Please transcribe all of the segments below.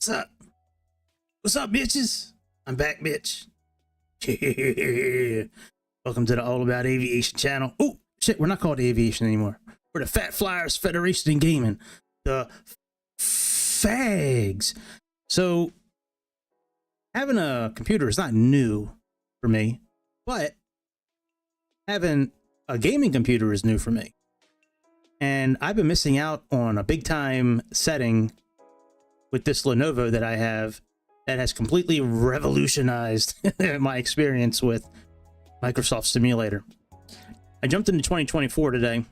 What's up? What's up, bitches? I'm back, bitch. Welcome to the All About Aviation channel. Oh, shit, we're not called Aviation anymore. We're the Fat Flyers Federation in Gaming. The FAGs. So, having a computer is not new for me, but having a gaming computer is new for me. And I've been missing out on a big time setting with this Lenovo that I have that has completely revolutionized my experience with Microsoft Simulator. I jumped into 2024 today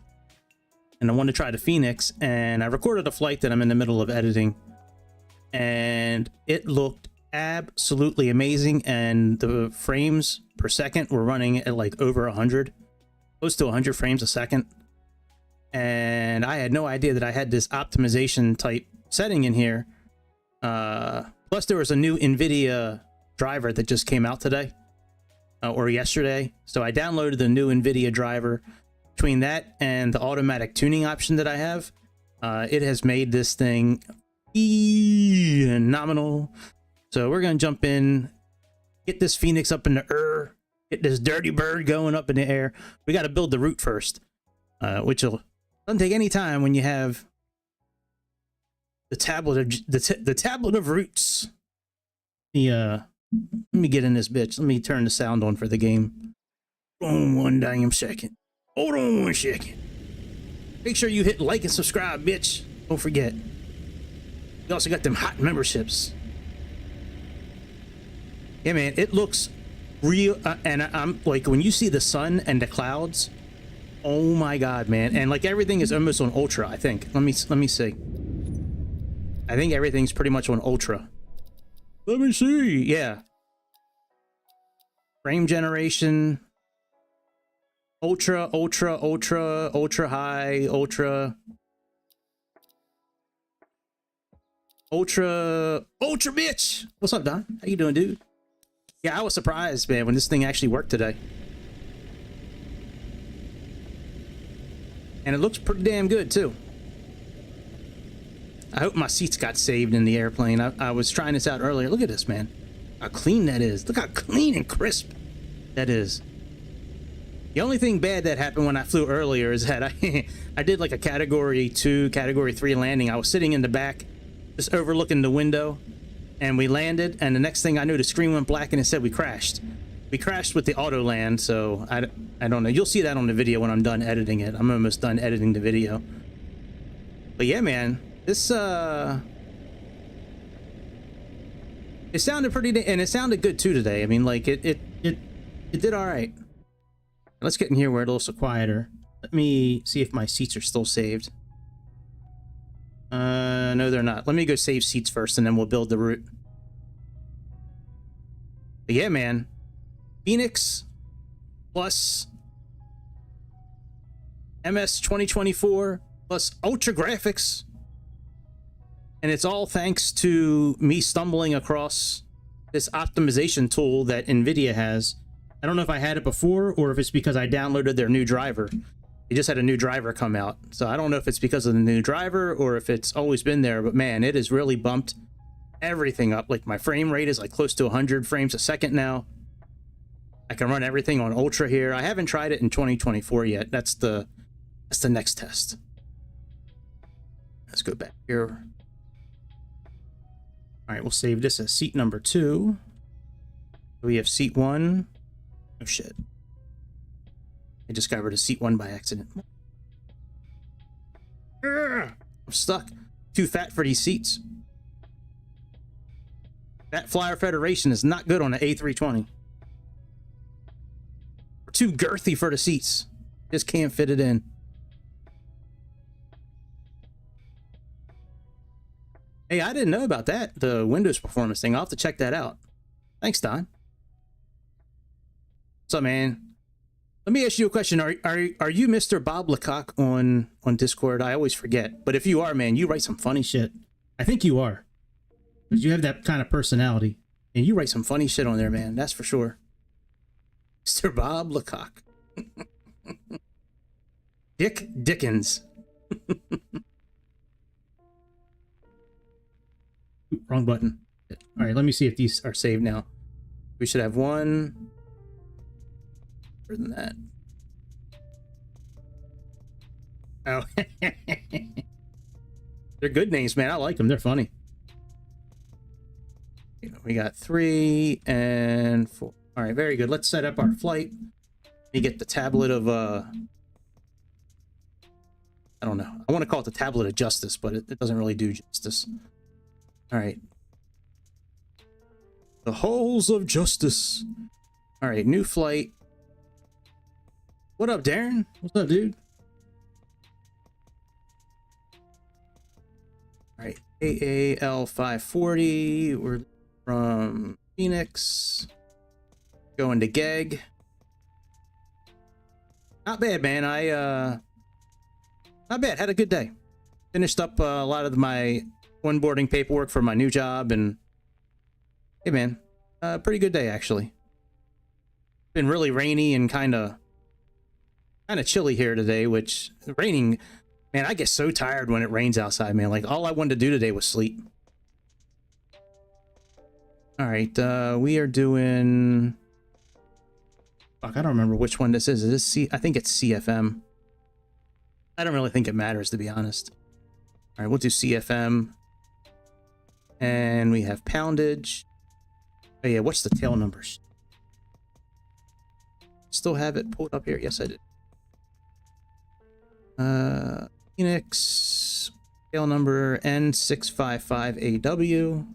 and I wanted to try the Fenix, and I recorded a flight that I'm in the middle of editing, and it looked absolutely amazing, and the frames per second were running at like over 100, close to 100 frames a second. And I had no idea that I had this optimization type setting in here. Plus there was a new NVIDIA driver that just came out today or yesterday. So I downloaded the new NVIDIA driver. Between that and the automatic tuning option that I have, it has made this thing phenomenal. So we're going to jump in, get this Fenix up in the air, get this dirty bird going up in the air. We got to build the root first, which doesn't take any time when you have the tablet of the tablet of roots. Let me get in this bitch. Let me turn the sound on for the game. Hold on one damn second. Hold on 1 second. Make sure you hit like and subscribe, bitch. Don't forget. We also got them hot memberships. Yeah, man, it looks real. And I'm like, when you see the sun and the clouds, oh my god, man. And like everything is almost on ultra, I think. Let me see. I think everything's pretty much on ultra. Let me see. Yeah. Frame generation. Ultra, ultra, ultra, ultra high, ultra. Ultra bitch. What's up, Don? How you doing, dude? Yeah, I was surprised, man, when this thing actually worked today. And it looks pretty damn good, too. I hope my seats got saved in the airplane. I was trying this out earlier. Look at this, man. How clean that is. Look how clean and crisp that is. The only thing bad that happened when I flew earlier is that I did like a Category 2, Category 3 landing. I was sitting in the back, just overlooking the window, and we landed, and the next thing I knew, the screen went black and it said we crashed. We crashed with the auto land, so I don't know. You'll see that on the video when I'm done editing it. I'm almost done editing the video. But yeah, man, this it sounded pretty, and it sounded good too today. I mean, like it did all right. Let's get in here where it's a little quieter. Let me see if my seats are still saved. No, they're not. Let me go save seats first, and then we'll build the route. But yeah, man. Fenix plus MS 2024 plus Ultra Graphics. And it's all thanks to me stumbling across this optimization tool that NVIDIA has. I don't know if I had it before or if it's because I downloaded their new driver. They just had a new driver come out. So I don't know if it's because of the new driver or if it's always been there, but man, it has really bumped everything up. Like my frame rate is like close to 100 frames a second now. I can run everything on ultra here. I haven't tried it in 2024 yet. That's the next test. Let's go back here. All right, we'll save this as seat number 2. We have seat 1. Oh shit. I just got rid of seat 1 by accident. I'm stuck. Too fat for these seats. That Flyer Federation is not good on the A320. We're too girthy for the seats. Just can't fit it in. Hey, I didn't know about that. The Windows performance thing. I'll have to check that out. Thanks, Don. What's up, man? Let me ask you a question. Are you Mr. Bob Lecoq on Discord? I always forget. But if you are, man, you write some funny shit. I think you are. Because you have that kind of personality. And you write some funny shit on there, man. That's for sure. Mr. Bob Lecoq. Dick Dickens. Oop, wrong button. All right, let me see if these are saved now. We should have one. Better than that. Oh. They're good names, man. I like them. They're funny. We got 3 and 4. All right, very good. Let's set up our flight. Let me get the tablet of, I don't know. I want to call it the tablet of justice, but it doesn't really do justice. All right. The halls of justice. All right, new flight. What up, Darren? What's up, dude? All right, AAL 540. We're from Phoenix. Going to Geg. Not bad, man. Not bad. Had a good day. Finished up a lot of my onboarding paperwork for my new job, and hey, man, pretty good day actually. Been really rainy and kind of chilly here today. Which raining, man, I get so tired when it rains outside, man. Like all I wanted to do today was sleep. All right, we are doing. Fuck, I don't remember which one this is. Is this C? I think it's CFM. I don't really think it matters, to be honest. All right, we'll do CFM. And we have poundage. Oh yeah, what's the tail numbers? Still have it pulled up here. Yes, I did. Phoenix tail number N655AW.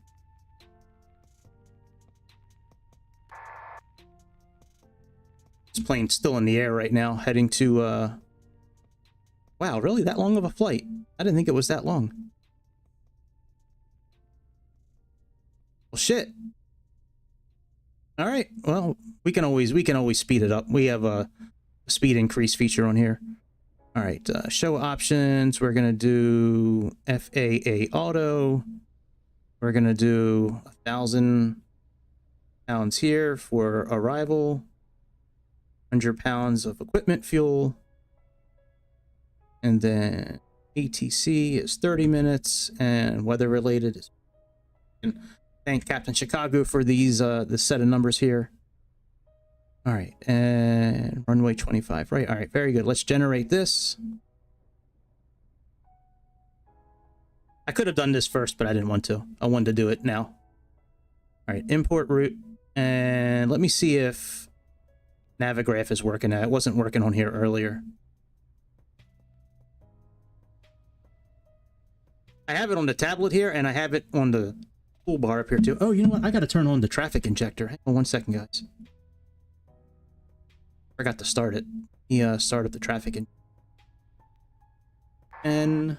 This plane's still in the air right now, heading to wow, really that long of a flight? I didn't think it was that long. Well, shit. All right. Well, we can always speed it up. We have a speed increase feature on here. All right. Show options. We're gonna do FAA auto. We're gonna do 1,000 pounds here for arrival. 100 pounds of equipment fuel. And then ATC is 30 minutes, and weather related is. And thank Captain Chicago for these the set of numbers here. All right, and runway 25, right? All right, very good. Let's generate this. I could have done this first, but I didn't want to. I wanted to do it now. All right, import route, and let me see if Navigraph is working. It wasn't working on here earlier. I have it on the tablet here, and I have it on the toolbar up here too. Oh, you know what? I got to turn on the traffic injector. Hang on 1 second, guys. Forgot to start it. He started the traffic injector. And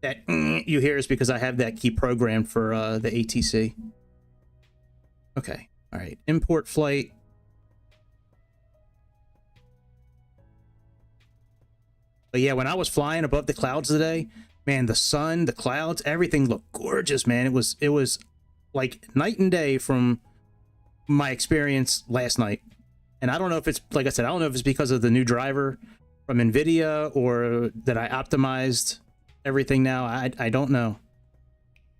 that you hear is because I have that key programmed for the ATC. Okay. All right. Import flight. But yeah, when I was flying above the clouds today, man, the sun, the clouds, everything looked gorgeous, man. It was like night and day from my experience last night. And I don't know if it's, like I said, I don't know if it's because of the new driver from NVIDIA or that I optimized everything now. I don't know.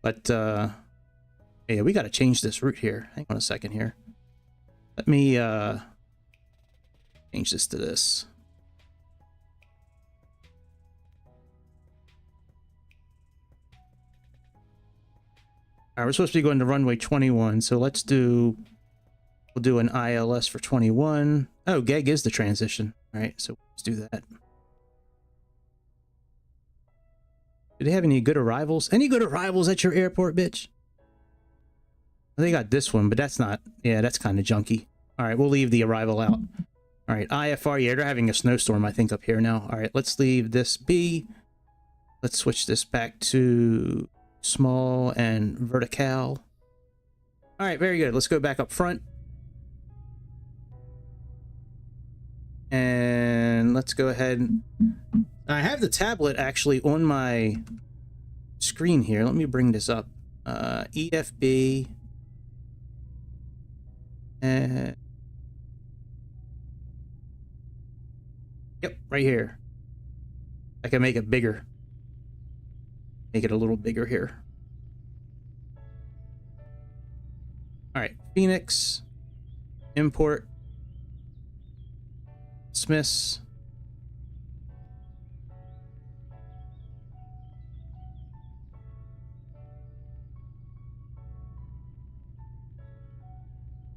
But yeah, we got to change this route here. Hang on a second here. Let me change this to this. All right, we're supposed to be going to runway 21, so we'll do an ILS for 21. Oh, Geg is the transition. All right, so let's do that. Do they have any good arrivals? Any good arrivals at your airport, bitch? They got this one, but that's not, yeah, that's kind of junky. All right, we'll leave the arrival out. All right, IFR, yeah, they're having a snowstorm, I think, up here now. All right, let's leave this be. Let's switch this back to small and vertical. All right, very good. Let's go back up front. And let's go ahead. I have the tablet actually on my screen here. Let me bring this up. EFB. And yep, right here. I can make it bigger. Make it a little bigger here. All right, Phoenix, import, Smiths.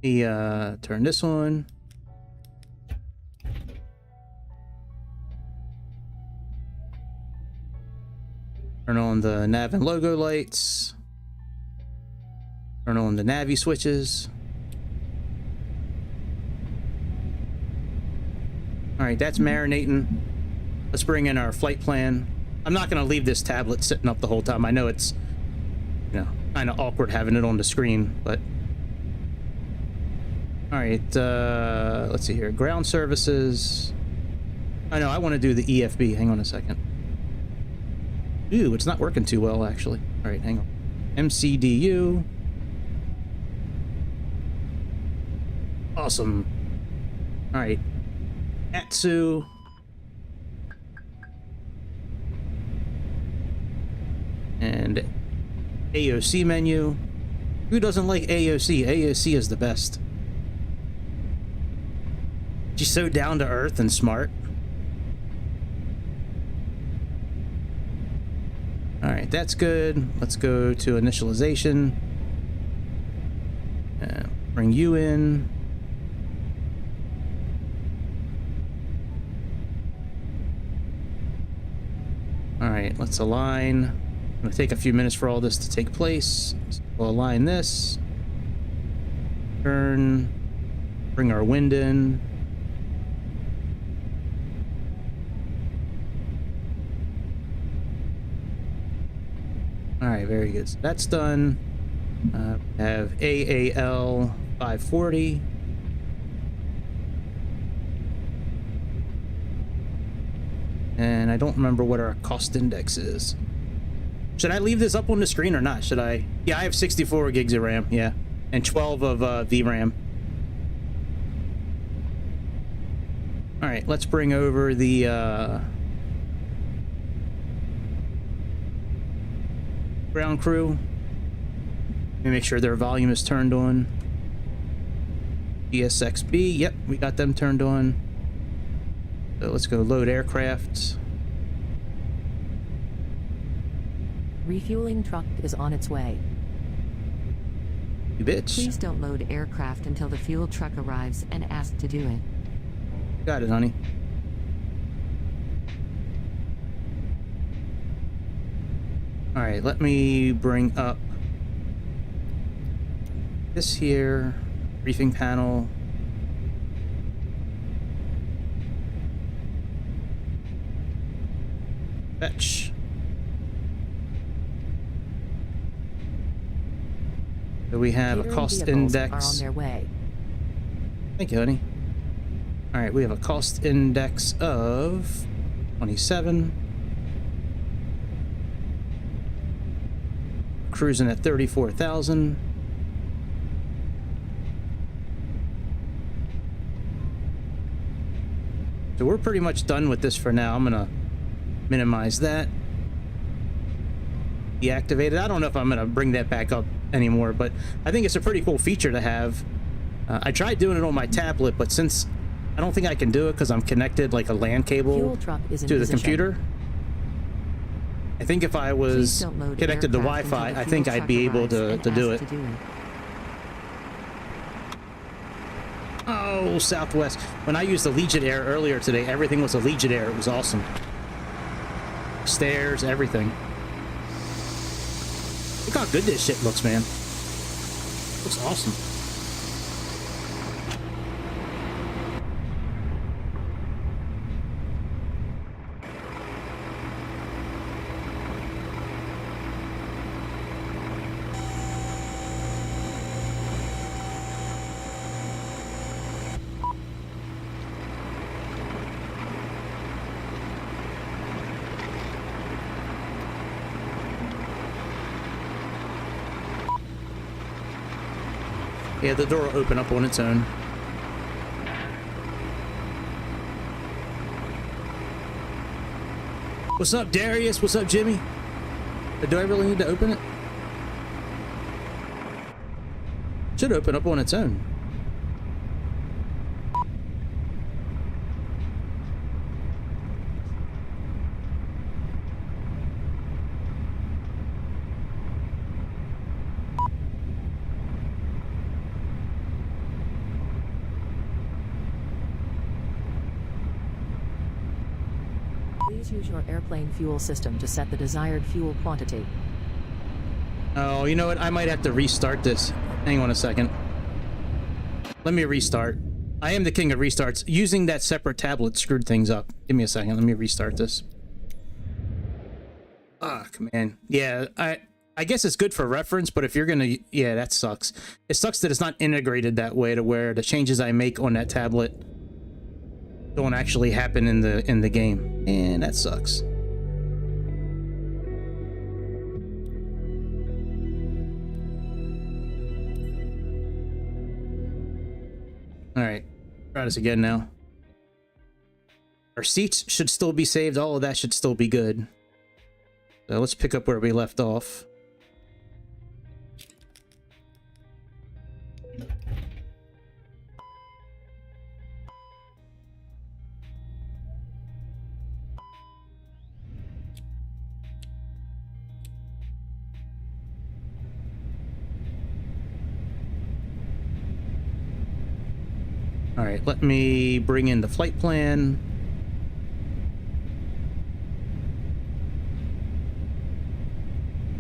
Turn this on. Turn on the nav and logo lights. Turn on the Navi switches. All right, that's marinating. Let's bring in our flight plan. I'm not going to leave this tablet sitting up the whole time. I know it's, you know, kind of awkward having it on the screen, but all right, let's see here. Ground services. I know I want to do the EFB. Hang on a second. Ooh, it's not working too well, actually. All right, hang on. MCDU. Awesome. All right. Atsu. And AOC menu. Who doesn't like AOC? AOC is the best. She's so down to earth and smart. All right, that's good. Let's go to initialization. Bring you in. All right, let's align. I'm gonna take a few minutes for all this to take place. So we'll align this. Turn. Bring our wind in. All right, very good. So that's done. We have AAL 540. And I don't remember what our cost index is. Should I leave this up on the screen or not? Should I? Yeah, I have 64 gigs of RAM, yeah. And 12 of VRAM. All right, let's bring over the ground crew. Let me make sure their volume is turned on. GSXB, yep, we got them turned on. So let's go load aircraft. Refueling truck is on its way. You bitch. Please don't load aircraft until the fuel truck arrives and ask to do it. Got it, honey. All right, let me bring up this here, briefing panel. Fetch. So we have a cost index. Are on their way. Thank you, honey. All right, we have a cost index of 27. Cruising at 34,000. So we're pretty much done with this for now. I'm gonna minimize that. Deactivate it. I don't know if I'm gonna bring that back up anymore, but I think it's a pretty cool feature to have. I tried doing it on my tablet, but since I don't think I can do it because I'm connected like a LAN cable to the computer. I think if I was connected to Wi-Fi, I think I'd be able to do it. Oh, Southwest. When I used the Legion Air earlier today, everything was a Legion Air. It was awesome. Stairs, everything. Look how good this shit looks, man. Looks awesome. Yeah, the door will open up on its own. What's up, Darius? What's up, Jimmy? But do I really need to open it? Should open up on its own. Please use your airplane fuel system to set the desired fuel quantity. Oh, you know what? I might have to restart this. Hang on a second. Let me restart. I am the king of restarts. Using that separate tablet screwed things up. Give me a second. Let me restart this. Fuck, man. Yeah, I guess it's good for reference, but if you're gonna... Yeah, that sucks. It sucks that it's not integrated that way to where the changes I make on that tablet don't actually happen in the game. And that sucks. Alright, try this again now. Our seats should still be saved. All of that should still be good. So let's pick up where we left off. All right, let me bring in the flight plan.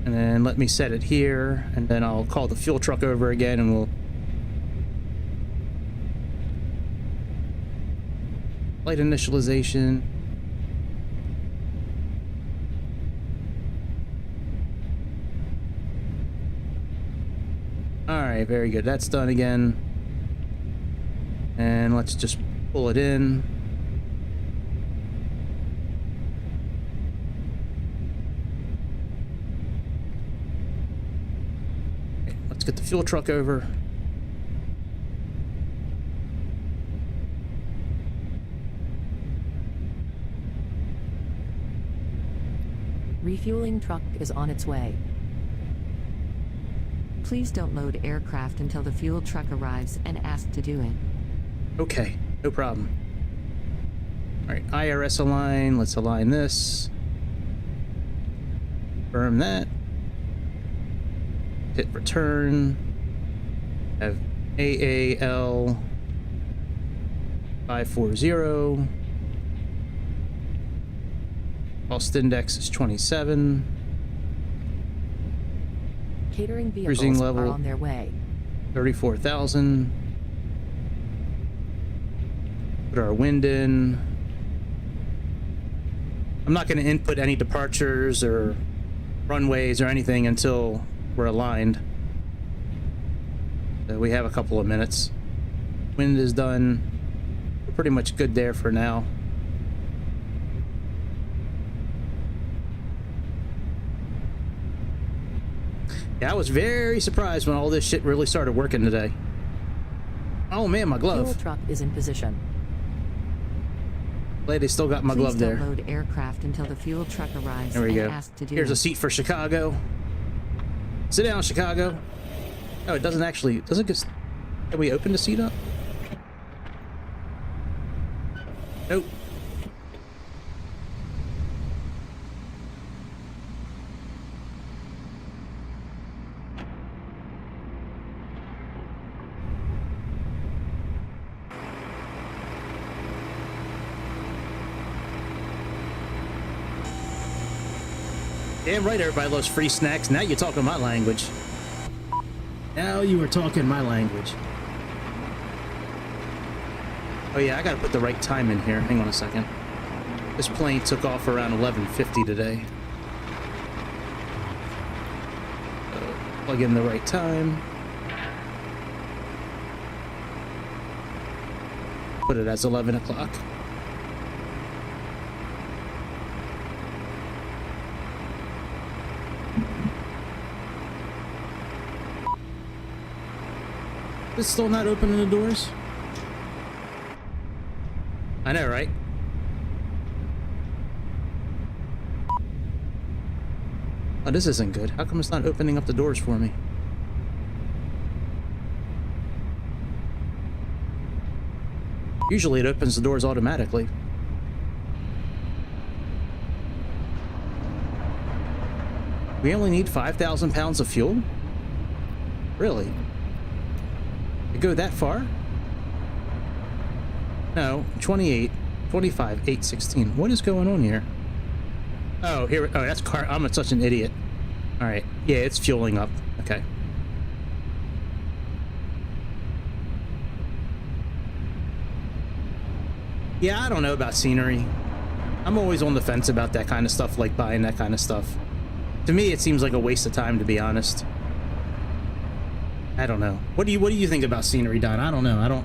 And then let me set it here, and then I'll call the fuel truck over again and we'll... Flight initialization. All right, very good. That's done again. And let's just pull it in. Okay, let's get the fuel truck over. Refueling truck is on its way. Please don't load aircraft until the fuel truck arrives and ask to do it. Okay, no problem. All right, IRS align. Let's align this. Confirm that. Hit return. Have AAL 540. Cost index is 27. Catering Cruising vehicles level are on their way. 34,000. Put our wind in. I'm not going to input any departures or runways or anything until we're aligned. So we have a couple of minutes. Wind is done. We're pretty much good there for now. Yeah, I was very surprised when all this shit really started working today. Oh man, my glove. Fuel truck is in position. Glad they still got my Please glove there. don't load aircraft until the fuel truck arrives There we and go. ask to do Here's it. a seat for Chicago. Sit down, Chicago. Oh, it doesn't actually... Doesn't get... Can we open the seat up? Nope. Damn right everybody loves free snacks. Now you're talking my language. Now you are talking my language. Oh yeah, I gotta put the right time in here. Hang on a second. This plane took off around 11:50 today. So, plug in the right time. Put it as 11 o'clock. It's still not opening the doors? I know, right? Oh, this isn't good. How come it's not opening up the doors for me? Usually it opens the doors automatically. We only need 5,000 pounds of fuel? Really? To go that far? No, 28, 25, 8, 16. What is going on here? Oh, here. Oh, that's car. I'm such an idiot. All right. Yeah, it's fueling up. Okay. Yeah, I don't know about scenery. I'm always on the fence about that kind of stuff, like buying that kind of stuff. To me, it seems like a waste of time, to be honest. I don't know. What do you think about scenery, Don? I don't know.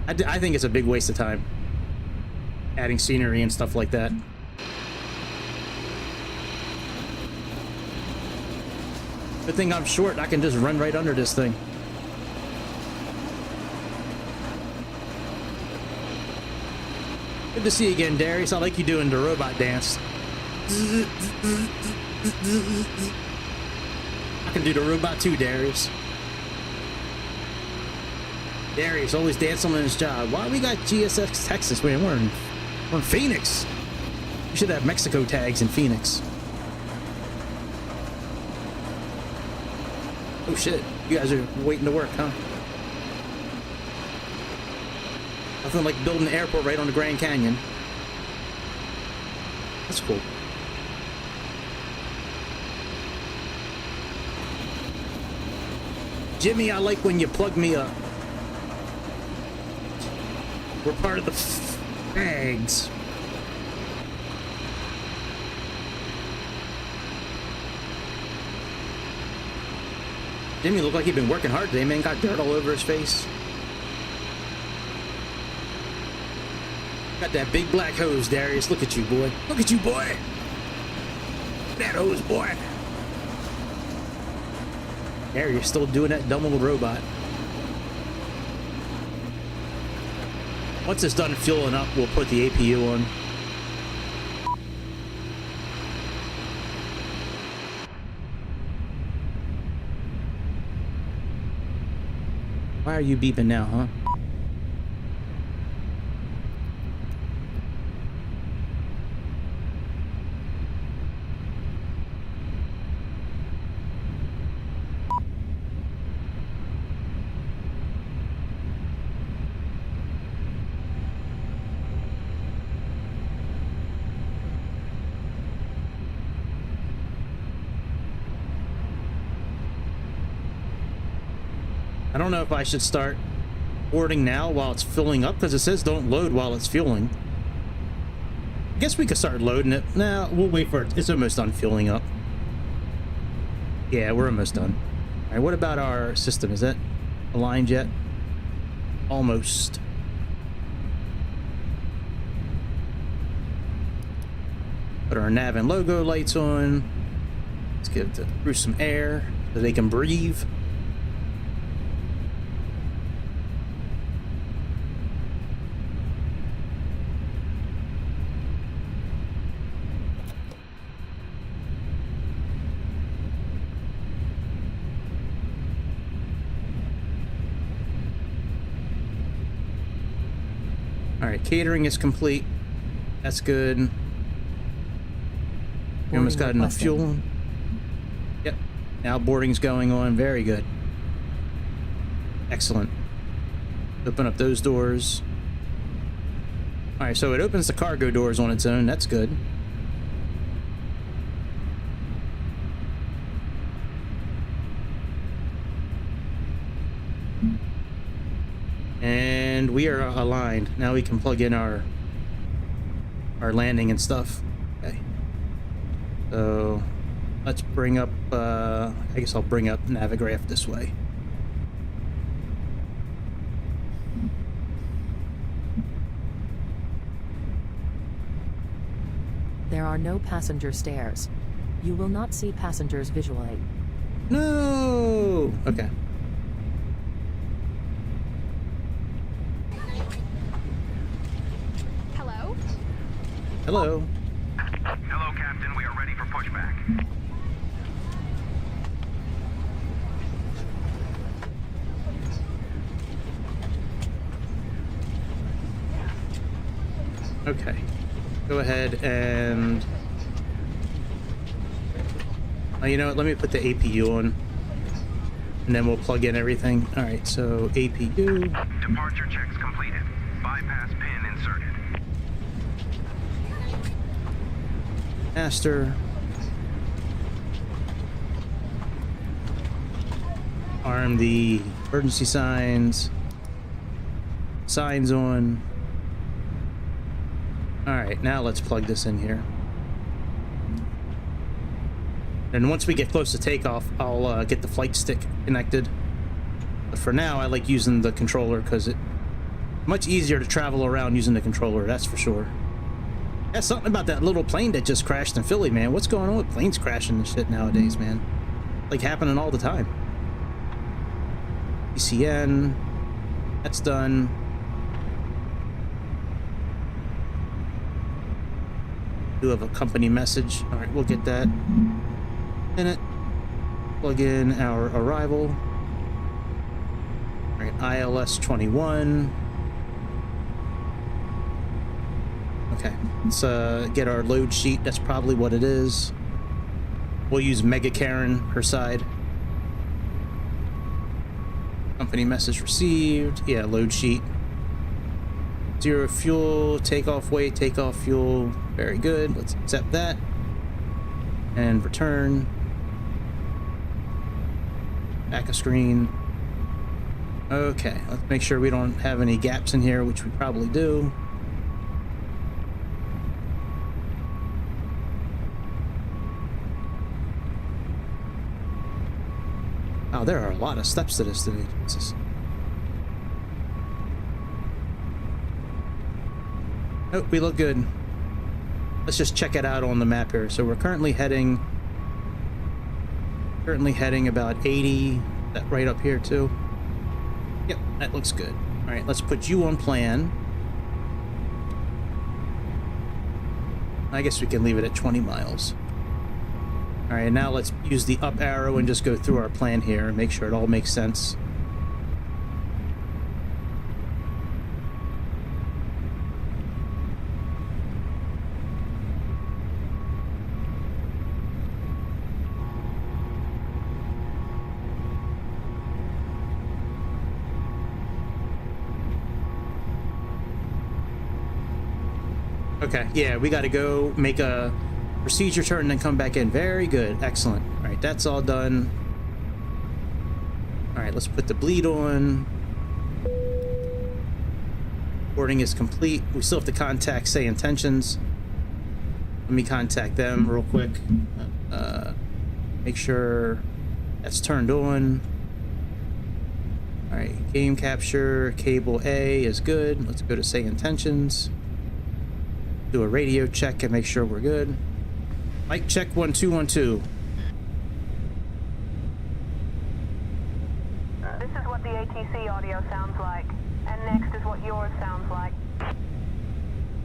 I think it's a big waste of time. Adding scenery and stuff like that. Good thing I'm short. I can just run right under this thing. Good to see you again, Darius. I like you doing the robot dance. I can do the robot too, Darius. Darius always dancing on his job. Why we got GSX Texas? Man, we're in Phoenix. We should have Mexico tags in Phoenix. Oh shit, you guys are waiting to work, huh? Nothing like building an airport right on the Grand Canyon. That's cool. Jimmy, I like when you plug me up. We're part of the fags. Jimmy looked like he'd been working hard today, man. Got dirt all over his face. Got that big black hose, Darius. Look at you, boy. Look at you, boy. That hose, boy. Darius still doing that dumb old robot. Once it's done fueling up, we'll put the APU on. Why are you beeping now, huh? I don't know if I should start boarding now while it's filling up, because it says don't load while it's fueling. I guess we could start loading it. Nah, we'll wait for it. It's almost done fueling up. Yeah, we're almost done. All right, what about our system? Is that aligned yet? Almost. Put our nav and logo lights on. Let's give the crew some air so they can breathe. Alright, catering is complete. That's good. We almost got enough fuel. Yep. Now boarding's going on. Very good. Excellent. Open up those doors. Alright, so it opens the cargo doors on its own. That's good. And we are aligned. Now we can plug in our landing and stuff. Okay. So let's bring up, I guess I'll bring up Navigraph this way. There are no passenger stairs. You will not see passengers visually. No! Okay. Hello? Hello. Hello, Captain. We are ready for pushback. Okay. Go ahead and... you know what? Let me put the APU on. And then we'll plug in everything. Alright, so APU. Departure checks completed. Bypass pin inserted. Master. Arm the emergency signs. Signs on. Alright, now let's plug this in here. And once we get close to takeoff, I'll get the flight stick connected. But for now, I like using the controller because it's much easier to travel around using the controller, that's for sure. Yeah, something about that little plane that just crashed in Philly, man. What's going on with planes crashing and shit nowadays, man? Like happening all the time. ECN. That's done. Do have a company message. Alright, we'll get that. In it. Plug in our arrival. Alright, ILS 21. Okay, let's get our load sheet. That's probably what it is. We'll use Mega Karen, her side. Company message received. Yeah, load sheet. 0 fuel, takeoff weight, takeoff fuel. Very good. Let's accept that. And return. Back a screen. Okay, let's make sure we don't have any gaps in here, which we probably do. Oh, there are a lot of steps to this today. Oh, we look good. Let's just check it out on the map here. So we're currently heading about 80. That right up here too. Yep, that looks good. All right, let's put you on plan. I guess we can leave it at 20 miles. All right, now let's use the up arrow and just go through our plan here and make sure it all makes sense. Okay, yeah, we got to go make a procedure turn and then come back in. Very good. Excellent. All right, that's all done. All right, let's put the bleed on. Boarding is complete. We still have to contact Sayintentions. Let me contact them real quick. Make sure that's turned on. All right, game capture, cable A is good. Let's go to Sayintentions. Do a radio check and make sure we're good. Mic check 1 2 1 2. This is what the ATC audio sounds like, and next is what yours sounds like.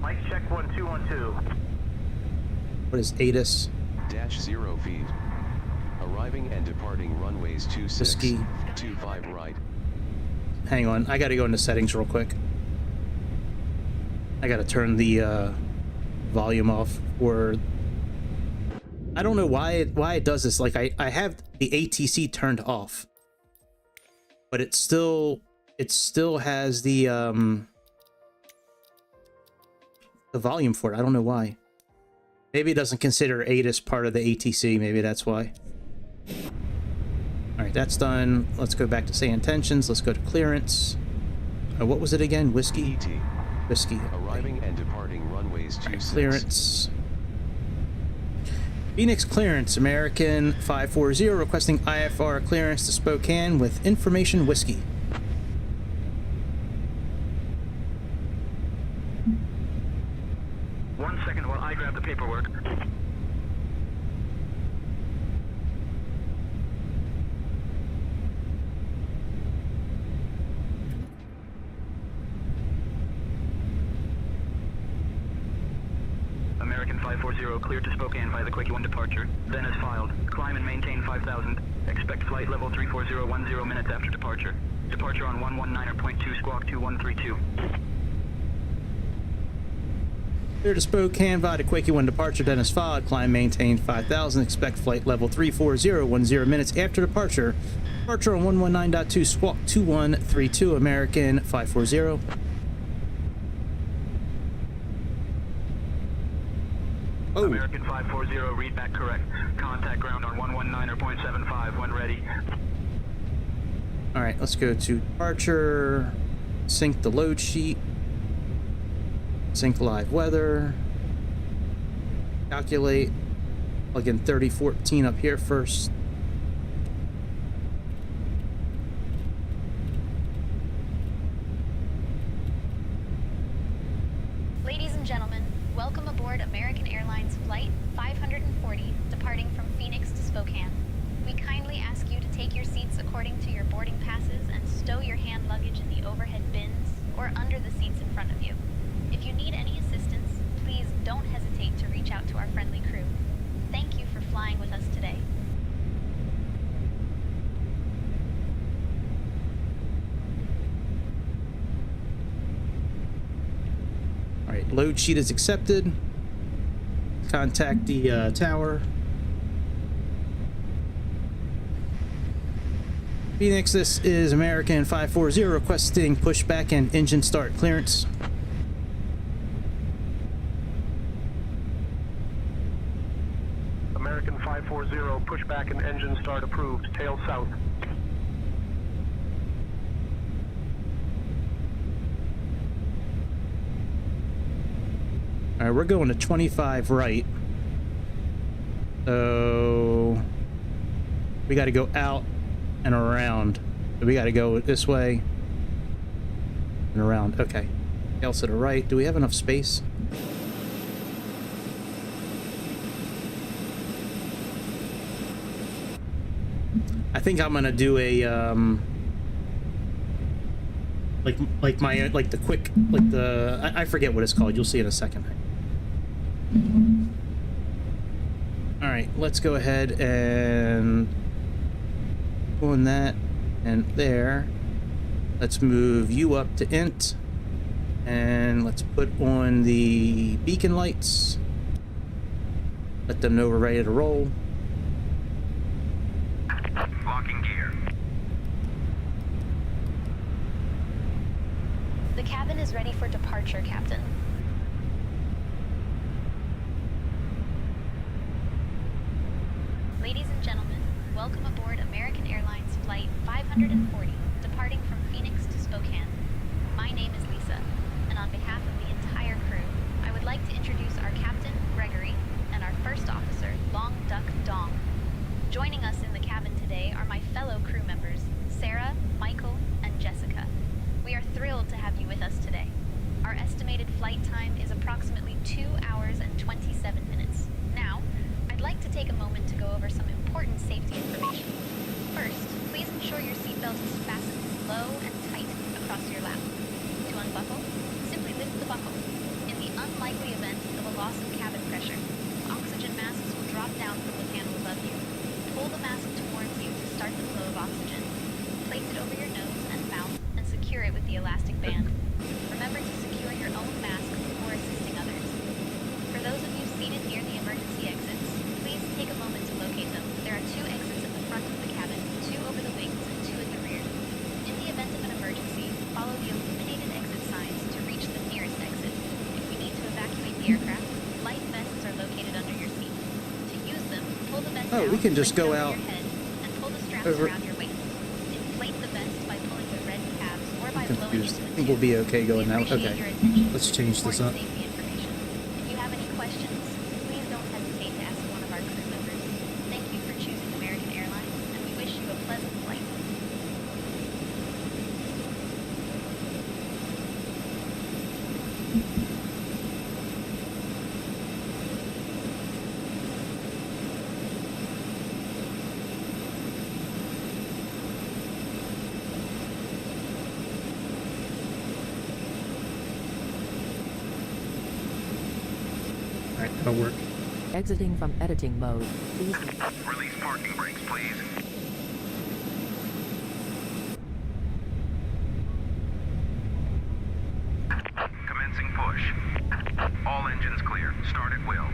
Mic check 1 2 1 2. What is ATIS? -0 feet. Arriving and departing runways 26, Whiskey. 25 right. Hang on, I gotta go into settings real quick. I gotta turn the volume off, or I don't know why it does this. Like I have the ATC turned off, but it still has the volume for it. I don't know why. Maybe it doesn't consider ATIS part of the ATC. Maybe that's why. All right, that's done. Let's go back to Sayintentions. Let's go to clearance. What was it again? Whiskey. ET. Whiskey. Arriving and departing runways 26. Clearance. Phoenix clearance. American 540 requesting IFR clearance to Spokane with information whiskey. One second while I grab the paperwork. American 540 cleared to Spokane via the Quickie 1 departure. Then as filed. Climb and maintain 5,000. Expect flight level 34010 minutes after departure. Departure on 119.2 squawk 2132. Clear to Spokane via the Quakey 1 departure, Dennis Fog. Climb maintain 5,000. Expect flight level 34010 minutes after departure. Departure on 119.2, squawk 2132, American 540. Oh. American 540, read back correct. Contact ground on 119.75 when ready. All right, let's go to departure. Sync the load sheet. Sync live weather. Calculate. Plug in 3014 up here first. Ladies and gentlemen, welcome aboard American Airlines Flight 540, departing from Phoenix to Spokane. We kindly ask you to take your seats according to your boarding passes and stow your hand luggage in the overhead bins or under the seats in front of you. If you need any assistance, please don't hesitate to reach out to our friendly crew. Thank you for flying with us today. All right, load sheet is accepted. Contact the tower. Phoenix, this is American 540 requesting pushback and engine start clearance. American 540, pushback and engine start approved. Tail south. All right, we're going to 25 right. So we got to go out and around. So we got to go this way and around. Okay. Tail to the right. Do we have enough space? I think I'm gonna do a like the quick, like the I forget what it's called. You'll see in a second. All right, let's go ahead and go on that and there. Let's move you up to int, and let's put on the beacon lights. Let them know we're ready to roll. Locking gear. The cabin is ready for departure, Captain. Ladies and gentlemen, welcome aboard American Airlines Flight 540, departing from Phoenix to Spokane. My name is Lisa, and on behalf of the entire crew, I would like to introduce our Captain, Gregory, and our First Officer, Long Duck Dong. Joining us in the cabin today are my fellow crew members, Sarah, Michael, and Jessica. We are thrilled to have you with us today. Our estimated flight time is approximately 2 hours and 27 minutes. Now, I'd like to take a moment to go over some important safety information. First, please ensure your seatbelt is fastened low and tight across your lap. To unbuckle, simply lift the buckle. In the unlikely event of a loss of cabin pressure, oxygen masks will drop down from the panel above you. Pull the mask towards you to start the flow of oxygen. Place it over your nose and mouth and secure it with the elastic band. Remember to secure your own mask before assisting others. For those of you seated near the emergency exits, please take a moment to locate them. There are 2 exits at the front of the cabin, 2 over the wings and 2 at the rear. In the event of an emergency, follow the illuminated exit signs to reach the nearest exit. If we need to evacuate the aircraft, life vests are located under your seat. To use them, pull the vest Oh, down, we can just lift go over out your head, and pull the straps over. around your waist. Inflate the vest by pulling the red tabs or by I'm blowing confused. into I the think we'll be okay We going now. appreciate Okay. your attention. Let's change this up. Important safety information. If you have any questions, please don't hesitate to ask one of our crew members. Thank you for choosing American Airlines, and we wish you a pleasant flight. All right, that'll work. Exiting from editing mode. Please Release parking brakes, please. Commencing push. All engines Start at will.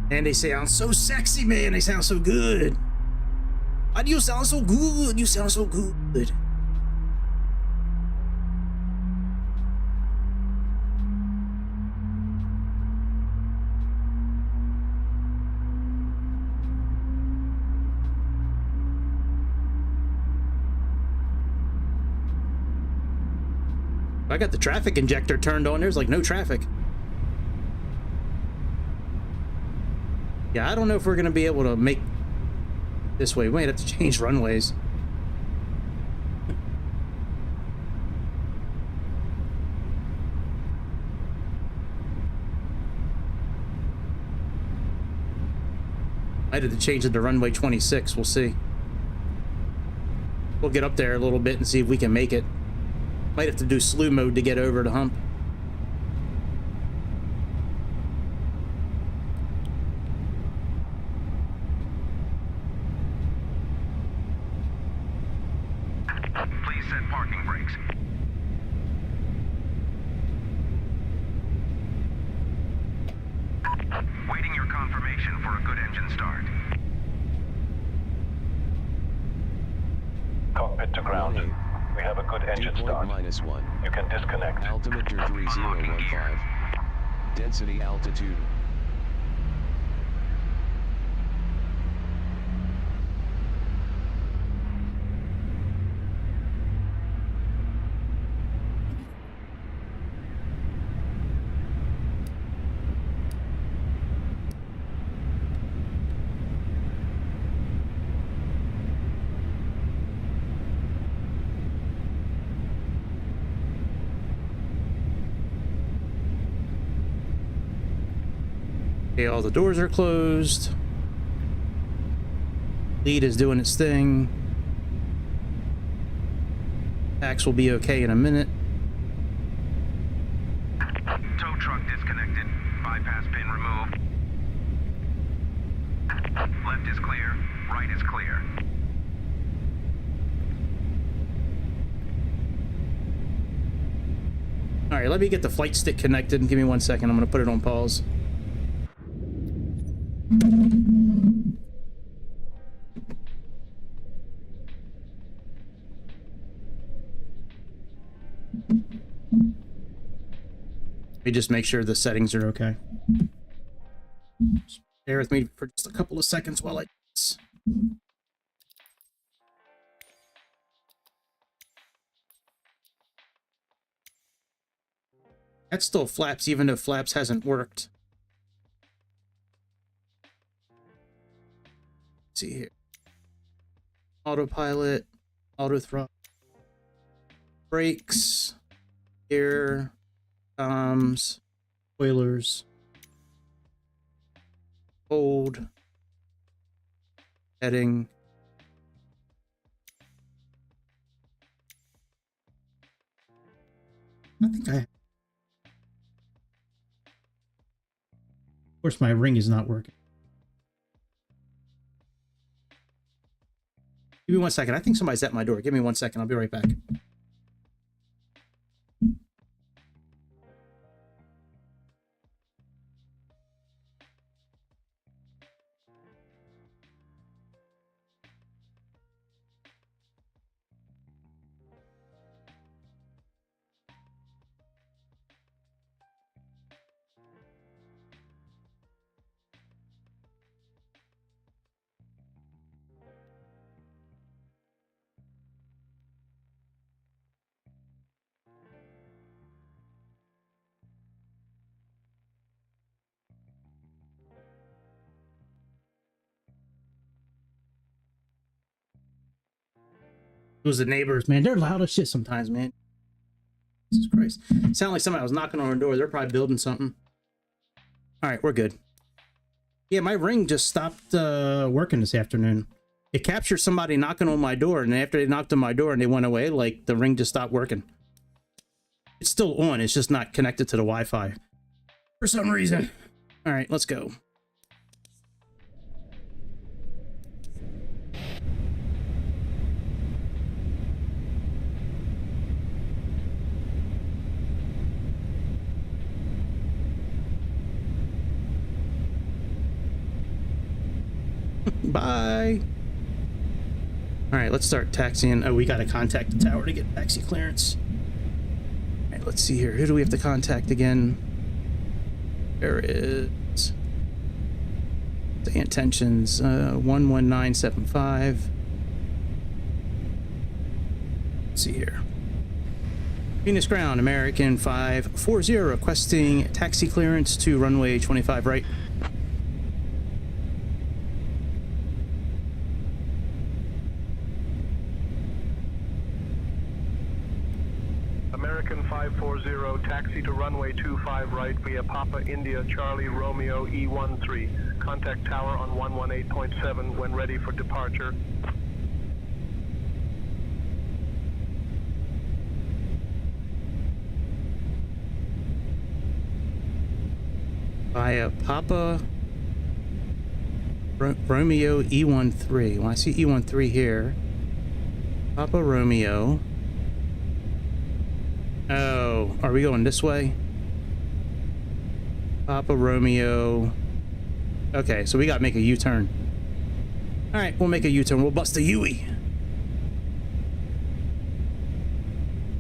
And they sound so sexy, man. They sound so good. Why do you sound so good? You sound so good. I got the traffic injector turned on. There's like no traffic. Yeah, I don't know if we're going to be able to make this way. We might have to change runways. Might have to change it to runway 26. We'll see. We'll get up there a little bit and see if we can make it. Might have to do slew mode to get over the hump. Please set parking brakes. Waiting your confirmation for a good engine start. Cockpit to ground. We have a good engine start. -1. You can disconnect. Altimeter 3015. Density altitude. Okay, all the doors are closed. Lead is doing its thing. Pax will be okay in a minute. Tow truck disconnected. Bypass pin removed. Left is clear. Right is clear. All right, let me get the flight stick connected and give me 1 second. I'm going to put it on pause. Let me just make sure the settings are okay. Just bear with me for just a couple of seconds while I do this. That still flaps even though flaps hasn't worked. Let's see here. Autopilot, auto throttle, brakes, air, comms, spoilers, hold, heading. I think of course my ring is not working. Give me 1 second. I think somebody's at my door. Give me 1 second. I'll be right back. Those are the neighbors, man. They're loud as shit sometimes, man. Jesus Christ. Sound like somebody was knocking on our door. They're probably building something. All right, we're good. Yeah, my ring just stopped working this afternoon. It captured somebody knocking on my door, and after they knocked on my door and they went away, like, the ring just stopped working. It's still on. It's just not connected to the Wi-Fi for some reason. All right, let's go. Bye. All right, let's start taxiing. Oh, we got to contact the tower to get taxi clearance. All right, let's see here. Who do we have to contact again? There is Sayintentions 11975. Let's see here. Phoenix Ground, American 540, requesting taxi clearance to runway 25 right. American 540, taxi to runway 25 right via Papa India Charlie Romeo E13. Contact tower on 118.7 when ready for departure. Via Papa Romeo E13. Well, I see E13 here. Papa Romeo. Oh, are we going this way? Papa Romeo. Okay, so we gotta make a U-turn. All right, we'll make a U-turn. We'll bust a Yui.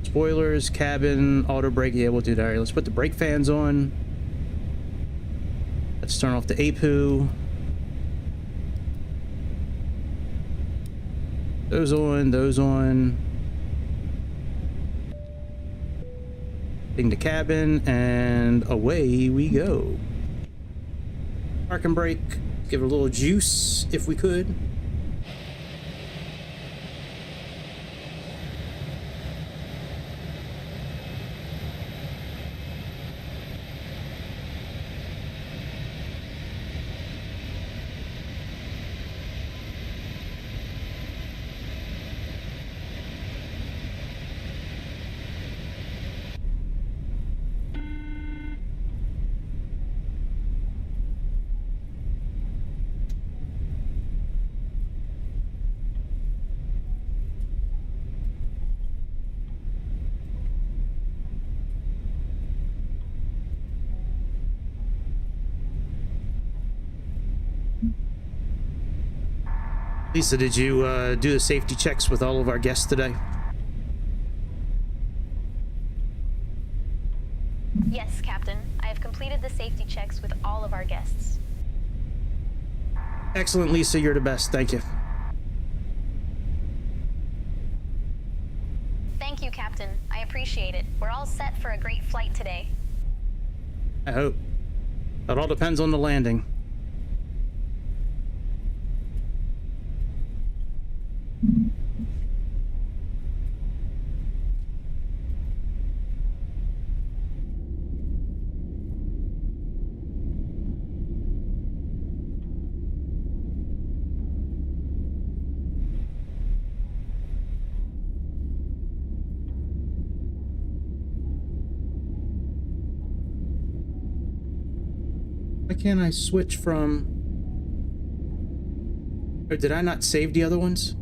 Spoilers, cabin, auto brake. Yeah, we'll do that. All right, let's put the brake fans on. Let's turn off the APU. Those on, those on. Thing the cabin, and away we go. Park and brake. Give it a little juice if we could. Lisa, did you do the safety checks with all of our guests today? Yes, Captain. I have completed the safety checks with all of our guests. Excellent, Lisa. You're the best. Thank you. Thank you, Captain. I appreciate it. We're all set for a great flight today. I hope. It all depends on the landing. Why can't I switch from... Or did I not save the other ones?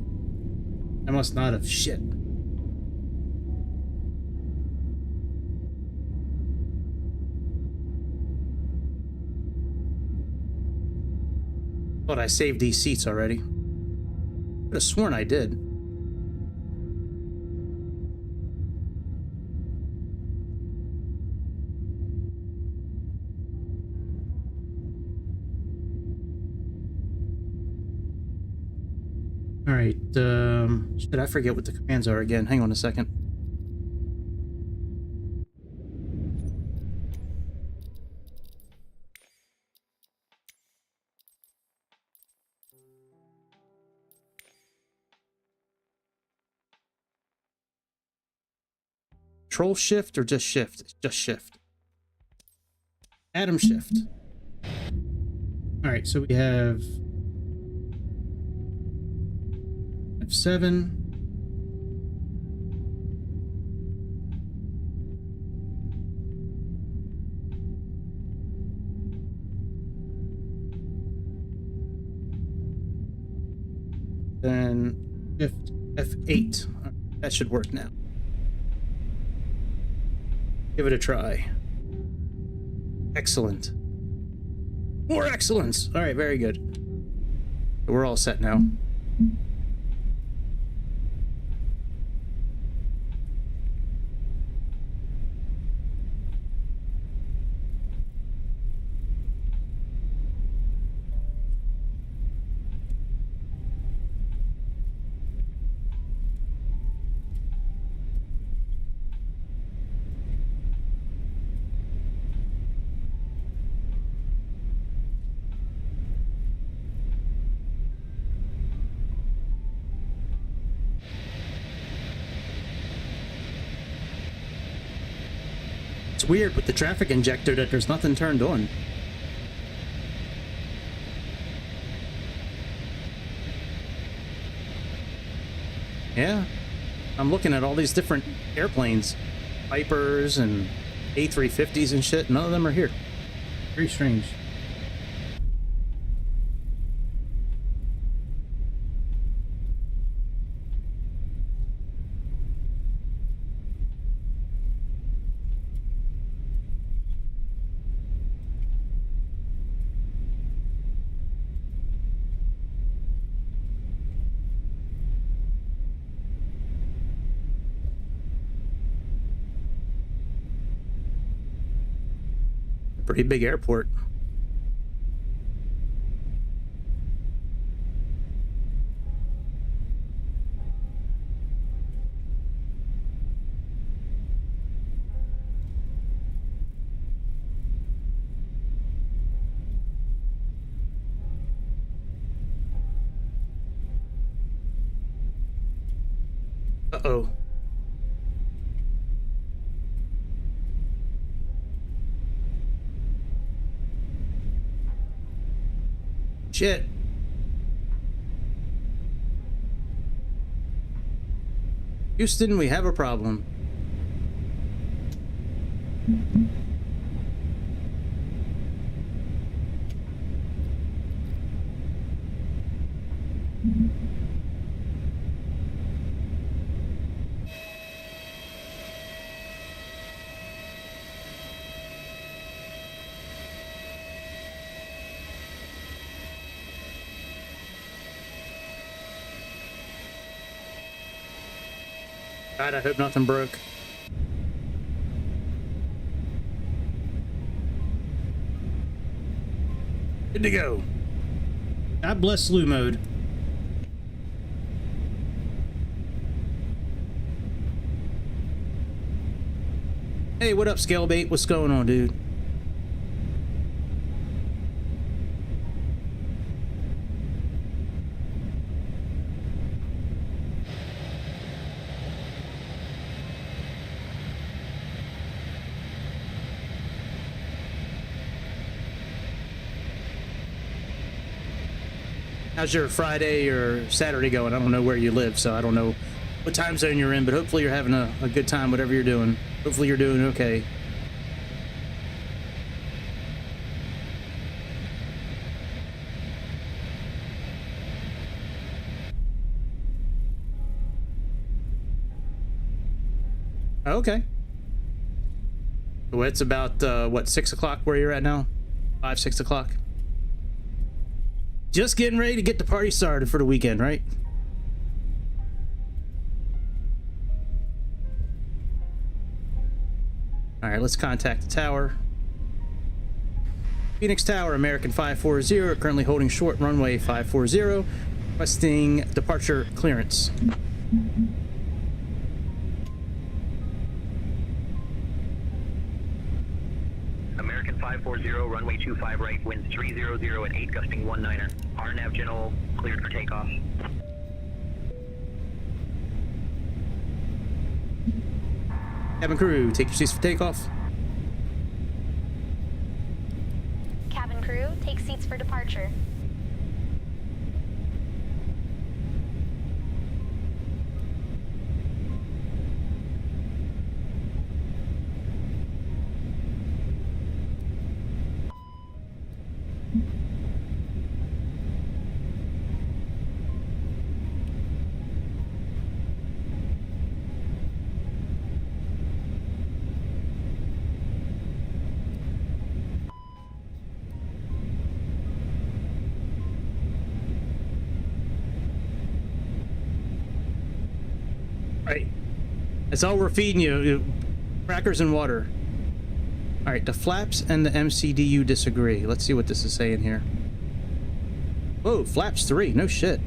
I must not have. Shit. Thought I saved these seats already. Could have sworn I did. All right, shit, I forget what the commands are again. Hang on a second. Control shift or just shift? It's just shift. Atom shift. All right, so we have F7. Then shift F8. All right, that should work now. Give it a try. Excellent. More excellence. All right, very good. We're all set now. It's weird with the traffic injector that there's nothing turned on. Yeah, I'm looking at all these different airplanes, Vipers and A350s and shit. None of them are here. Very strange. Pretty big airport. Uh-oh. Shit. Houston, we have a problem. God, I hope nothing broke. Good to go. God bless slew mode. Hey, what up, Scalebait? What's going on, dude? How's your Friday or Saturday going? I don't know where you live, so I don't know what time zone you're in, but hopefully you're having a good time, whatever you're doing. Hopefully you're doing okay. Okay. So it's about, what, 6 o'clock where you're at now? 5, 6 o'clock? Just getting ready to get the party started for the weekend, right? All right, let's contact the tower. Phoenix Tower, American 540, currently holding short runway 540, requesting departure clearance. American 540, runway 25 right, winds 300 at 8, gusting 19er. RNAV general cleared for takeoff. Cabin crew, take your seats for takeoff. Cabin crew, take seats for departure. Right. That's all we're feeding you. Crackers and water. Alright, the flaps and the MCDU disagree. Let's see what this is saying here. Whoa, flaps 3. No shit.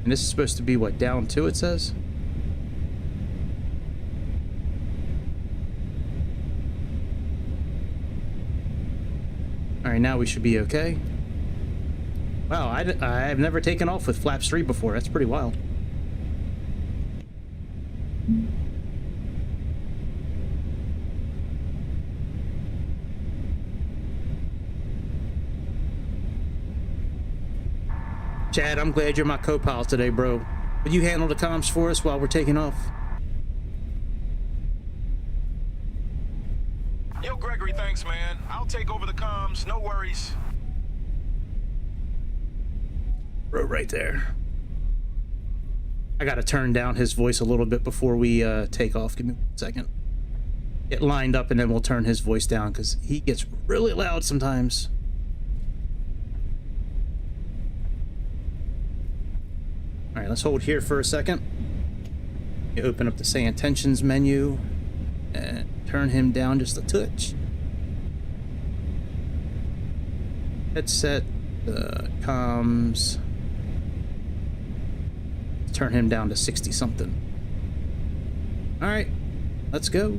And this is supposed to be what, down 2 it says? Alright, now we should be okay. Wow, I've never taken off with flaps 3 before. That's pretty wild. Chad, I'm glad you're my co-pilot today, bro. Will you handle the comms for us while we're taking off? Yo, Gregory, thanks, man. I'll take over the comms, no worries. Bro, right there. I gotta turn down his voice a little bit before we take off. Give me 1 second. Get lined up and then we'll turn his voice down because he gets really loud sometimes. Alright, let's hold here for a second. You open up the Sayintentions menu and turn him down just a touch. Headset, comms. Turn him down to 60 something. Alright, let's go.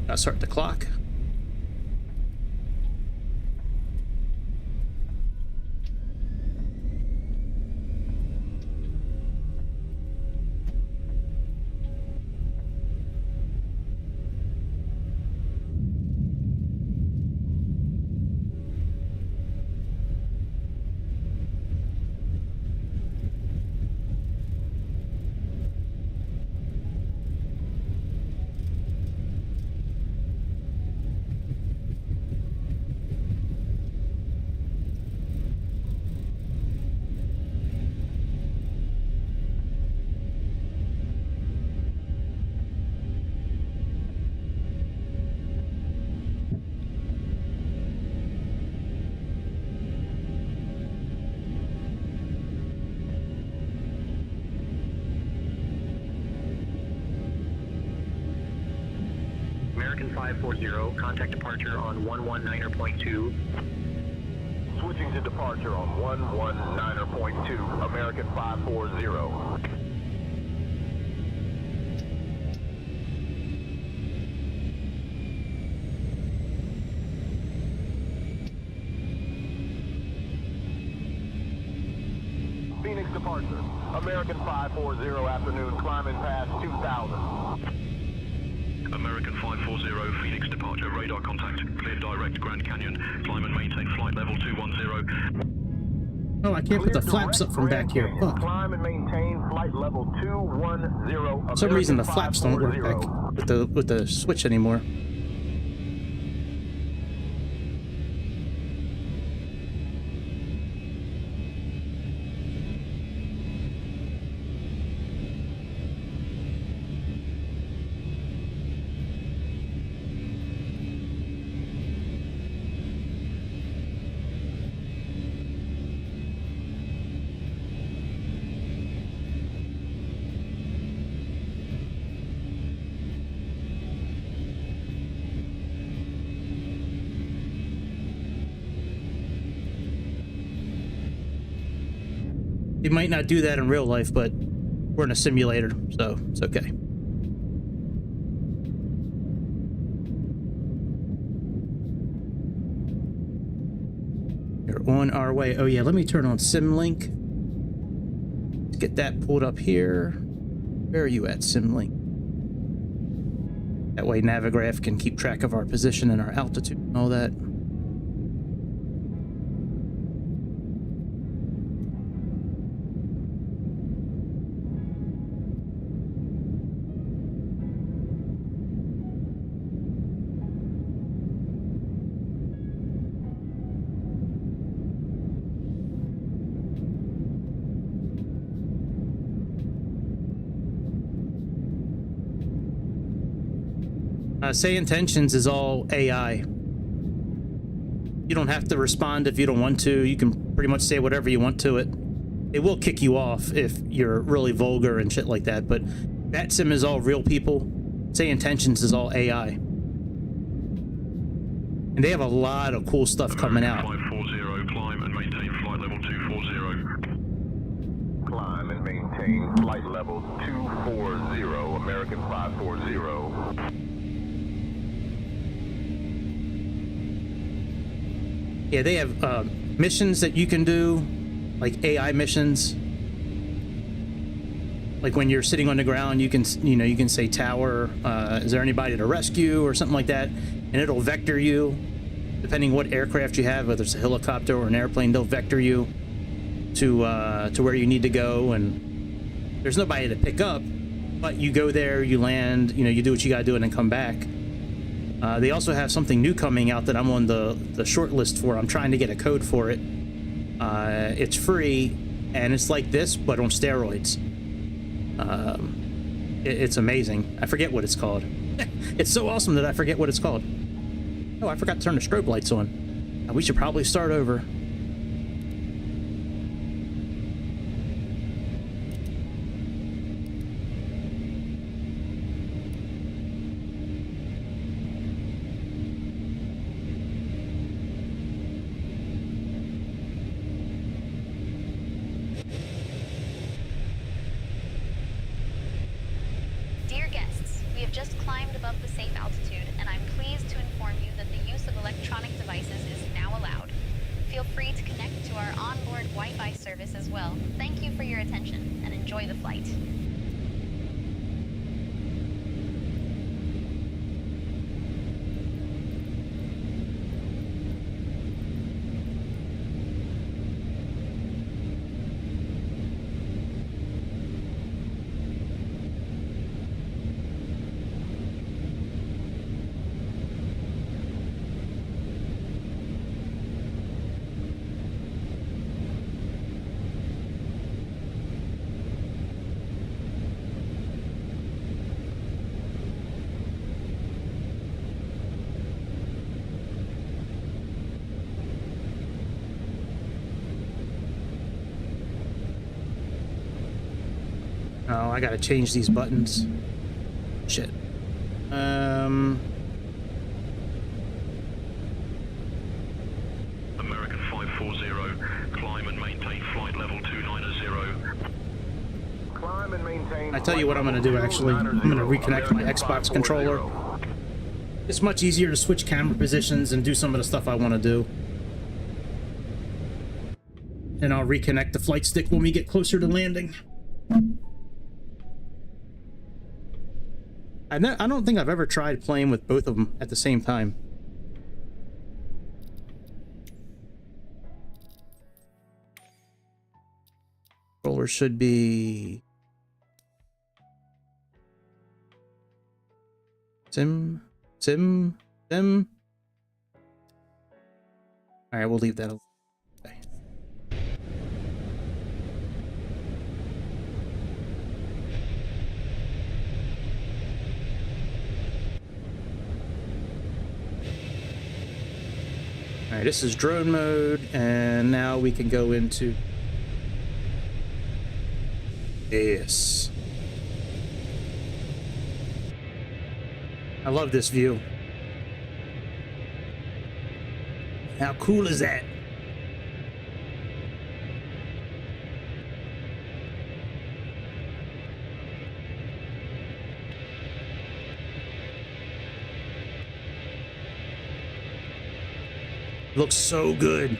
Gotta start the clock. American 540, contact departure on 119.2. Switching to departure on 119.2, American 540. Phoenix departure, American 540, afternoon, climbing past 2000. American 540, Phoenix departure, radar contact, clear direct Grand Canyon, climb and maintain flight level 210. Oh, I can't put the flaps up from back here. Fuck. Climb and maintain flight level 210. For some reason the flaps don't work back with the switch anymore. They might not do that in real life, but we're in a simulator, so it's okay. We're on our way. Oh yeah, let me turn on SimLink. Let's get that pulled up here. Where are you at, SimLink? That way Navigraph can keep track of our position and our altitude and all that. Sayintentions is all AI. You don't have to respond if you don't want to. You can pretty much say whatever you want to it. It will kick you off if you're really vulgar and shit like that, but that sim is all real people. Sayintentions is all AI. And they have a lot of cool stuff coming out. 540, climb and maintain flight level 240. Climb and maintain flight level 240, American 540. Yeah, they have missions that you can do, like AI missions. Like when you're sitting on the ground, you can say tower, is there anybody to rescue or something like that, and it'll vector you, depending what aircraft you have, whether it's a helicopter or an airplane, they'll vector you to where you need to go, and there's nobody to pick up, but you go there, you land, you do what you gotta do and then come back. They also have something new coming out that I'm on the short list for. I'm trying to get a code for it. It's free, and it's like this, but on steroids. It's amazing. I forget what it's called. It's so awesome that I forget what it's called. Oh, I forgot to turn the strobe lights on. We should probably start over. Oh, I gotta change these buttons. Shit. American 540, climb and maintain flight level 290. Climb and maintain. I tell you what I'm gonna do actually. I'm gonna reconnect my Xbox controller. It's much easier to switch camera positions and do some of the stuff I want to do. And I'll reconnect the flight stick when we get closer to landing. I don't think I've ever tried playing with both of them at the same time. Controller should be sim. All right, we'll leave that alone. All right, this is drone mode, and now we can go into this. I love this view. How cool is that? It looks so good.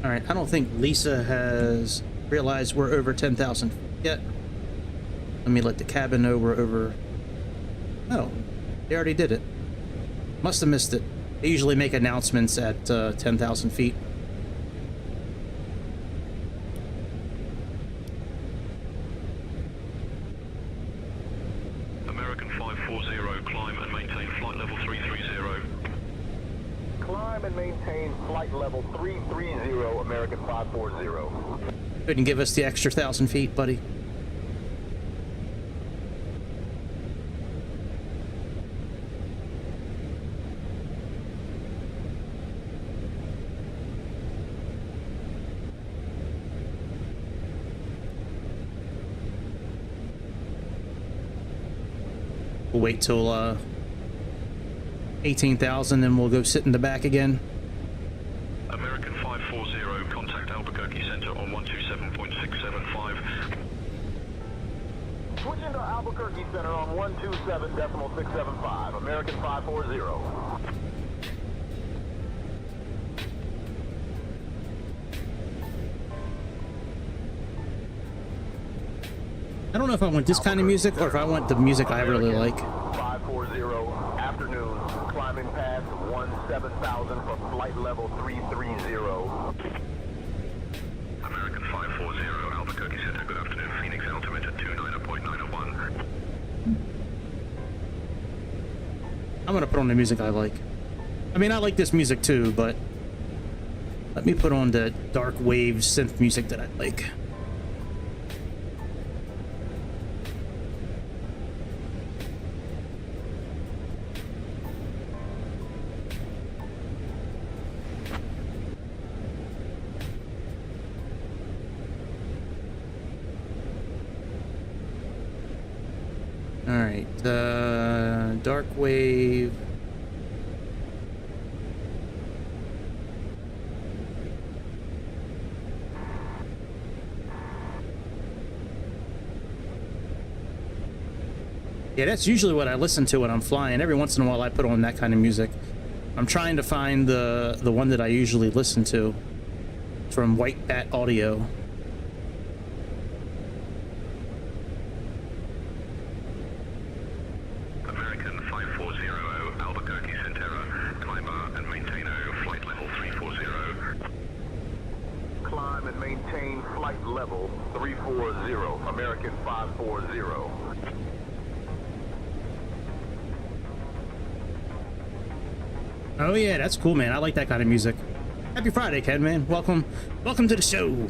All right, I don't think Lisa has realized we're over 10,000 yet. Let me let the cabin know we're over. Oh, they already did it. Must have missed it. They usually make announcements at 10,000 feet. American 540, climb and maintain flight level 330. Climb and maintain flight level 330, American 540. Couldn't give us the extra 1,000 feet, buddy. We'll wait till 18,000, then we'll go sit in the back again. American 540, contact Albuquerque Center on 127.675. Switching to Albuquerque Center on 127.675, American 540. I don't know if I want this kind of music or if I want the music I really like. 540, afternoon, climbing past 17,000 for flight level 330. American 540, Albuquerque Center, good afternoon, Phoenix altimeter 29.901. I'm gonna put on the music I like. I mean, I like this music too, but let me put on the dark wave synth music that I like. Alright, dark wave. Yeah, that's usually what I listen to when I'm flying. Every once in a while I put on that kind of music. I'm trying to find the one that I usually listen to from White Bat Audio. American 540, Albuquerque Centera, climb and maintain flight level 340. Climb and maintain flight level 340, American 540. Oh yeah, that's cool, man. I like that kind of music. Happy Friday, Ken, man. Welcome to the show.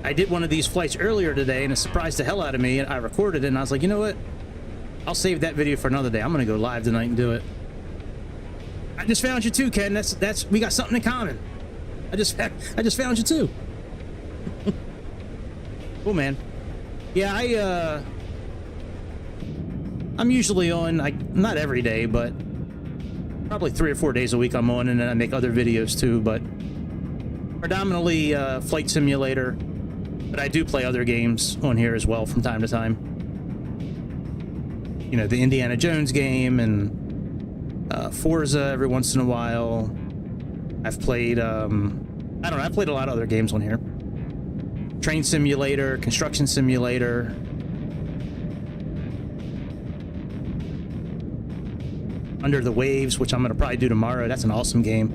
I did one of these flights earlier today, and it surprised the hell out of me. I recorded it, and I was like, you know what? I'll save that video for another day. I'm gonna go live tonight and do it. I just found you too, Ken. That's we got something in common. I just found you too. Cool, man. Yeah, I'm usually on, not every day, but probably 3 or 4 days a week I'm on, and then I make other videos too, but predominantly Flight Simulator, but I do play other games on here as well from time to time. You know, the Indiana Jones game and Forza every once in a while. I've played, I don't know, I've played a lot of other games on here. Train Simulator, Construction Simulator. Under the Waves, which I'm going to probably do tomorrow. That's an awesome game.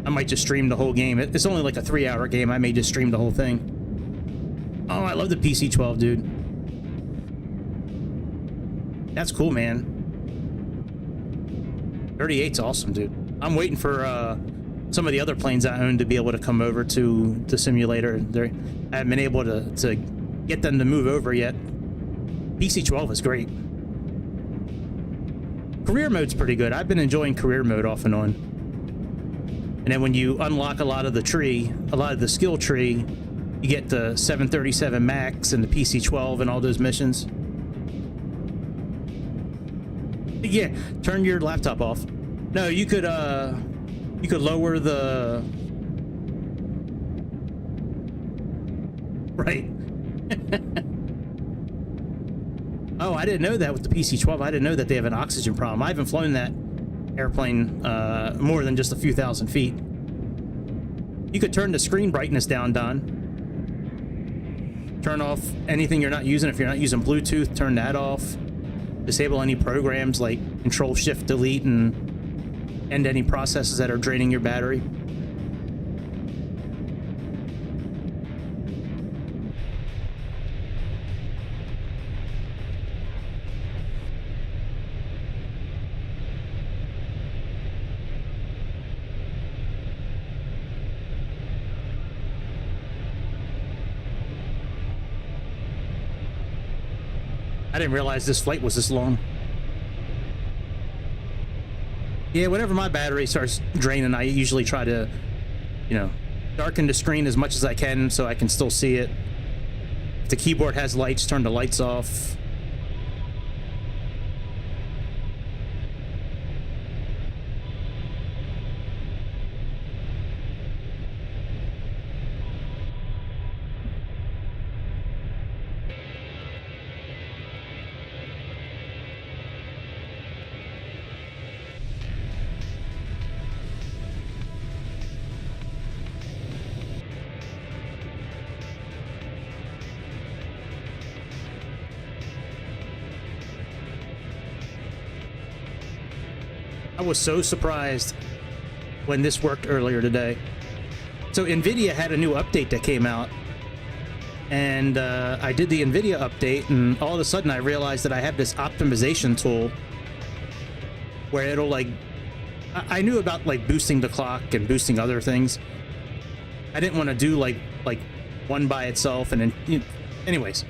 I might just stream the whole game. It's only like a 3-hour game. I may just stream the whole thing. Oh, I love the PC-12, dude. That's cool, man. 38's awesome, dude. I'm waiting for some of the other planes I own to be able to come over to the simulator. I haven't been able to get them to move over yet. PC-12 is great. Career mode's pretty good. I've been enjoying career mode off and on. And then when you unlock a lot of the skill tree, you get the 737 MAX and the PC-12 and all those missions. Yeah, turn your laptop off. No, you could lower the... Right. Oh, I didn't know that with the PC-12. I didn't know that they have an oxygen problem. I haven't flown that airplane more than just a few thousand feet. You could turn the screen brightness down, Don. Turn off anything you're not using. If you're not using Bluetooth, turn that off. Disable any programs like Control-Shift-Delete and end any processes that are draining your battery. I didn't realize this flight was this long. Yeah, whenever my battery starts draining, I usually try to, you know, darken the screen as much as I can so I can still see it. If the keyboard has lights, turn the lights off. I was so surprised when this worked earlier today. So NVIDIA had a new update that came out, and I did the NVIDIA update, and all of a sudden I realized that I have this optimization tool where it'll like... I knew about like boosting the clock and boosting other things. I didn't want to do like one by itself, and then... You know, anyways,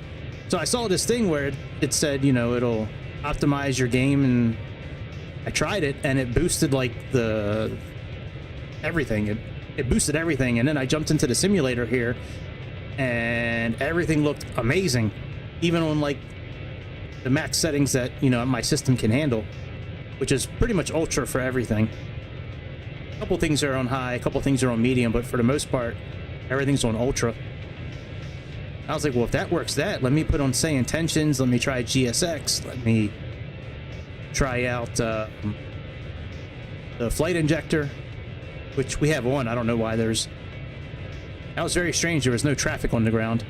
so I saw this thing where it said, you know, it'll optimize your game, and I tried it, and it boosted like everything. It boosted everything, and then I jumped into the simulator here, and everything looked amazing, even on like the max settings that, you know, my system can handle, which is pretty much ultra for everything. A couple things are on high, a couple things are on medium, but for the most part, everything's on ultra. I was like, well, if that works, let me put on Sayintentions, let me try GSX, let me try out the flight injector, which we have on. I don't know why that was very strange. There was no traffic on the ground.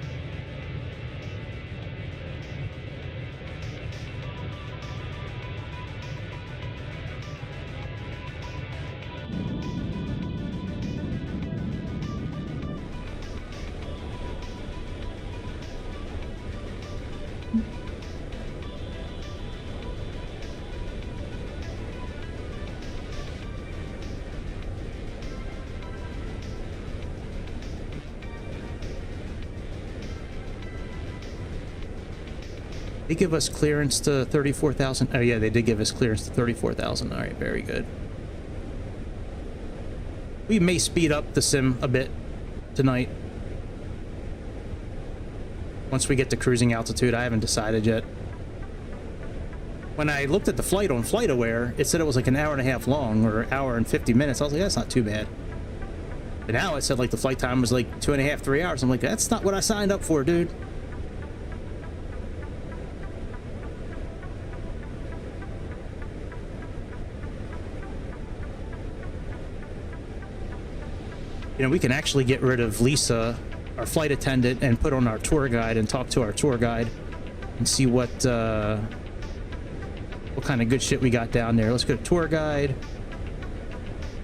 They give us clearance to 34,000. Oh yeah, they did give us clearance to 34,000. All right, very good. We may speed up the sim a bit tonight. Once we get to cruising altitude, I haven't decided yet. When I looked at the flight on FlightAware, it said it was like an hour and a half long, or an hour and 50 minutes. I was like, that's not too bad. But now it said like the flight time was like 2.5, 3 hours. I'm like, that's not what I signed up for, dude. You know, we can actually get rid of Lisa, our flight attendant, and put on our tour guide and talk to our tour guide and see what kind of good shit we got down there. Let's go to tour guide.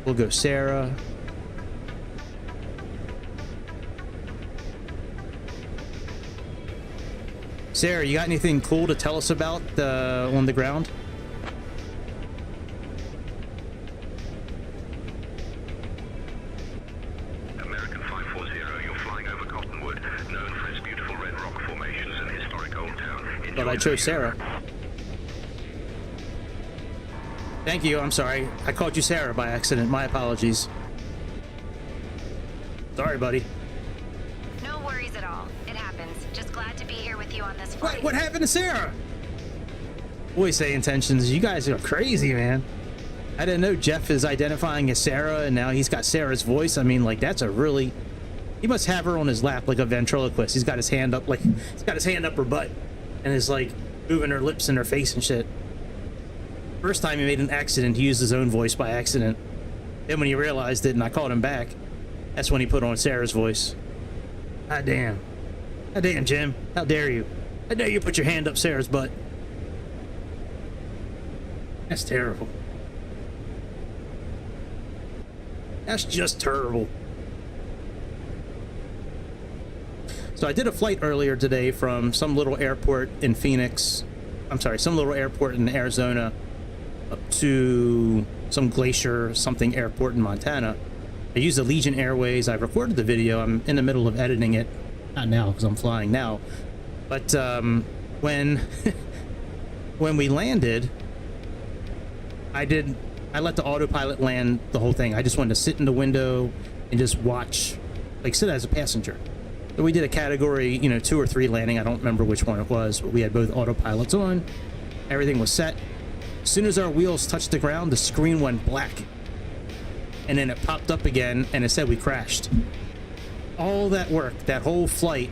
We'll go Sarah. Sarah, you got anything cool to tell us about on the ground? But I chose Sarah. Thank you. I'm sorry. I called you Sarah by accident. My apologies. Sorry, buddy. No worries at all. It happens. Just glad to be here with you on this flight. What happened to Sarah? Boy, Sayintentions, you guys are crazy, man. I didn't know Jeff is identifying as Sarah, and now he's got Sarah's voice. I mean, like, that's a really... He must have her on his lap like a ventriloquist. He's got his hand up, like, he's got his hand up her butt, and is, like, moving her lips and her face and shit. First time he made an accident, he used his own voice by accident. Then when he realized it and I called him back, that's when he put on Sarah's voice. Ah, damn. Ah, damn, Jim. How dare you? How dare you put your hand up Sarah's butt? That's terrible. That's just terrible. So I did a flight earlier today from some little airport in Phoenix. I'm sorry, some little airport in Arizona up to some glacier something airport in Montana. I used the Legion Airways. I recorded the video. I'm in the middle of editing it. Not now because I'm flying now. But when we landed, I let the autopilot land the whole thing. I just wanted to sit in the window and just watch, like sit as a passenger. So we did a category, 2 or 3 landing. I don't remember which one it was, but we had both autopilots on. Everything was set. As soon as our wheels touched the ground, the screen went black. And then it popped up again and it said we crashed. All that work, that whole flight,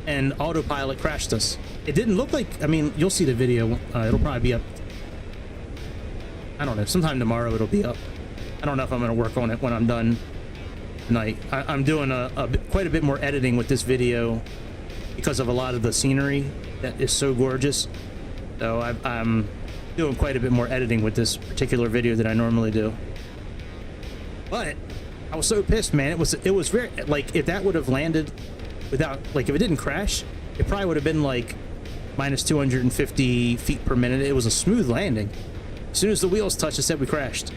and autopilot crashed us. It didn't look like, I mean, you'll see the video. It'll probably be up. I don't know, sometime tomorrow it'll be up. I don't know if I'm going to work on it when I'm done tonight. I'm doing quite a bit more editing with this video because of a lot of the scenery that is so gorgeous. So I'm doing quite a bit more editing with this particular video than I normally do. But I was so pissed, man. It was very, like, if that would have landed without, like, if it didn't crash, it probably would have been like minus 250 feet per minute. It was a smooth landing. As soon as the wheels touched, it said we crashed.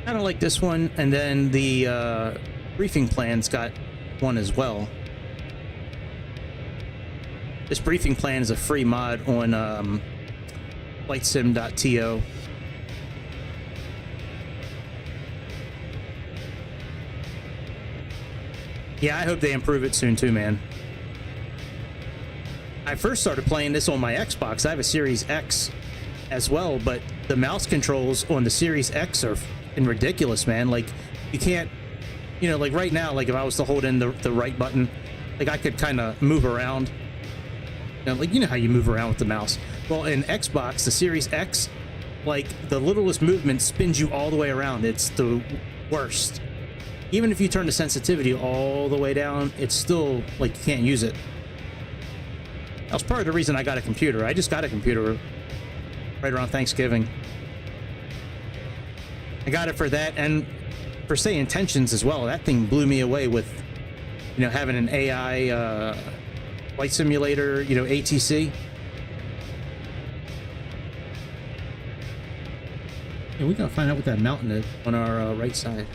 Kind of like this one, and then the briefing plan's got one as well. This briefing plan is a free mod on flightsim.to. Yeah, I hope they improve it soon too, man. I first started playing this on my Xbox. I have a Series X as well, but the mouse controls on the Series X are ridiculous, man. Like, you can't, like right now, like if I was to hold in the right button, like I could kind of move around, like how you move around with the mouse. Well, in Xbox, the Series X, like the littlest movement spins you all the way around. It's the worst. Even if you turn the sensitivity all the way down, it's still like you can't use it. That was part of the reason I got a computer. I just got a computer right around Thanksgiving. I got it for that and for Sayintentions as well. That thing blew me away with, having an AI flight simulator, ATC. Yeah, we gotta find out what that mountain is on our right side.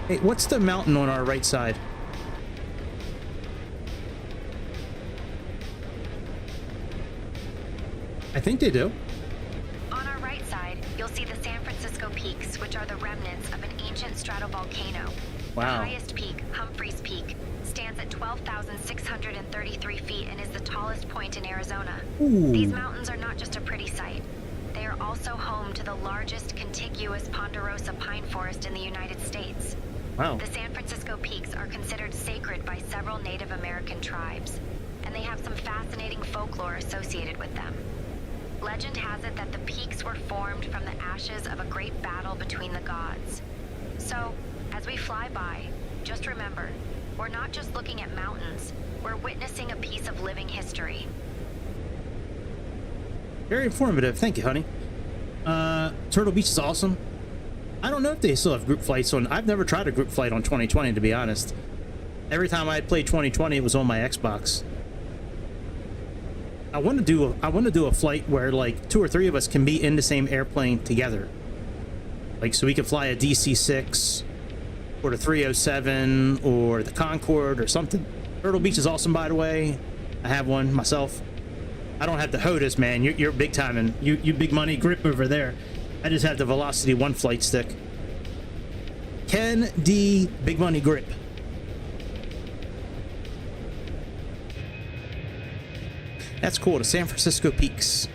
Hey, what's the mountain on our right side? I think they do. On our right side, you'll see the San Francisco peaks, which are the remnants of an ancient stratovolcano. Wow. The highest peak, Humphreys Peak, stands at 12,633 feet and is the tallest point in Arizona. Ooh. These mountains are not just a pretty sight. They are also home to the largest contiguous ponderosa pine forest in the United States. Wow. The San Francisco peaks are considered sacred by several Native American tribes, and they have some fascinating folklore associated with them. Legend has it that the peaks were formed from the ashes of a great battle between the gods. So, as we fly by, just remember, we're not just looking at mountains, we're witnessing a piece of living history. Very informative. Thank you, honey. Turtle Beach is awesome. I don't know if they still have group flights on. I've never tried a group flight on 2020, to be honest. Every time I played 2020, it was on my Xbox. I want to do a flight where like 2 or 3 of us can be in the same airplane together. Like, so we could fly a DC-6 or the 307 or the Concorde or something. Turtle Beach is awesome, by the way. I have one myself. I don't have the HOTAS, man. You're big time, and you big money grip over there. I just have the Velocity 1 flight stick. Ken D big money grip. That's cool. The San Francisco Peaks.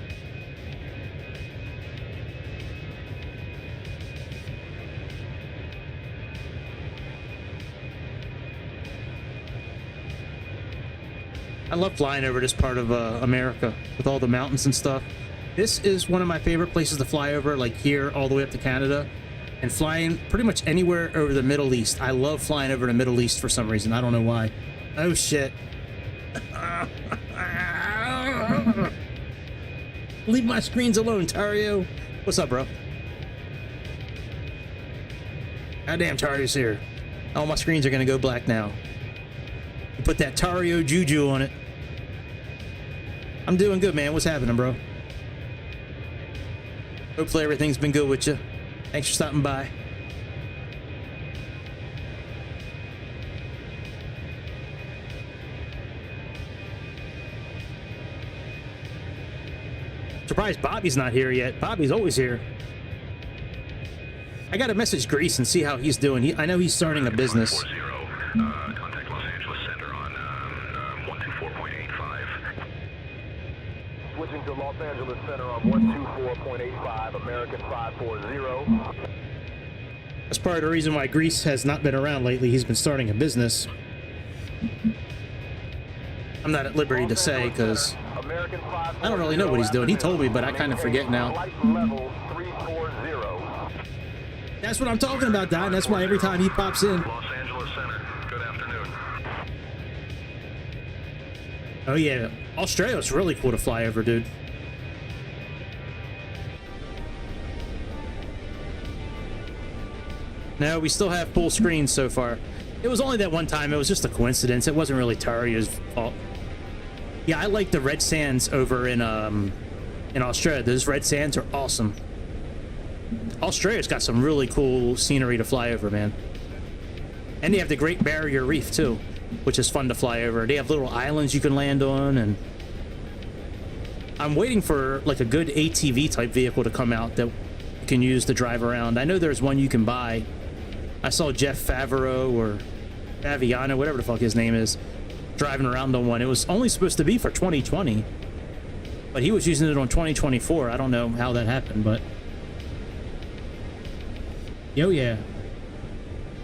I love flying over this part of America with all the mountains and stuff. This is one of my favorite places to fly over, like here all the way up to Canada, and flying pretty much anywhere over the Middle East. I love flying over the Middle East for some reason. I don't know why. Oh shit. Leave my screens alone, Tario. What's up, bro? Goddamn, Tario's here. All my screens are gonna go black now. You put that Tario juju on it. I'm doing good, man. What's happening, bro? Hopefully everything's been good with you. Thanks for stopping by. Surprised Bobby's not here yet. Bobby's always here. I gotta message Grease and see how he's doing. I know he's starting a business. Contact Los Angeles Center on 124.85. Switching to Los Angeles Center on 124.85, American 540. That's part of the reason why Grease has not been around lately. He's been starting a business. I'm not at liberty to say because I don't really know what he's doing. He told me, but I kind of forget now. That's what I'm talking about, Don. That's why every time he pops in. Los Angeles Center. Good afternoon. Oh yeah, Australia's really cool to fly over, dude. No, we still have full screen so far. It was only that one time. It was just a coincidence. It wasn't really Tario's fault. Yeah, I like the red sands over in Australia. Those red sands are awesome. Australia's got some really cool scenery to fly over, man. And they have the Great Barrier Reef too, which is fun to fly over. They have little islands you can land on, and I'm waiting for like a good ATV type vehicle to come out that you can use to drive around. I know there's one you can buy. I saw Jeff Favreau or Faviano, whatever the fuck his name is, driving around on one. It was only supposed to be for 2020, but he was using it on 2024. I don't know how that happened, but yo, yeah.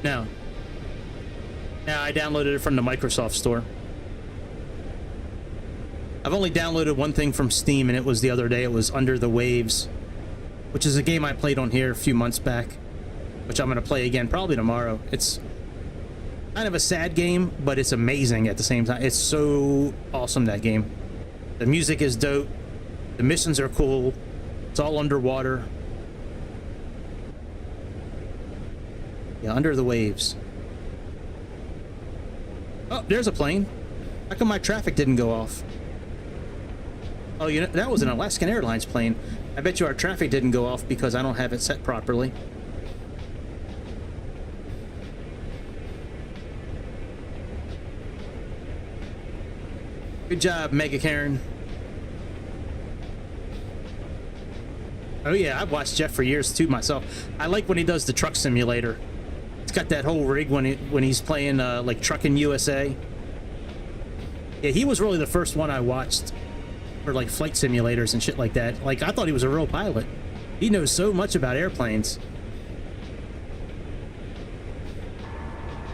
Now I downloaded it from the Microsoft store. I've only downloaded one thing from Steam, and it was the other day. It was Under the Waves, which is a game I played on here a few months back, which I'm going to play again probably tomorrow. It's kind of a sad game, but it's amazing at the same time. It's so awesome, that game. The music is dope. The missions are cool. It's all underwater. Yeah, Under the Waves. Oh, there's a plane. How come my traffic didn't go off? Oh, you know, that was an American Airlines plane. I bet you our traffic didn't go off because I don't have it set properly. Good job, Mega Karen. Oh yeah, I've watched Jeff for years too myself. I like when he does the truck simulator. It's got that whole rig when he's playing like Truckin' USA. Yeah, he was really the first one I watched for like flight simulators and shit like that. Like, I thought he was a real pilot. He knows so much about airplanes.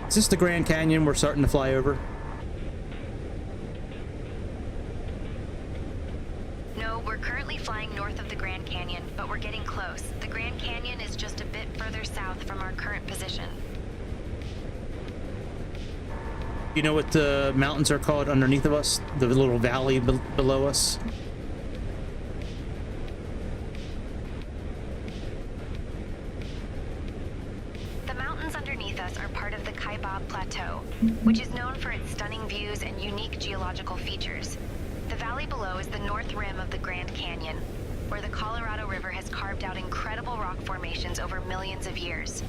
Is this the Grand Canyon we're starting to fly over? No, we're currently flying north of the Grand Canyon, but we're getting close. The Grand Canyon is just a bit further south from our current position. You know what the mountains are called underneath of us? The little valley below us? The mountains underneath us are part of the Kuiper Kaibab Plateau, which is known for its stunning views and unique geological features. The valley below is the north rim of the Grand Canyon, where the Colorado River has carved out incredible rock formations over millions of years.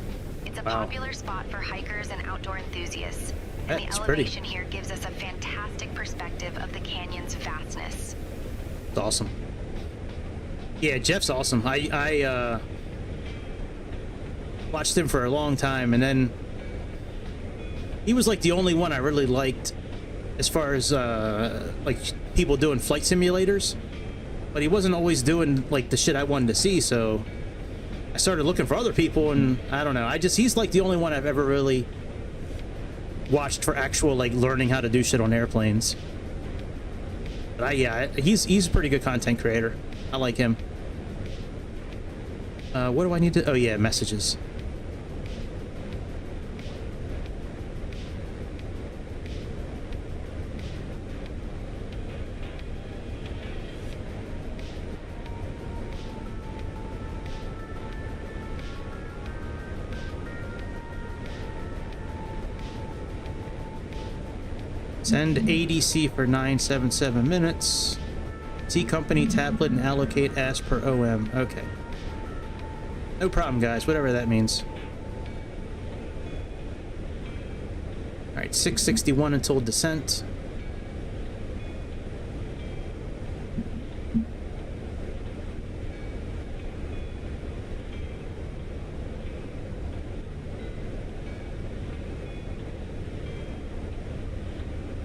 It's a popular spot for hikers and outdoor enthusiasts, and the elevation here gives us a fantastic perspective of the canyon's vastness. It's awesome. Yeah, Jeff's awesome. I watched him for a long time, and then he was like the only one I really liked as far as like people doing flight simulators, but he wasn't always doing like the shit I wanted to see, so I started looking for other people, and I don't know, he's like the only one I've ever really watched for actual like learning how to do shit on airplanes. But he's a pretty good content creator. I like him. What do I need to... Oh, yeah, messages. Send ADC for 977 minutes. See company tablet and allocate as per OM. Okay. No problem, guys. Whatever that means. Alright, 661 until descent.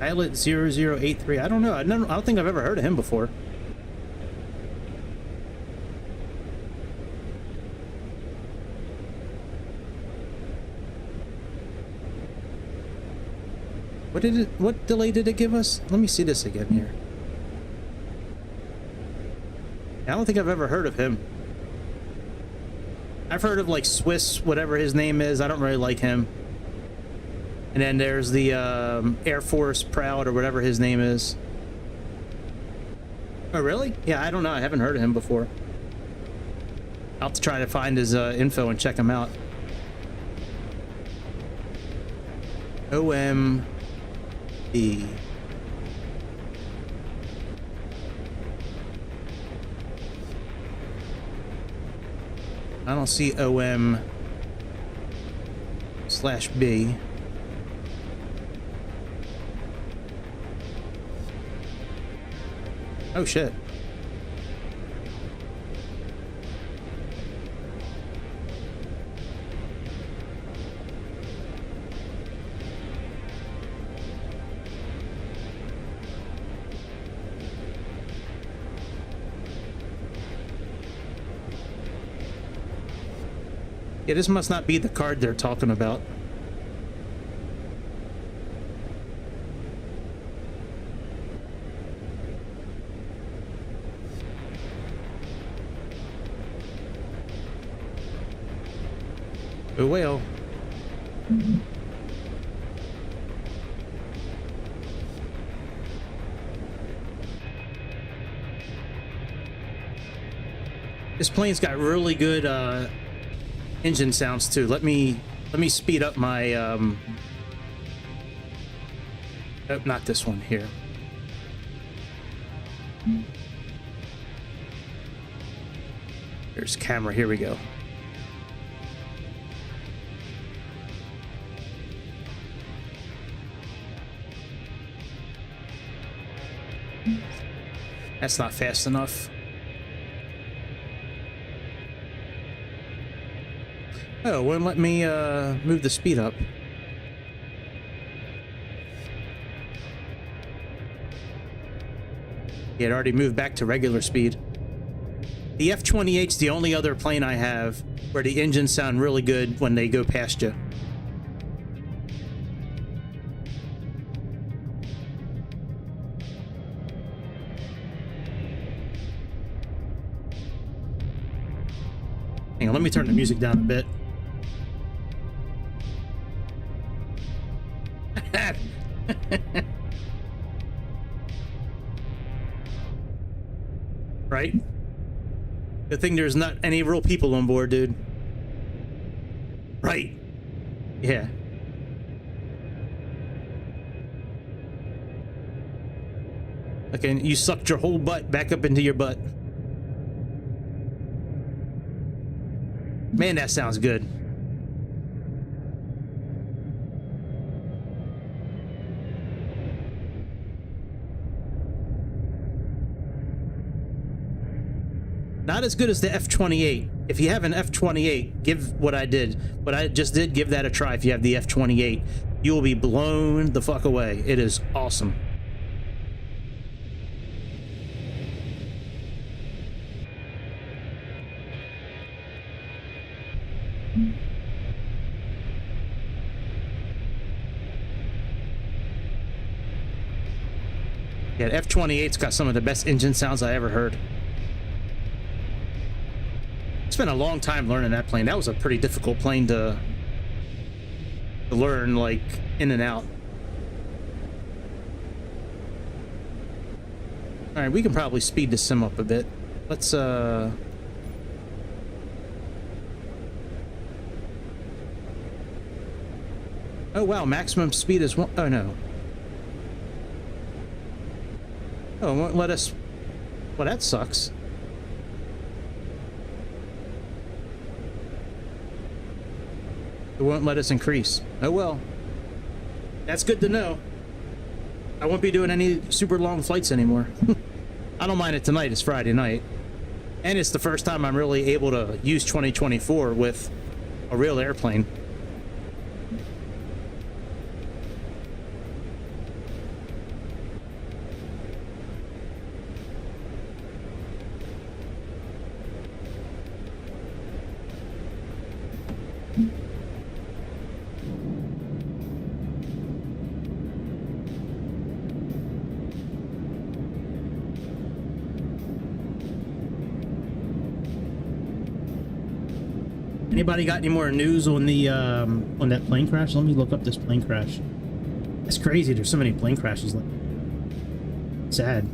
Pilot 0083. I don't know. I don't think I've ever heard of him before. What delay did it give us? Let me see this again here. I don't think I've ever heard of him. I've heard of like Swiss, whatever his name is. I don't really like him. And then there's the Air Force Proud or whatever his name is. Oh, really? Yeah, I don't know. I haven't heard of him before. I'll have to try to find his info and check him out. OMG. I don't see OM/B. Oh shit. Yeah, this must not be the card they're talking about. Oh well. This plane's got really good engine sounds too. Let me speed up my oh, not this one here. Here's camera. Here we go. That's not fast enough. Oh, it wouldn't let me move the speed up. Yeah, it already moved back to regular speed. The F-28's the only other plane I have where the engines sound really good when they go past you. Hang on, let me turn the music down a bit. Right? Good thing there's not any real people on board, dude. Right. Yeah. Okay, you sucked your whole butt back up into your butt. Man, that sounds good. Not as good as the F-28. If you have an F-28, give what I just did, give that a try if you have the F-28. You will be blown the fuck away. It is awesome. Yeah, F-28's got some of the best engine sounds I ever heard. Spent a long time learning that plane. That was a pretty difficult plane to learn, like, in and out. All right, we can probably speed the sim up a bit. Let's oh wow, maximum speed is one. Oh no. Oh, it won't let us. Well, that sucks. It won't let us increase. Oh well. That's good to know. I won't be doing any super long flights anymore. I don't mind it tonight. It's Friday night. And it's the first time I'm really able to use 2024 with a real airplane. Anybody got any more news on the on that plane crash? Let me look up this plane crash. That's crazy. There's so many plane crashes. Sad.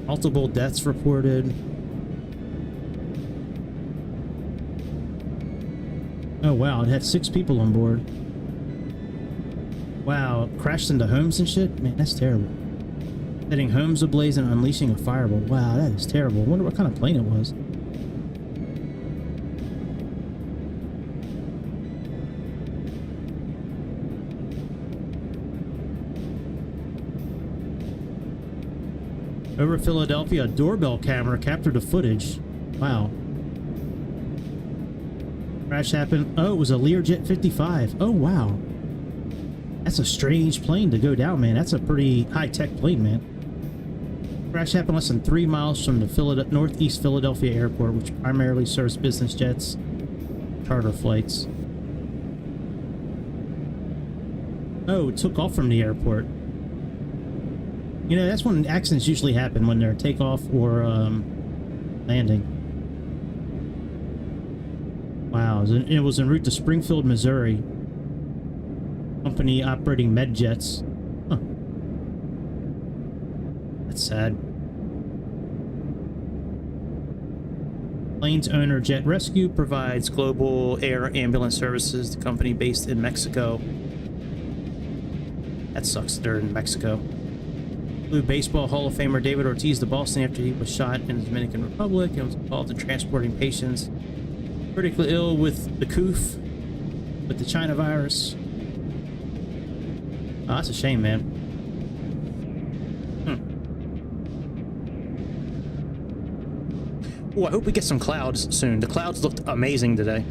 Multiple deaths reported. Oh wow, it had 6 people on board. Wow, crashed into homes and shit? Man, that's terrible. Setting homes ablaze and unleashing a fireball. Wow, that is terrible. I wonder what kind of plane it was. Over Philadelphia, a doorbell camera captured the footage. Wow. Crash happened. Oh, it was a Learjet 55. Oh, wow. That's a strange plane to go down, man. That's a pretty high-tech plane, man. Crash happened less than 3 miles from the Northeast Philadelphia airport, which primarily serves business jets, charter flights. Oh, it took off from the airport. You know, that's when accidents usually happen, when they're takeoff or landing. Wow, it was en route to Springfield, Missouri. Company operating med jets. Huh. That's sad. Plane's owner, Jet Rescue, provides global air ambulance services. The company based in Mexico. That sucks, they're in Mexico. Blue Baseball Hall of Famer David Ortiz of Boston after he was shot in the Dominican Republic and was involved in transporting patients critically ill with the COOF, with the China virus. Oh, that's a shame, man. Oh, I hope we get some clouds soon. The clouds looked amazing today.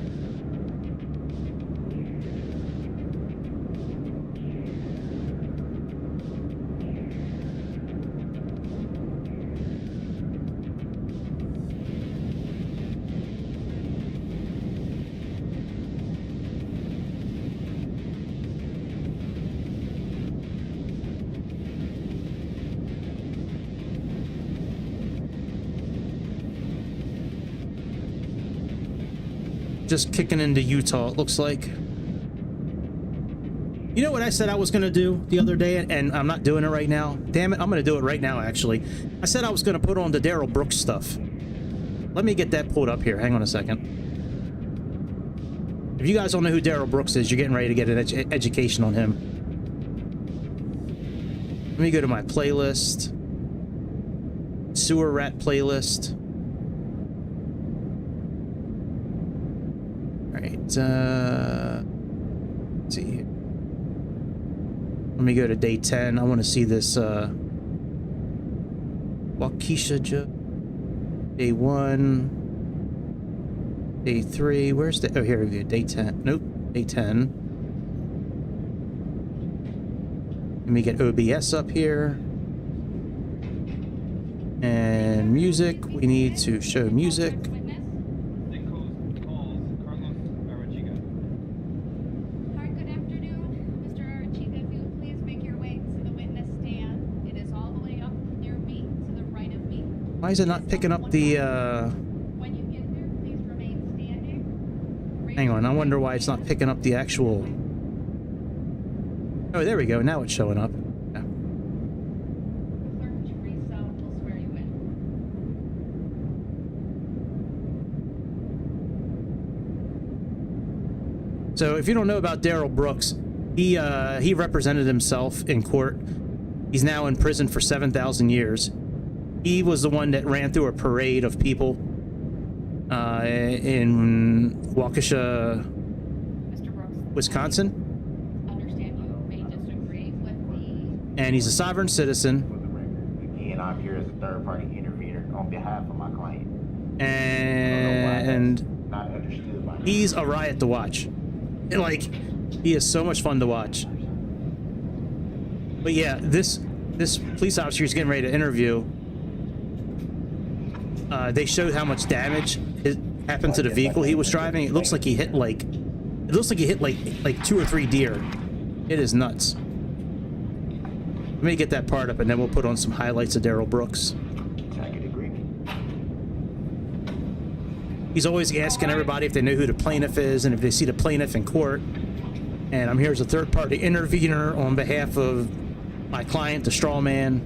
Just kicking into Utah, it looks like. You know what I said I was going to do the other day, and I'm not doing it right now? Damn it, I'm going to do it right now, actually. I said I was going to put on the Daryl Brooks stuff. Let me get that pulled up here. Hang on a second. If you guys don't know who Daryl Brooks is, you're getting ready to get an education on him. Let me go to my playlist. Sewer Rat playlist. Alright, let's see here. Let me go to day 10. I want to see this, Waukesha, day 1, day 3. Where's the, oh, here we go, day 10. Nope, day 10. Let me get OBS up here. And music, we need to show music. Why is it not picking up the, Hang on, I wonder why it's not picking up the actual... Oh, there we go, now it's showing up. Yeah. So, if you don't know about Daryl Brooks, he represented himself in court. He's now in prison for 7,000 years. He was the one that ran through a parade of people in Waukesha, Wisconsin. And he's a sovereign citizen. Again, I'm here as a third-party intervener on behalf of my client. And not understood by he's a riot to watch. Like, he is so much fun to watch. But yeah, this police officer he's getting ready to interview. They showed how much damage happened to the vehicle he was driving. It looks like he hit like 2 or 3 deer. It is nuts. Let me get that part up, and then we'll put on some highlights of Daryl Brooks. He's always asking everybody if they know who the plaintiff is and if they see the plaintiff in court. And I'm here as a third-party intervener on behalf of my client, the straw man.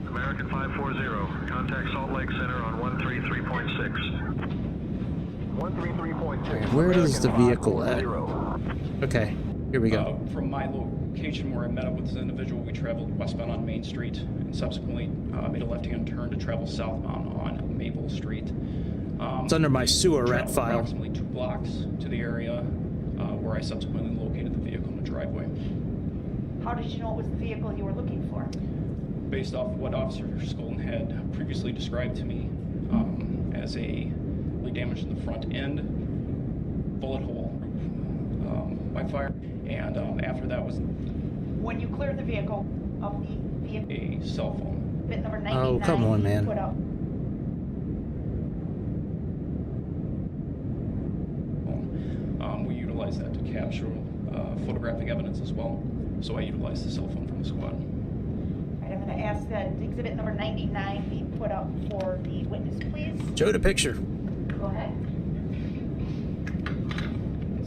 American 540, contact Salt Lake Center on 133.6. 133.6. Where is the vehicle at? Okay, here we go. From my location where I met up with this individual, we traveled westbound on Main Street and subsequently made a left-hand turn to travel southbound on Maple Street. It's under my sewer rat file. Approximately 2 blocks to the area where I subsequently located the vehicle in the driveway. How did you know it was the vehicle you were looking for? Based off what Officer Skolin had previously described to me as a damage in the front end, bullet hole by fire, and after that was... When you cleared the vehicle of the vehicle... A cell phone. Bit number 99. Oh, come on, man. Put up. We utilized that to capture photographic evidence as well, so I utilized the cell phone from the squad. I'm going to ask that exhibit number 99 be put up for the witness, please. Show the picture. Go ahead.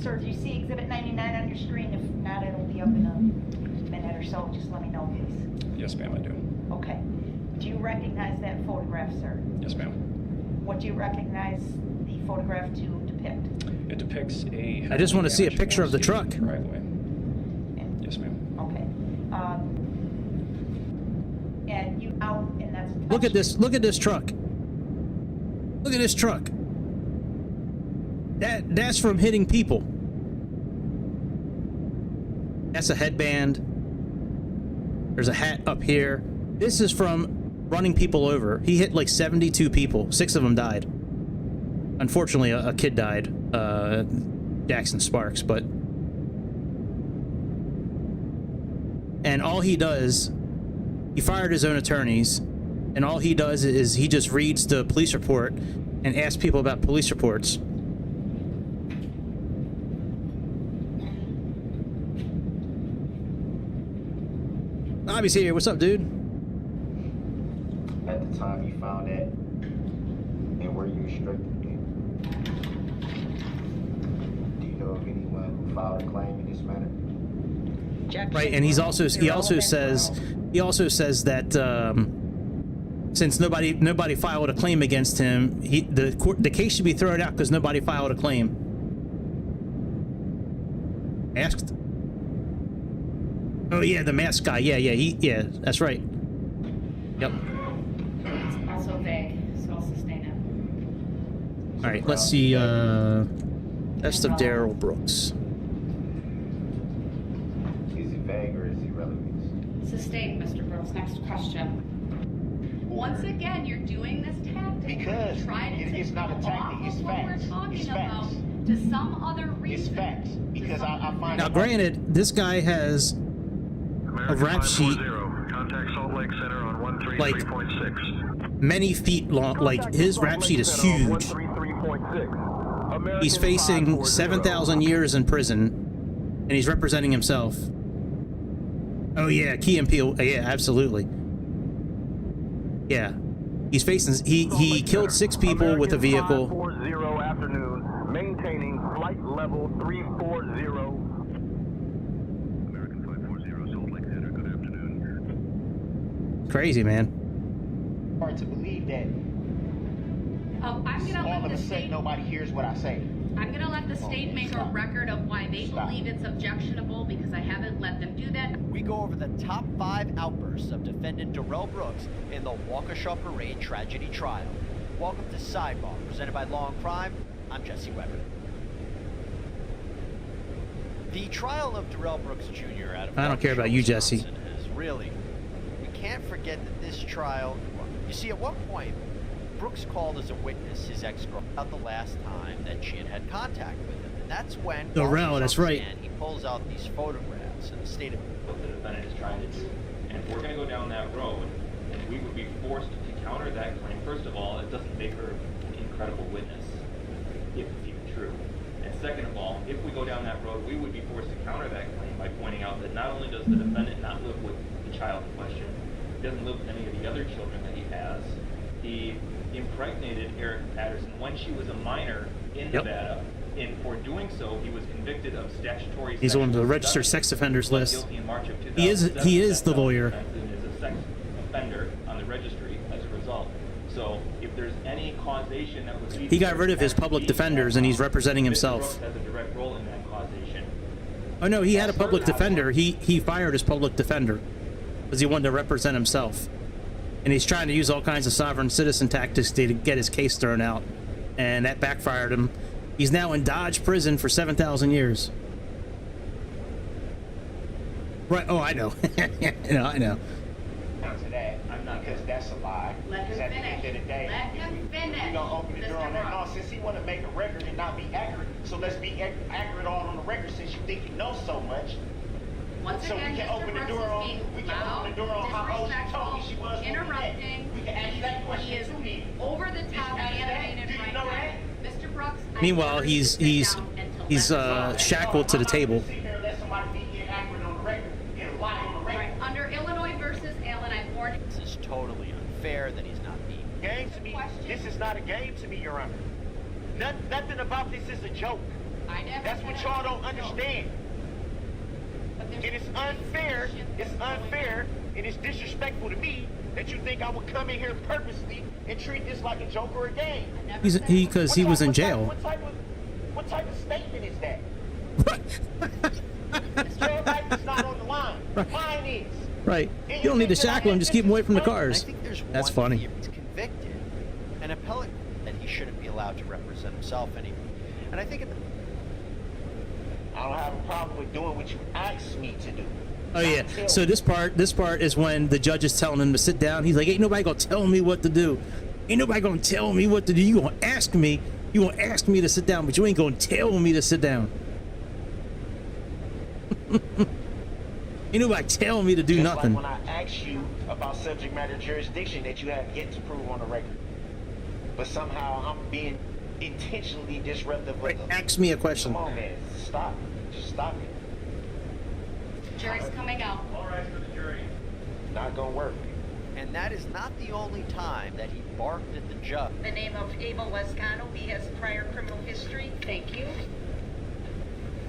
Sir, do you see exhibit 99 on your screen? If not, it'll be up in a minute or so. Just let me know, please. Yes, ma'am, I do. Okay. Do you recognize that photograph, sir? Yes, ma'am. What do you recognize the photograph to depict? It depicts a... I just want to see a picture of the truck. Driveway. Yes, ma'am. Okay. And you out, and that's... Look at this. Look at this truck. Look at this truck. That's from hitting people. That's a headband. There's a hat up here. This is from running people over. He hit like 72 people. 6 of them died. Unfortunately, a kid died. Jackson Sparks, but... And all he does... He fired his own attorneys, and all he does is he just reads the police report and asks people about police reports. Bobby's here. What's up, dude? the time you found that and where you restricted it? Do you know of anyone who filed a claim in this matter? Right, and he also says that since nobody filed a claim against him, the case should be thrown out because nobody filed a claim. Asked. Oh yeah, the mask guy. Yeah, that's right. Yep. It's also vague, so I'll sustain it. All right, let's see. Best of Daryl Brooks. Is it vague or is it relevant? Sustained, Mr. Brooks. Next question. Once again, you're doing this tactic. Because try to it's not a tactic, it's what facts. we're talking It's facts. about to some other reason. It's facts. Because I find Now, granted, this guy has a rap sheet Contact Salt Lake Center on 133.6. many feet long. Like, his rap sheet is huge. He's facing 7,000 years in prison, and he's representing himself. Oh yeah, Key and Peele. Yeah, absolutely. Yeah, he's facing. He killed 6 people with a vehicle. 540 afternoon, maintaining flight level 340. American 540 Salt Lake Center, good afternoon. Crazy, man. Hard to believe that I'm gonna all let of the a sudden state. nobody hears what I say. I'm gonna let the state make a record of why they believe it's objectionable because I haven't let them do that. We go over the top 5 outbursts of defendant Darrell Brooks in the Waukesha Parade tragedy trial. Welcome to Sidebar, presented by Law and Crime. I'm Jesse Weber. The trial of Darrell Brooks Jr. out of I don't care about you, Jesse. Is really, we can't forget that this trial. You see, at one point, Brooks called as a witness his ex-girlfriend about the last time that she had had contact with him, and that's when Darrell, that's right. He pulls out these photographs in the state of what the defendant is trying to do. And if we're going to go down that road, and we would be forced to counter that claim, first of all, it doesn't make her an incredible witness, if it's even true. And second of all, if we go down that road, we would be forced to counter that claim by pointing out that not only does the defendant not live with the child in question, he doesn't live with any of the other children that he has. He impregnated Eric Patterson when she was a minor in Nevada, and for doing so, he was convicted of statutory. He's on the registered sex offenders list. He is the lawyer. And is a sex offender on the registry as a result. So, if there's any causation that would lead, He got rid of his public defenders, and he's representing himself. has a direct role in that causation. Oh no, he had a public defender. He fired his public defender because he wanted to represent himself, and he's trying to use all kinds of sovereign citizen tactics to get his case thrown out, and that backfired him. He's now in Dodge prison for 7,000 years. Right? Oh, I know. I know. To that, I'm not, because that's a lie. Let him At the finish. end of the day, Let him finish. we're gonna open the door on that. No, since he want to make a record and not be accurate, so let's be accurate all on the record. Since you think you know so much, Once so again, we can Mr. open the Brooks door is on. being We can loud, open the door on how old she told me she was. interrupting. We can ask that He question is too. Then. over the top animated Do you right know now. that? Mr. Brooks, I Meanwhile, never he's sit down until shackled to the table. Sit here and let somebody be inaccurate on the record and lie on the record. Right. Under Illinois versus Allen, I warned. This is totally unfair that he's not being. Game to me. This is not a game to me, Your Honor. Nothing about this is a joke. I never That's what y'all don't understand. It is unfair. It's unfair. It is disrespectful to me that you think I would come in here purposely and treat this like a joke or a game. Because he was in jail. What type of statement is that? Your life is not on the line. Mine is. Right. You don't need to shackle him. Just keep him away from the cars. I think there's That's one funny. theory. He's convicted, an appellate that he shouldn't be allowed to represent himself anymore. And I think I don't have a problem with doing what you asked me to do. Oh yeah. So this part is when the judge is telling him to sit down. He's like, "Ain't nobody gonna tell me what to do. Ain't nobody gonna tell me what to do. You gonna ask me. You gonna ask me to sit down, but you ain't gonna tell me to sit down. Ain't nobody tell me to do Just nothing." Like when I asked you about subject matter jurisdiction that you have yet to prove on the record, but somehow I'm being intentionally disruptive. Right. Ask me a question. Come on, man. Stop. Just stop it. Jury's coming out. All right for the jury. Not gonna work. And that is not the only time that he barked at the judge. The name of Abel Lescano, he has prior criminal history. Thank you.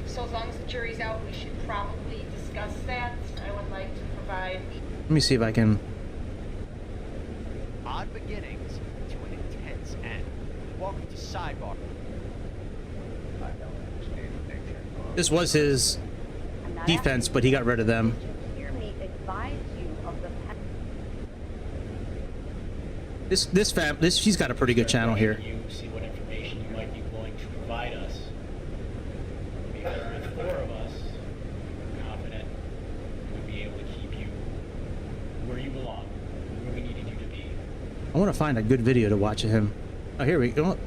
So as long as the jury's out, we should probably discuss that. I would like to provide... Let me see if I can... Odd beginnings to an intense end. Welcome to Sidebar. This was his defense, but he got rid of them. She's got a pretty good channel here. You see what information you might be willing to provide us. Because with 4 of us, I'm confident we'll be able to keep you where you belong, where we needed you to be. I want to find a good video to watch of him. Oh, here we go.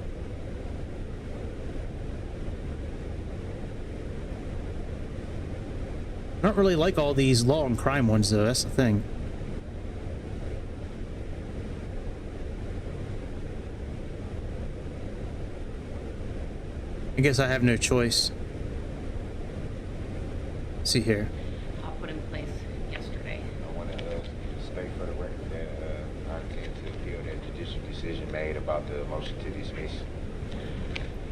I don't really like all these law and crime ones, though. That's the thing. I guess I have no choice. Let's see here. I'll put in place yesterday. I want to state for the record that I intend to appeal that judicial decision made about the motion to dismiss.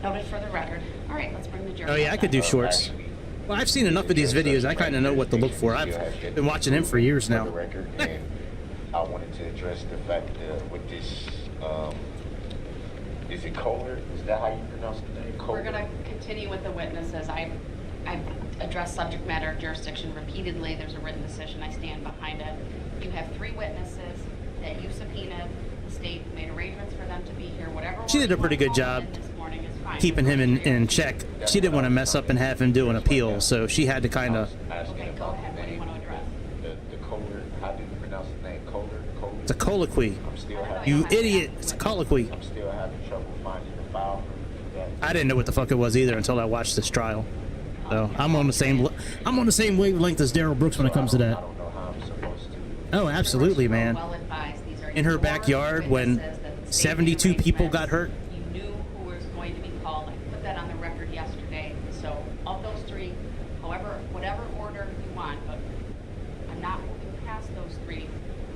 Noted for the record. All right, let's bring the jury. Oh yeah, I could do shorts. Well, I've seen enough of these videos. I kind of know what to look for. I've been watching him for years now. For the record, and I wanted to address the fact that with this, is it Kohler? Is that how you pronounce the name? Kohler? We're going to continue with the witnesses. I've addressed subject matter jurisdiction repeatedly. There's a written decision. I stand behind it. You have 3 witnesses that you subpoenaed. The state made arrangements for them to be here. Whatever. She did a pretty good job keeping him in check. She didn't want to mess up and have him do an appeal, so she had to kind of... Okay, go ahead. What do you want to address? The Kohler, how do you pronounce the name? Kohler? It's a colloquy. I'm still having, You idiot. It's a colloquy. I'm still having trouble finding the file for that. I didn't know what the fuck it was either until I watched this trial. So I'm on the same wavelength as Daryl Brooks when it comes to that. I don't know how I'm supposed to. Oh, absolutely, man. In her backyard when 72 people got hurt. You knew who was going to be called. I put that on the record yesterday. So of those 3, whatever order you want, but I'm not moving past those 3.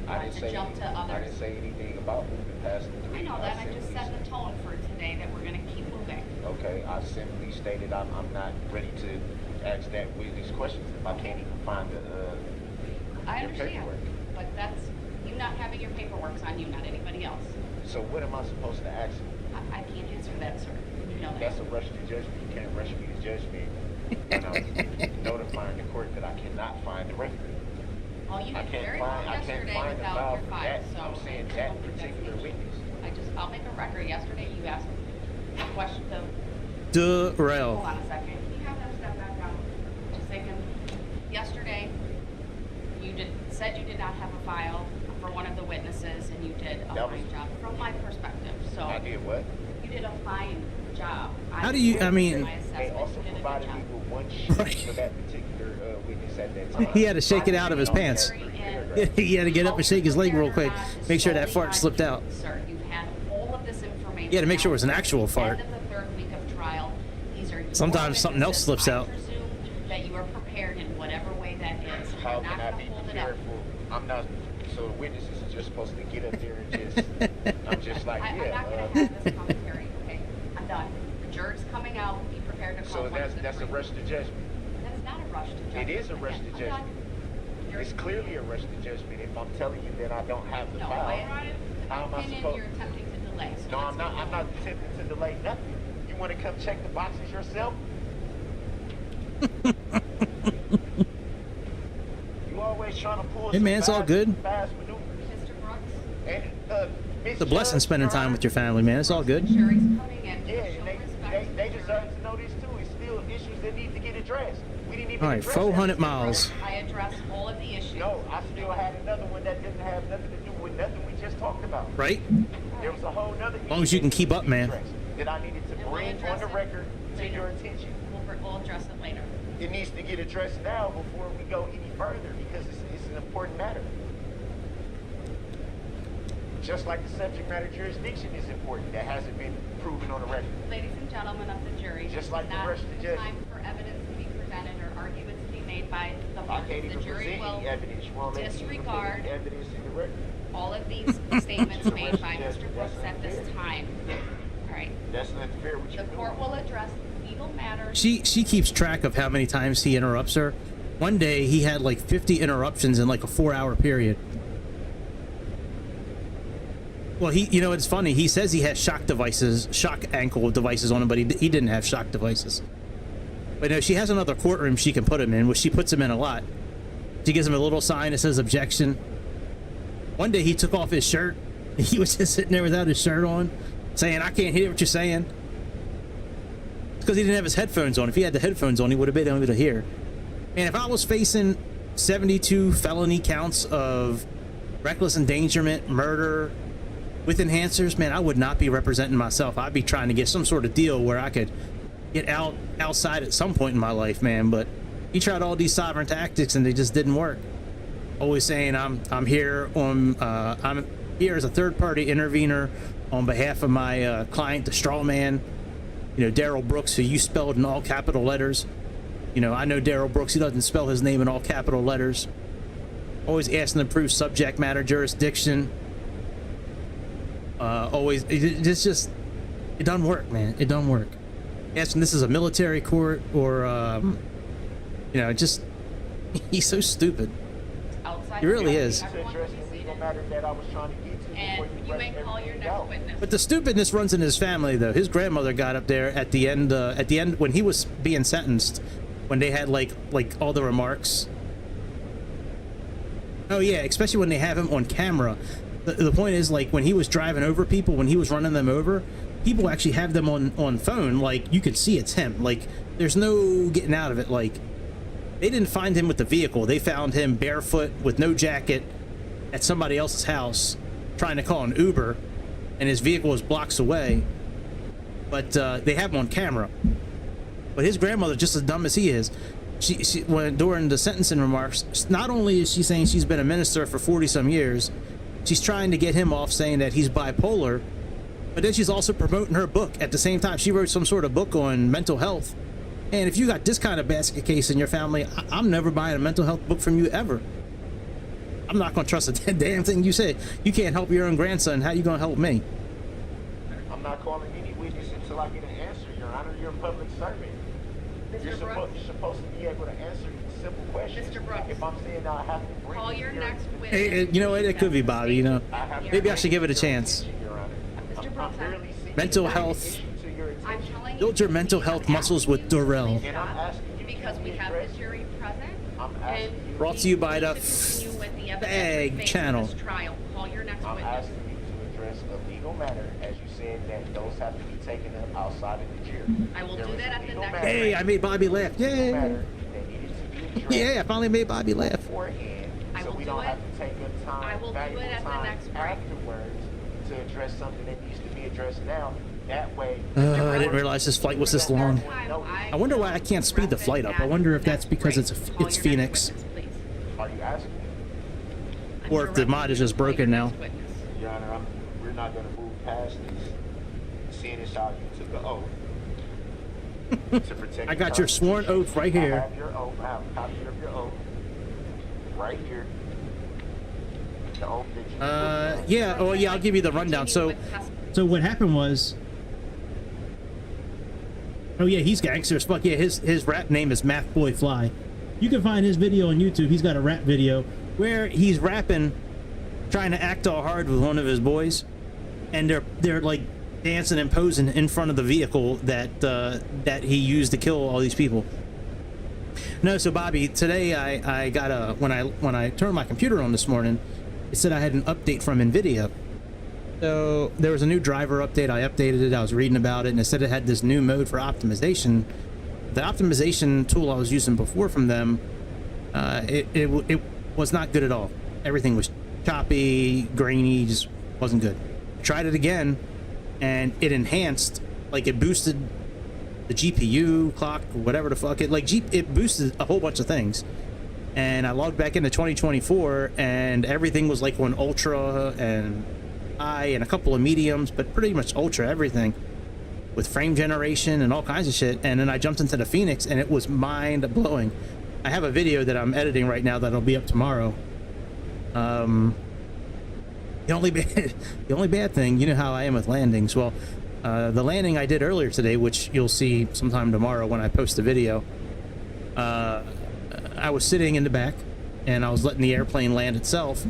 I didn't say anything about moving past the 3. I know that. I just set the tone for today that we're going to keep moving. Okay, I simply stated I'm not ready to ask that with these questions if I can't even find I your understand, paperwork. but that's you not having your paperwork's on you, not anybody else. So what am I supposed to ask you? I can't answer that, sir. You know that. That's a rush to judgment. You can't rush me to judgment when I'm notifying the court that I cannot find the record. Well, you did very well yesterday without your file, so I'm saying that particular witness. I'll make a record. Yesterday you asked a question to... Durrell. Hold on a second. Can you have them step back out? Just thinking. Yesterday, you said you did not have a file for one of the witnesses, and you did a fine job from my perspective. So I did what? You did a fine job. How do you, I mean... They also provided me with one sheet for that particular witness at that time. He had to shake it out of his pants. He had to get up and shake his leg real quick. Make sure that fart slipped out. Sir, you've had all of this information. Yeah, to make sure it was an actual fart. End of the 3rd week of trial. These are Sometimes something else slips out. I presume that you are prepared in whatever way that is. How can I be prepared for? I'm not. So the witnesses are just supposed to get up there and just. I'm just like, I'm yeah. not going to have this commentary. Okay, I'm done. The jury's coming out. Be prepared to call. So that's a rush to judgment. That's not a rush to judgment. It is a rush to judgment. It's clearly a rush to judgment. If I'm telling you that I don't have the file, how am I supposed? You're attempting to delay. So no, I'm not. I'm not attempting to delay nothing. You want to come check the boxes yourself? You always trying to pull. Hey man, it's all good. Fast maneuvers. Mr. Brooks. And it's a blessing spending time with your family, man. It's all good. Jury's coming in. Yeah, they deserve to know this too. It's still issues that need to get addressed. We didn't even. All right, 400 miles. I addressed all of the issues. No, I still had another one that didn't have nothing to do with nothing we just talked about. Right. There was a whole nother. As long as you can keep up, man. That I needed to bring on the record to your attention. We'll address it later. It needs to get addressed now before we go any further because it's an important matter. Just like the subject matter jurisdiction is important. That hasn't been proven on the record. Ladies and gentlemen of the jury, just like the rush to judgment. Time for evidence to be presented or arguments to be made by the I can't The even jury present will any evidence. You won't let me even put disregard any evidence in the record. all of these statements made by Mr. Brooks at this time. All right. That's not fair what The you're court doing. will address legal matters. She keeps track of how many times he interrupts her. One day he had like 50 interruptions in like a 4-hour period. Well, you know, it's funny. He says he has shock ankle devices on him, but he didn't have shock devices. But no, she has another courtroom she can put him in, which she puts him in a lot. She gives him a little sign that says objection. One day he took off his shirt. He was just sitting there without his shirt on, saying, "I can't hear what you're saying." It's because he didn't have his headphones on. If he had the headphones on, he would have been able to hear. Man, if I was facing 72 felony counts of reckless endangerment, murder, with enhancers, man, I would not be representing myself. I'd be trying to get some sort of deal where I could get outside at some point in my life, man. But he tried all these sovereign tactics and they just didn't work. Always saying I'm here as a third-party intervener on behalf of my client, the straw man, you know, Daryl Brooks, who you spelled in all capital letters. You know, I know Daryl Brooks. He doesn't spell his name in all capital letters. Always asking to prove subject matter jurisdiction. Always, it doesn't work, man. It doesn't work. Asking this is a military court or, you know, just, he's so stupid. He really is. And you may call your next witness. But the stupidness runs in his family, though. His grandmother got up there at the end when he was being sentenced, when they had like all the remarks. Oh yeah, especially when they have him on camera. The point is, like, when he was driving over people, when he was running them over, people actually have them on phone. Like, you could see it's him. Like, there's no getting out of it. Like, they didn't find him with the vehicle. They found him barefoot with no jacket at somebody else's house trying to call an Uber, and his vehicle was blocks away. But they have him on camera. But his grandmother, just as dumb as he is, during the sentencing remarks, not only is she saying she's been a minister for 40-some years, she's trying to get him off, saying that he's bipolar, but then she's also promoting her book at the same time. She wrote some sort of book on mental health. And if you got this kind of basket case in your family, I'm never buying a mental health book from you ever. I'm not going to trust a damn thing you say. You can't help your own grandson. How you going to help me? I'm not calling any witness until I get an answer, Your Honor. You're a public servant. You're supposed to be able to answer simple questions. Mr. Brooks, if I'm saying I have to bring call your next witness. Hey, you know what? It could be Bobby, you know. Maybe I should give it a chance. Mr. Brooks, Mental health. I'm telling you, Build your mental health muscles with Durrell. because we have the jury present. And Brought to you by the continue with the Fag evidence channel. trial. Call your next I'm witness. asking you to address a legal matter, as you said, that those have to be taken up outside of the jury. I will do that at the next. Hey, I made Bobby laugh. Yay! Yeah, I finally made Bobby laugh. Beforehand, so we don't have to take up time, I will do valuable it at the time next break. afterwards to address something that needs to be addressed now. That way, I didn't realize this flight was this long. I wonder why I can't speed the flight up. I wonder if that's because it's Phoenix, Are you asking? or if the mod is just broken now. Your Honor, we're not going to move past this. Seeing as how you took an oath to protect. I got your sworn oath right here. I have your oath. I have a copy of your oath right here. The oath that you yeah. Oh, yeah. I'll give you the rundown. So what happened was. Oh yeah, he's gangster as fuck. Yeah, his rap name is Math Boy Fly. You can find his video on YouTube. He's got a rap video where he's rapping, trying to act all hard with one of his boys, and they're like dancing and posing in front of the vehicle that he used to kill all these people. No, so Bobby, today I got when I turned my computer on this morning, it said I had an update from NVIDIA. So there was a new driver update. I updated it. I was reading about it, and it said it had this new mode for optimization. The optimization tool I was using before from them, it was not good at all. Everything was choppy, grainy, just wasn't good. Tried it again, and it enhanced, like it boosted the GPU clock, whatever the fuck. It boosted a whole bunch of things. And I logged back into 2024, and everything was like on ultra and high and a couple of mediums, but pretty much ultra everything, with frame generation and all kinds of shit. And then I jumped into the Fenix, and it was mind blowing. I have a video that I'm editing right now that'll be up tomorrow. The only bad thing, you know how I am with landings. Well, the landing I did earlier today, which you'll see sometime tomorrow when I post the video, I was sitting in the back and I was letting the airplane land itself,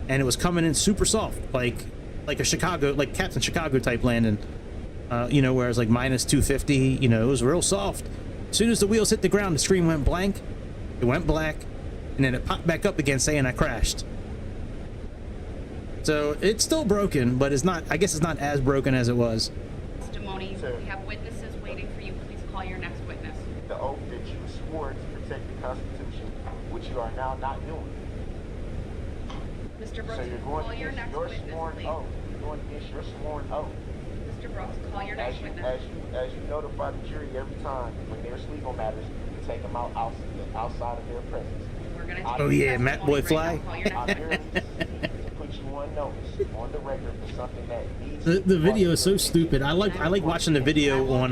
and it was coming in super soft, like a Chicago, like Captain Chicago type landing. You know, where it was like minus 250, you know, it was real soft. As soon as the wheels hit the ground, the screen went blank, it went black, and then it popped back up again saying I crashed. So it's still broken, but it's not, I guess it's not as broken as it was. Testimony, we have witnesses waiting for you. Please call your next witness. The oath that you swore to protect the Constitution, which you are now not doing. Mr. Brooks, So you're going call your against next your witness, sworn please. oath. You're going against your sworn oath. Mr. Brooks, call your next witness. As you notify the jury every time when there's legal matters, you take them outside of their presence. We're gonna Oh yeah, Matt Boy Fly. I merely to put you on notice on the record for something that needs The video is so stupid. I like watching the video on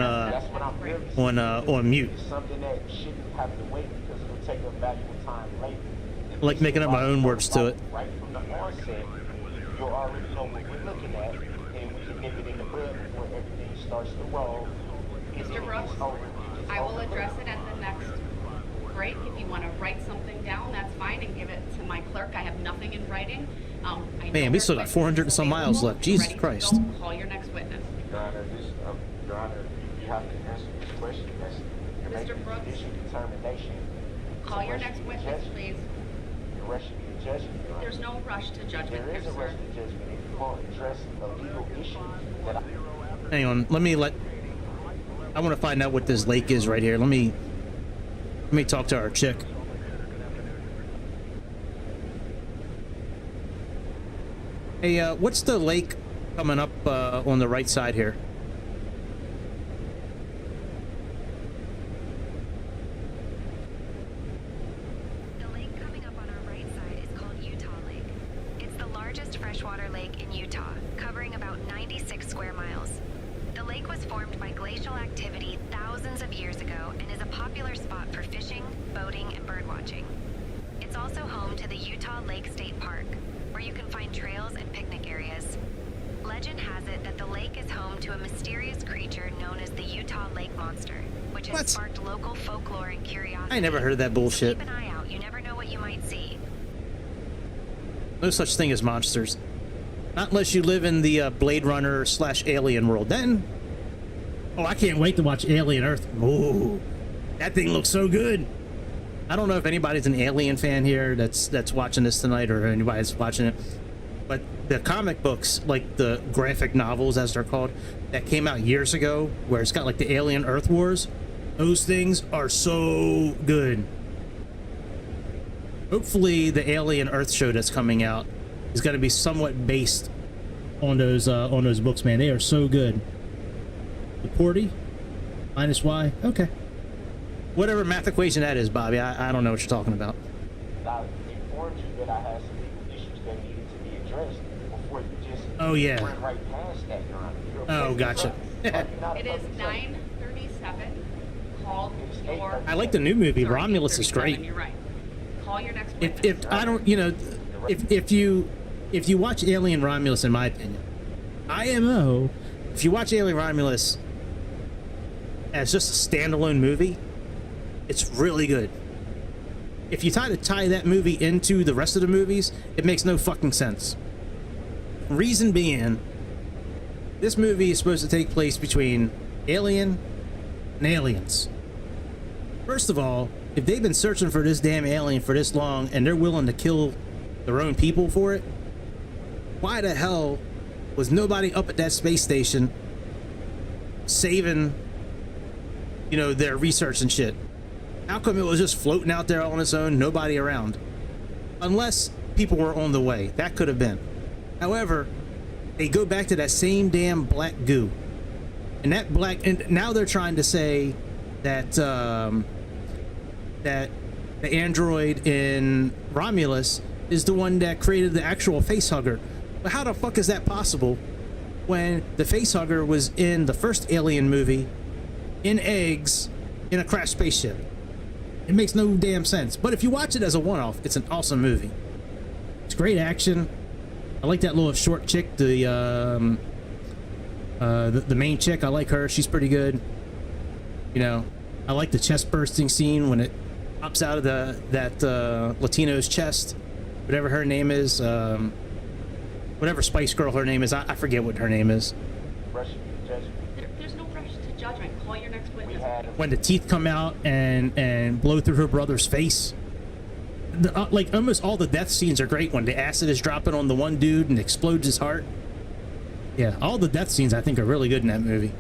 mute. It's something that shouldn't have to wait because it'll take a valuable time later. I like making up my own words to it. Right from the onset, you'll already know what we're looking at, and we can nip it in the bud before everything starts to roll. Mr. Brooks, I will address it at the next break. If you want to write something down, that's fine, and give it to my clerk. I have nothing in writing. Man, we still got 400 and some miles left. Jesus Christ. Call your next witness. Your Honor, Your Honor, you have to answer this question. That's Mr. Brooks, judicial determination. call your next witness, please. The rush should be a judgment, Your Honor. There's no rush to judgment There here, is a rush sir. to judgment if you won't address a legal issue that Hang on, I want to find out what this lake is right here. Let me talk to our chick. Hey, what's the lake coming up on the right side here? The lake coming up on our right side is called Utah Lake. It's the largest freshwater lake in Utah, covering about 96 square miles. The lake was formed by glacial activity thousands of years ago and is a popular spot for fishing, boating, and birdwatching. It's also home to the Utah Lake State Park, where you can find trails and picnic areas. Legend has it that the lake is home to a mysterious creature known as the Utah Lake Monster, which has sparked local folklore and curiosity. I never heard of that bullshit. Keep an eye out. You never know what you might see. No such thing as monsters. Not unless you live in the Blade Runner / Alien world. Then, oh, I can't wait to watch Alien Earth. Ooh, that thing looks so good. I don't know if anybody's an Alien fan here that's watching this tonight, or anybody's watching it. But the comic books, like the graphic novels as they're called, that came out years ago, where it's got like the Alien Earth Wars, those things are so good. Hopefully the Alien Earth show that's coming out is going to be somewhat based on those books, man. They are so good. The Porty minus Y, okay. Whatever math equation that is, Bobby, I don't know what you're talking about. I informed you that I had some legal issues that needed to be addressed before you just went right past that, Your Honor. Oh, gotcha. It is 9:37. Call your... I like the new movie. Sorry, Romulus is great. You're right. Call your next witness. If I don't, you know, if you watch Alien Romulus, in my opinion, IMO, if you watch Alien Romulus as just a standalone movie, it's really good. If you try to tie that movie into the rest of the movies, it makes no fucking sense. Reason being, this movie is supposed to take place between Alien and aliens. First of all, if they've been searching for this damn alien for this long and they're willing to kill their own people for it, why the hell was nobody up at that space station saving, you know, their research and shit? How come it was just floating out there on its own, nobody around? Unless people were on the way. That could have been. However, they go back to that same damn black goo. And that black... And now they're trying to say that, that the android in Romulus is the one that created the actual facehugger. But how the fuck is that possible when the facehugger was in the first Alien movie, in eggs, in a crashed spaceship? It makes no damn sense. But if you watch it as a one-off, it's an awesome movie. It's great action. I like that little short chick, the main chick. I like her. She's pretty good. You know, I like the chest bursting scene when it pops out of that Latino's chest, whatever her name is, whatever Spice Girl her name is. I forget what her name is. There's no rush to judgment. Call your next witness. When the teeth come out and blow through her brother's face. Like almost all the death scenes are great. When the acid is dropping on the one dude and explodes his heart. Yeah, all the death scenes I think are really good in that movie.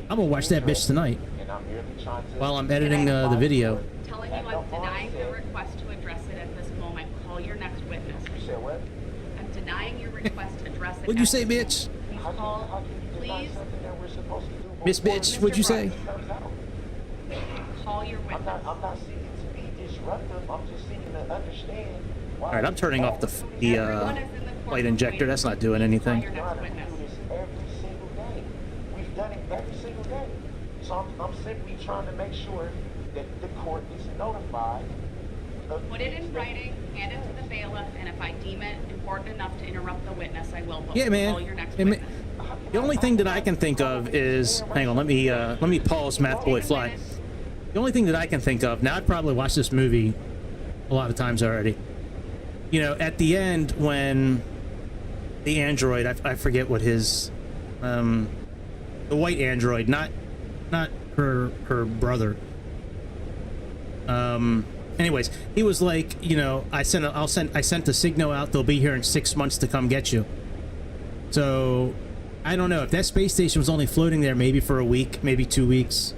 I'm gonna watch that bitch tonight while I'm editing the video. Telling you I'm denying your request to address it at this moment. Call your next witness. You said what? I'm denying your request to address it. What'd you say, bitch? Please call. Please. Miss bitch, what'd you say? Call your witness. I'm not seeking to be disruptive. I'm just seeking to understand. All right, I'm turning off the light injector. That's not doing anything. Every single day. We've done it every single day. So I'm simply trying to make sure that the court is notified. Put it in writing, hand it to the bailiff, and if I deem it important enough to interrupt the witness, I will. Yeah, man. Call your next witness. The only thing that I can think of is, hang on, let me pause Math Boy Fly. The only thing that I can think of, now I've probably watched this movie a lot of times already. You know, at the end when the android, I forget what his, the white android, not her brother. Anyways, he was like, you know, I sent a signal out. They'll be here in 6 months to come get you. So, I don't know if that space station was only floating there maybe for a week, maybe 2 weeks.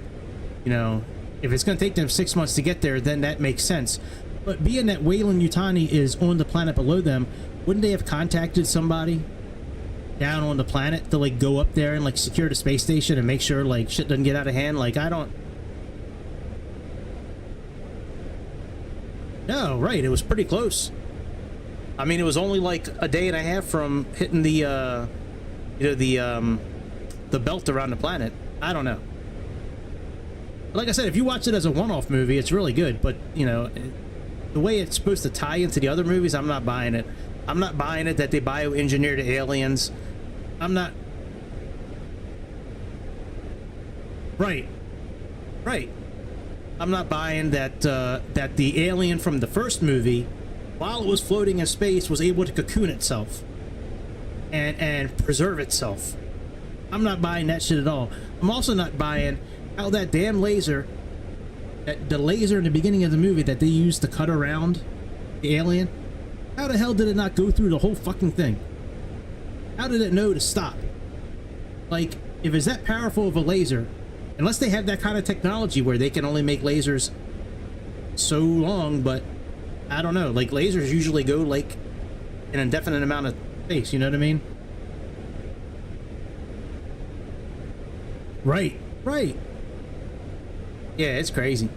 You know, if it's going to take them 6 months to get there, then that makes sense. But being that Weyland-Yutani is on the planet below them, wouldn't they have contacted somebody down on the planet to like go up there and like secure the space station and make sure like shit doesn't get out of hand? Like, I don't. No, right, it was pretty close. I mean, it was only like a day and a half from hitting the, you know, the belt around the planet. I don't know. Like I said, if you watch it as a one-off movie, it's really good. But, you know, the way it's supposed to tie into the other movies, I'm not buying it. I'm not buying it that they bioengineered aliens. I'm not... Right. Right. I'm not buying that that the alien from the first movie, while it was floating in space, was able to cocoon itself and preserve itself. I'm not buying that shit at all. I'm also not buying how that damn laser, the laser in the beginning of the movie that they used to cut around the alien, how the hell did it not go through the whole fucking thing? How did it know to stop? Like, if it's that powerful of a laser, unless they have that kind of technology where they can only make lasers so long, but I don't know, like lasers usually go like an indefinite amount of space, you know what I mean? Right, right. Yeah, it's crazy.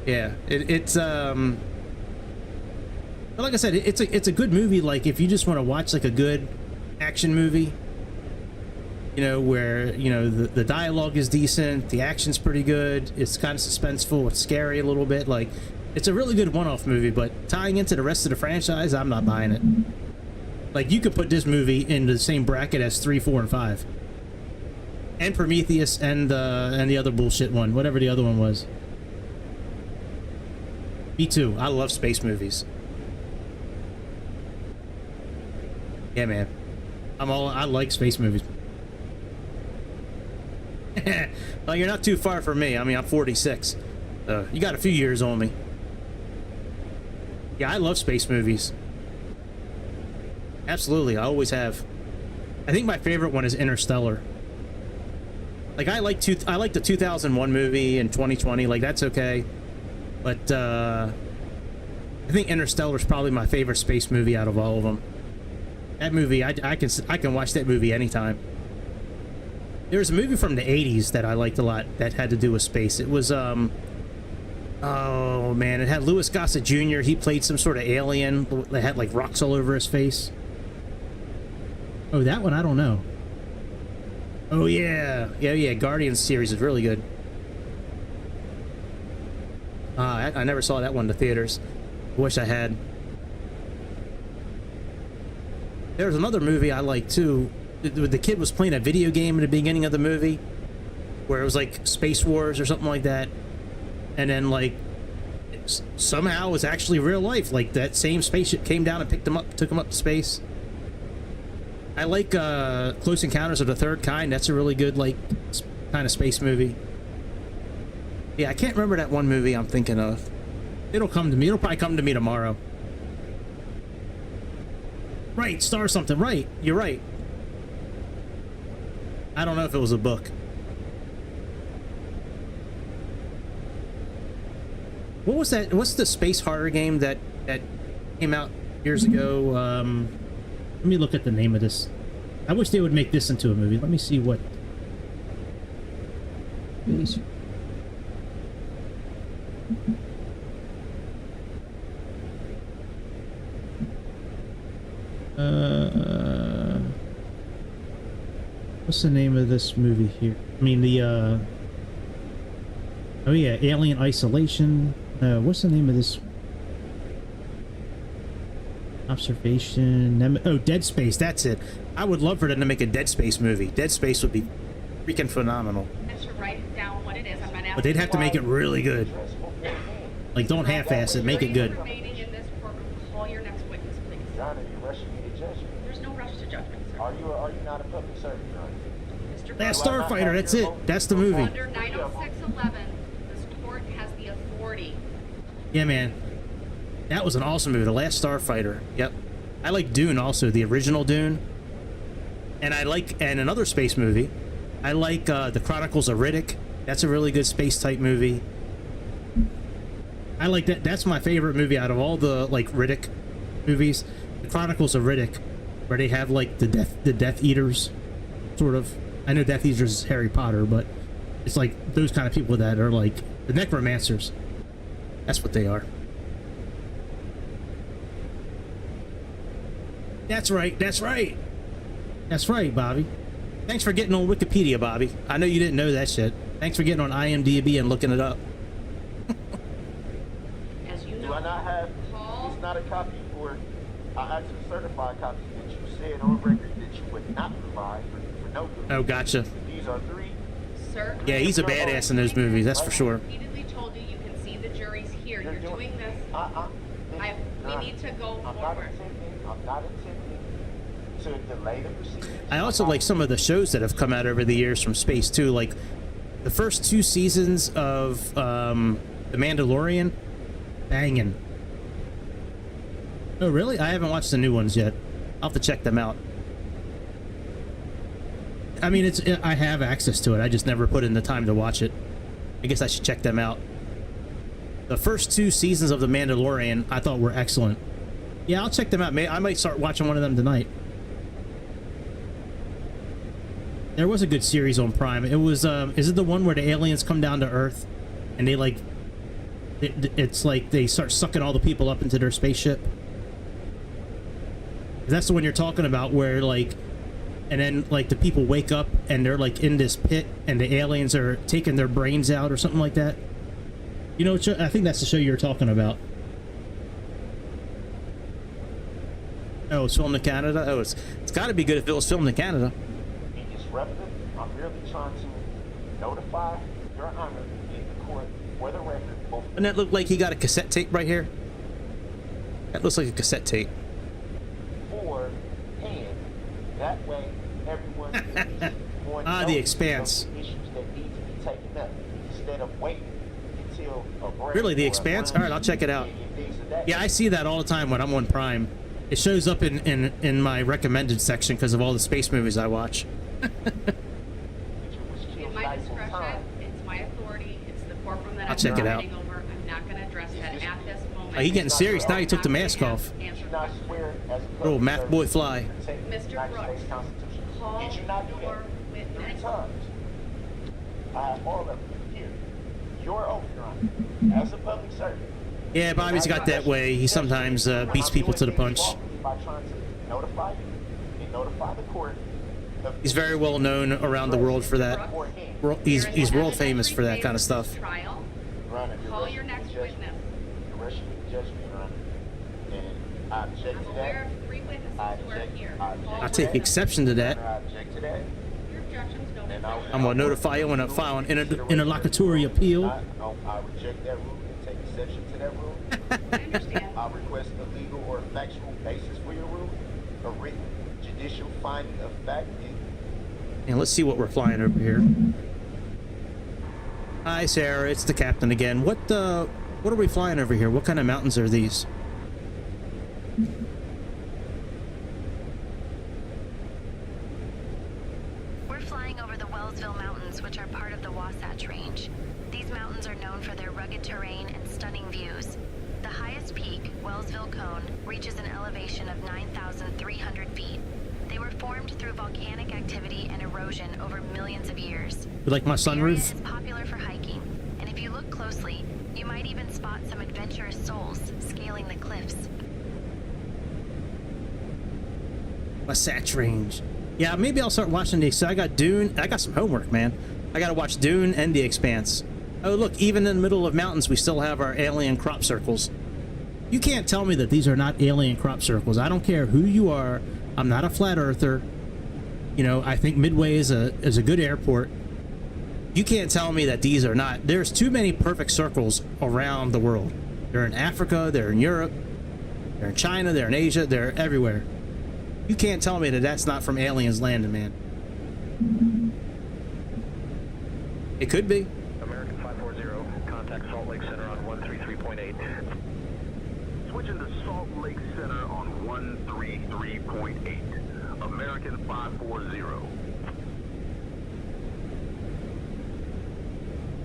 Yeah, it's but like I said, it's a good movie. Like if you just want to watch like a good action movie, you know, where, you know, the dialogue is decent, the action's pretty good, it's kind of suspenseful, it's scary a little bit, like, it's a really good one-off movie, but tying into the rest of the franchise, I'm not buying it. Like, you could put this movie in the same bracket as 3, 4, and 5. And Prometheus and the other bullshit one, whatever the other one was. Me too, I love space movies. Yeah, man. I like space movies. Well, you're not too far from me. I mean, I'm 46. You got a few years on me. Yeah, I love space movies. Absolutely, I always have. I think my favorite one is Interstellar. Like, I like the 2001 movie and 2020. Like, that's okay. But I think Interstellar is probably my favorite space movie out of all of them. That movie, I can watch that movie anytime. There was a movie from the 80s that I liked a lot that had to do with space. It was, oh man, it had Louis Gossett Jr. He played some sort of alien that had like rocks all over his face. Oh, that one, I don't know. Oh yeah, yeah, Guardians series is really good. I never saw that one in the theaters. Wish I had. There's another movie I like too. The kid was playing a video game at the beginning of the movie, where it was like Space Wars or something like that, and then like somehow it's actually real life. Like that same spaceship came down and picked him up, took him up to space. I like Close Encounters of the Third Kind. That's a really good like kind of space movie. Yeah, I can't remember that one movie I'm thinking of. It'll come to me. It'll probably come to me tomorrow. Right, Star something. Right, you're right. I don't know if it was a book. What was that? What's the space horror game that came out years ago? Let me look at the name of this. I wish they would make this into a movie. Let me see what. What's the name of this movie here? I mean the oh yeah, Alien Isolation. What's the name of this? Observation. Oh, Dead Space. That's it. I would love for them to make a Dead Space movie. Dead Space would be freaking phenomenal. I should write down what it is. I'm not asking. But they'd have to make it really good. Like, don't half-ass it. Make it good. Remaining in this courtroom, call your next witness, please. Your Honor, you're rushing me to judgment. There's no rush to judgment, sir. Are you not a public servant, Your Honor? Last Starfighter. That's it. That's the movie. Under 90611, this court has the authority. Yeah, man. That was an awesome movie. The Last Starfighter. Yep. I like Dune also, the original Dune. And and another space movie. I like The Chronicles of Riddick. That's a really good space type movie. I like that. That's my favorite movie out of all the like Riddick movies. The Chronicles of Riddick, where they have like the Death Eaters, sort of. I know Death Eaters is Harry Potter, but it's like those kind of people that are like the necromancers. That's what they are. That's right. That's right. That's right, Bobby. Thanks for getting on Wikipedia, Bobby. I know you didn't know that shit. Thanks for getting on IMDb and looking it up. As you know, Do I not have? It's not a copy for. I actually certified copy that you said on record that you would not provide for no good. Oh, gotcha. These are 3. Sir. Yeah, he's a badass in those movies. That's for sure. Repeatedly told you you can see the jury's here. You're doing this. We need to go forward. I'm not attempting to delay the proceedings. I also like some of the shows that have come out over the years from space too, like the first 2 seasons of The Mandalorian. Banging. Oh really? I haven't watched the new ones yet. I'll have to check them out. I mean, I have access to it. I just never put in the time to watch it. I guess I should check them out. The first 2 seasons of The Mandalorian I thought were excellent. Yeah, I'll check them out. I might start watching one of them tonight. There was a good series on Prime. It was, is it the one where the aliens come down to Earth and they like, it's like they start sucking all the people up into their spaceship? That's the one you're talking about where like, and then like the people wake up and they're like in this pit and the aliens are taking their brains out or something like that. You know, I think that's the show you're talking about. Oh, it's filmed in Canada? Oh, it's got to be good if it was filmed in Canada. Be disruptive. I'm merely trying to notify Your Honor in the court for the record. Doesn't that look like he got a cassette tape right here? That looks like a cassette tape. For hand. That way, everyone is more The Expanse. issues that need to be taken up instead of waiting until a break. Really, The or a Expanse? lunch All right, I'll check it out. and things of that Yeah, I see that all the time when I'm on Prime. It shows up in my recommended section because of all the space movies I watch. In my discretion, it's my authority, it's the courtroom that I'll I'm check it out. presiding over. I'm not going to address that at this moment. Oh, he getting serious now. He took the mask off. Oh, Math Boy Fly. Mr. Brooks, call Did you not do your that? 3 witness. times. I have all of them here. Your oath, Your Honor. As a public servant. Yeah, Bobby's got that way. He sometimes beats people to the punch. By trying to notify you and notify the court. He's very well known around the world for that. He's world famous for that kind of stuff. Trial. Honor, you're Call rushing your the next judgment. witness. You're rushing the judgment, Your Honor. And I object I'm to aware that. of 3 witnesses I who are object, here. I take exception to that. I object to that. Your objection's noted. And I I'm gonna notify you when I file an interlocutory appeal. I reject that rule and take exception to that rule. I understand. I request a legal or factual basis for your rule, a written judicial finding of fact. And let's see what we're flying over here. Hi, Sarah. It's the captain again. What are we flying over here? What kind of mountains are these? We're flying over the Wellsville Mountains, which are part of the Wasatch Range. These mountains are known for their rugged terrain and stunning views. The highest peak, Wellsville Cone, reaches an elevation of 9,300 feet. They were formed through volcanic activity and erosion over millions of years. You like my The area sunroof? is popular for hiking, and if you look closely, you might even spot some adventurous souls scaling the cliffs. Wasatch Range. Yeah, maybe I'll start watching these. So I got Dune. I got some homework, man. I gotta watch Dune and The Expanse. Oh, look, even in the middle of mountains, we still have our alien crop circles. You can't tell me that these are not alien crop circles. I don't care who you are. I'm not a flat earther. You know, I think Midway is a good airport. You can't tell me that these are not. There's too many perfect circles around the world. They're in Africa, they're in Europe, they're in China, they're in Asia, they're everywhere. You can't tell me that that's not from aliens landing, man. It could be. American 540, contact Salt Lake Center on 133.8. Switching to Salt Lake Center on 133.8. American 540.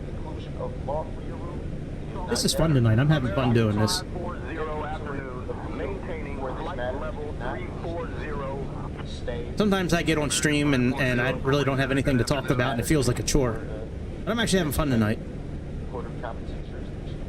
Conclusion of law for your rule. This is fun tonight. I'm having fun doing this. 540 afternoon, maintaining flight level 340. Sometimes I get on stream and I really don't have anything to talk about and it feels like a chore. But I'm actually having fun tonight. Court of competent jurisdiction.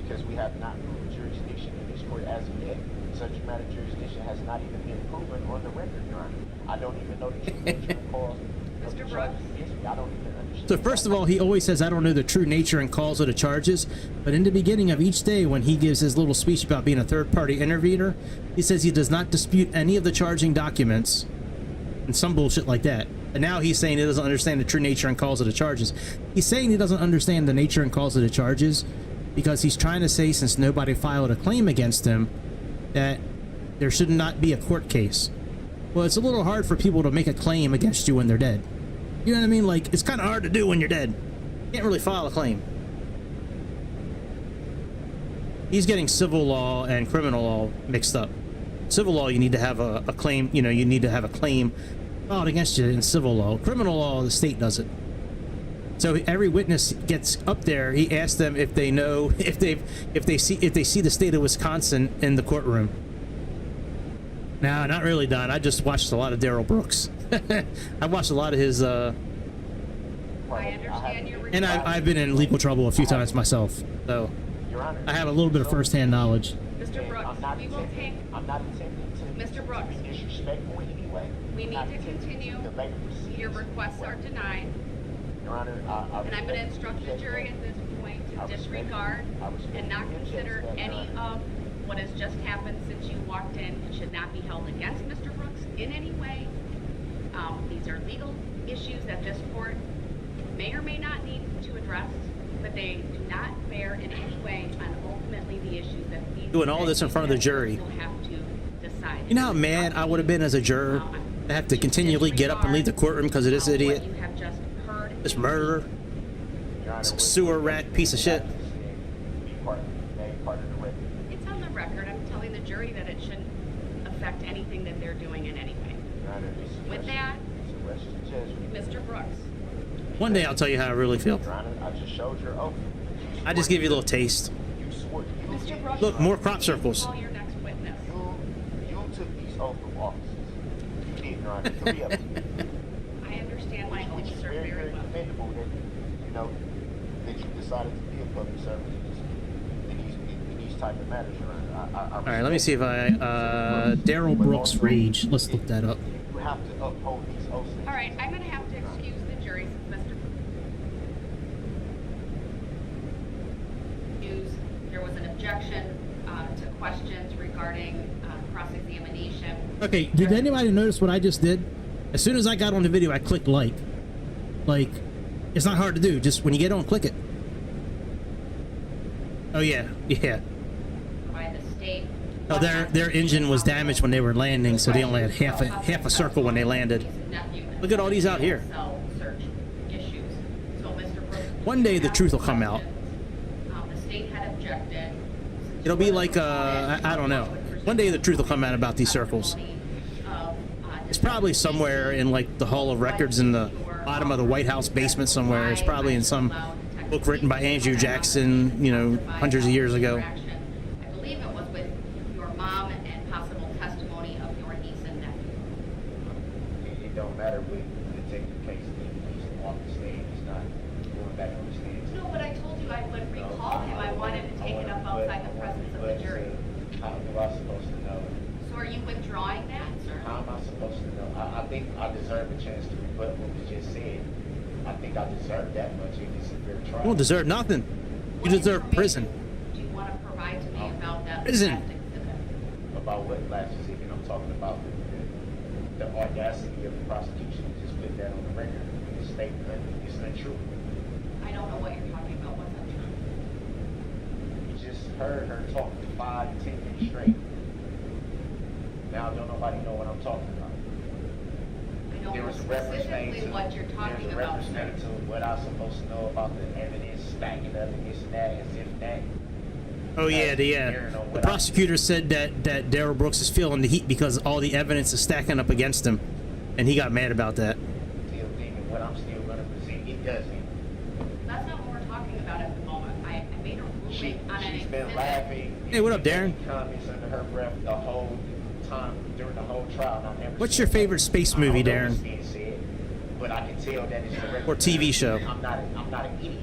Because we have not proven jurisdiction in this court as of yet. Subject matter jurisdiction has not even been proven on the record, Your Honor. I don't even know the true nature and cause of the charges against me. I don't even understand. So first of all, he always says, I don't know the true nature and cause of the charges. But in the beginning of each day, when he gives his little speech about being a third-party intervener, he says he does not dispute any of the charging documents and some bullshit like that. And now he's saying he doesn't understand the true nature and cause of the charges. He's saying he doesn't understand the nature and cause of the charges because he's trying to say, since nobody filed a claim against him, that there should not be a court case. Well, it's a little hard for people to make a claim against you when they're dead. You know what I mean? Like, it's kind of hard to do when you're dead. You can't really file a claim. He's getting civil law and criminal law mixed up. Civil law, you need to have a claim, you know, you need to have a claim filed against you in civil law. Criminal law, the state does it. So every witness gets up there, he asks them if they know, if they see the state of Wisconsin in the courtroom. No, not really, Don. I just watched a lot of Daryl Brooks. I watched a lot of his, I understand your request. and I've been in legal trouble a few times myself, so I have a little bit of first-hand knowledge. Mr. Brooks, we will take... I'm not intending to Mr. Brooks, be disrespectful in any way. we need to continue. Your requests are denied. Your Honor, And I'm going to instruct the jury at this point to disregard and not consider any of what has just happened since you walked in. It should not be held against Mr. Brooks in any way. These are legal issues that this court may or may not need to address, but they do not bear in any way on ultimately the issues that these Doing all this in front of the jury. will have to decide. You know how mad I would have been as a juror to have to continually get up and leave the courtroom because of this idiot, What you have just heard this murderer, this sewer rat piece of shit. It's on the record. I'm telling the jury that it shouldn't affect anything that they're doing in any way. With that, Mr. Brooks. One day I'll tell you how I really feel. Your Honor, I just showed your oath. I just give you a little taste. You swore. Mr. Brooks, Look, more crop circles. call your next witness. You took these oath of offices. You did, Your Honor. 3 of them. I understand my Which oaths is are very, very very well. commendable that, you know, that you decided to be a public servant in these type of matters, Your Honor. All right, let me see if Daryl Brooks rage. Let's look that up. You have to uphold these oaths. All right, I'm going to have to excuse the jury since Mr. There was an objection to questions regarding cross-examination. Okay, did anybody notice what I just did? As soon as I got on the video, I clicked like. Like, it's not hard to do. Just when you get on, click it. Oh yeah, yeah. By the state. Oh, their engine was damaged when they were landing, so they only had half a circle when they landed. Look at all these out here. One day the truth will come out. The state had objected. It'll be like I don't know. One day the truth will come out about these circles. It's probably somewhere in like the Hall of Records in the bottom of the White House basement somewhere. It's probably in some book written by Andrew Jackson, you know, hundreds of years ago. I believe it was with your mom and possible testimony of your niece and nephew. It don't matter when the detective case he's off the stand. He's not going back on the stand. No, but I told you I would recall him. I wanted to take it up outside the presence of the jury. How am I supposed to know? So are you withdrawing that, sir? How am I supposed to know? I think I deserve a chance to rebut what was just said. I think I deserve that much if it's a fair trial. You don't deserve nothing. You deserve prison. Do you want to provide to me about that prison? last exhibit? About what last exhibit? I'm talking about the audacity of the prosecution to just put that on the record. It's statement. It's not true. I don't know what you're talking about. What's untrue? You just heard her talk for 5 to 10 minutes straight. Now don't nobody know what I'm talking about. I don't There know was a reference made specifically to what you're talking there's a about, reference sir. made to what I'm supposed to know about the evidence stacking up and this and that, as if that. Oh yeah, the prosecutor said that Darrell Brooks is feeling the heat because all the evidence is stacking up against him, and he got mad about that. Still thinking what I'm still going to present, it doesn't. That's not what we're talking about at the moment. I made a ruling on an She's been exhibit. laughing. Hey, what up, Darren? Comments under her breath the whole time during the whole trial. And I never What's said your that. favorite space movie, I don't know Darren? what's being said, but I can tell that it's direct. Or TV show? I'm not an idiot.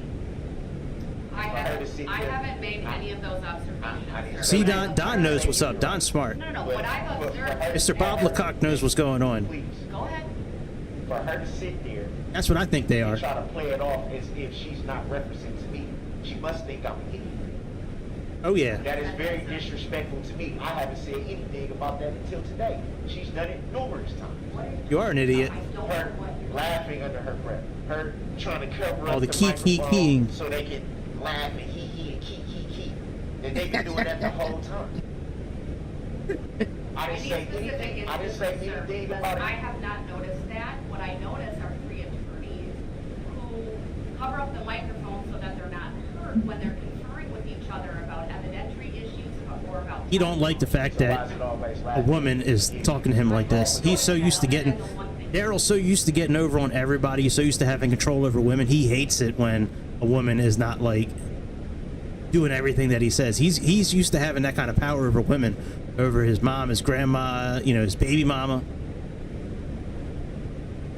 I haven't made any of those observations. See, Don knows what's up. Don's smart. No, what I've observed. Mr. Bob Lecoq knows what's going on. Go ahead. For her to sit there. That's what I think they are. And try to play it off as if she's not referencing to me. She must think I'm an idiot. Oh yeah. That is very disrespectful to me. I haven't said anything about that until today. She's done it numerous times. You are an idiot. Her laughing under her breath. Her trying to cover up the microphone keying. so they can laugh and hee and key. And they've been doing that the whole time. I didn't say anything. I didn't say anything about it. I have not noticed that. What I notice are 3 attorneys who cover up the microphone so that they're not heard when they're conferring with each other about evidentiary issues or about. He don't like the fact that a woman is talking to him like this. He's so used to getting. Daryl's so used to getting over on everybody. He's so used to having control over women. He hates it when a woman is not like doing everything that he says. He's used to having that kind of power over women, over his mom, his grandma, you know, his baby mama.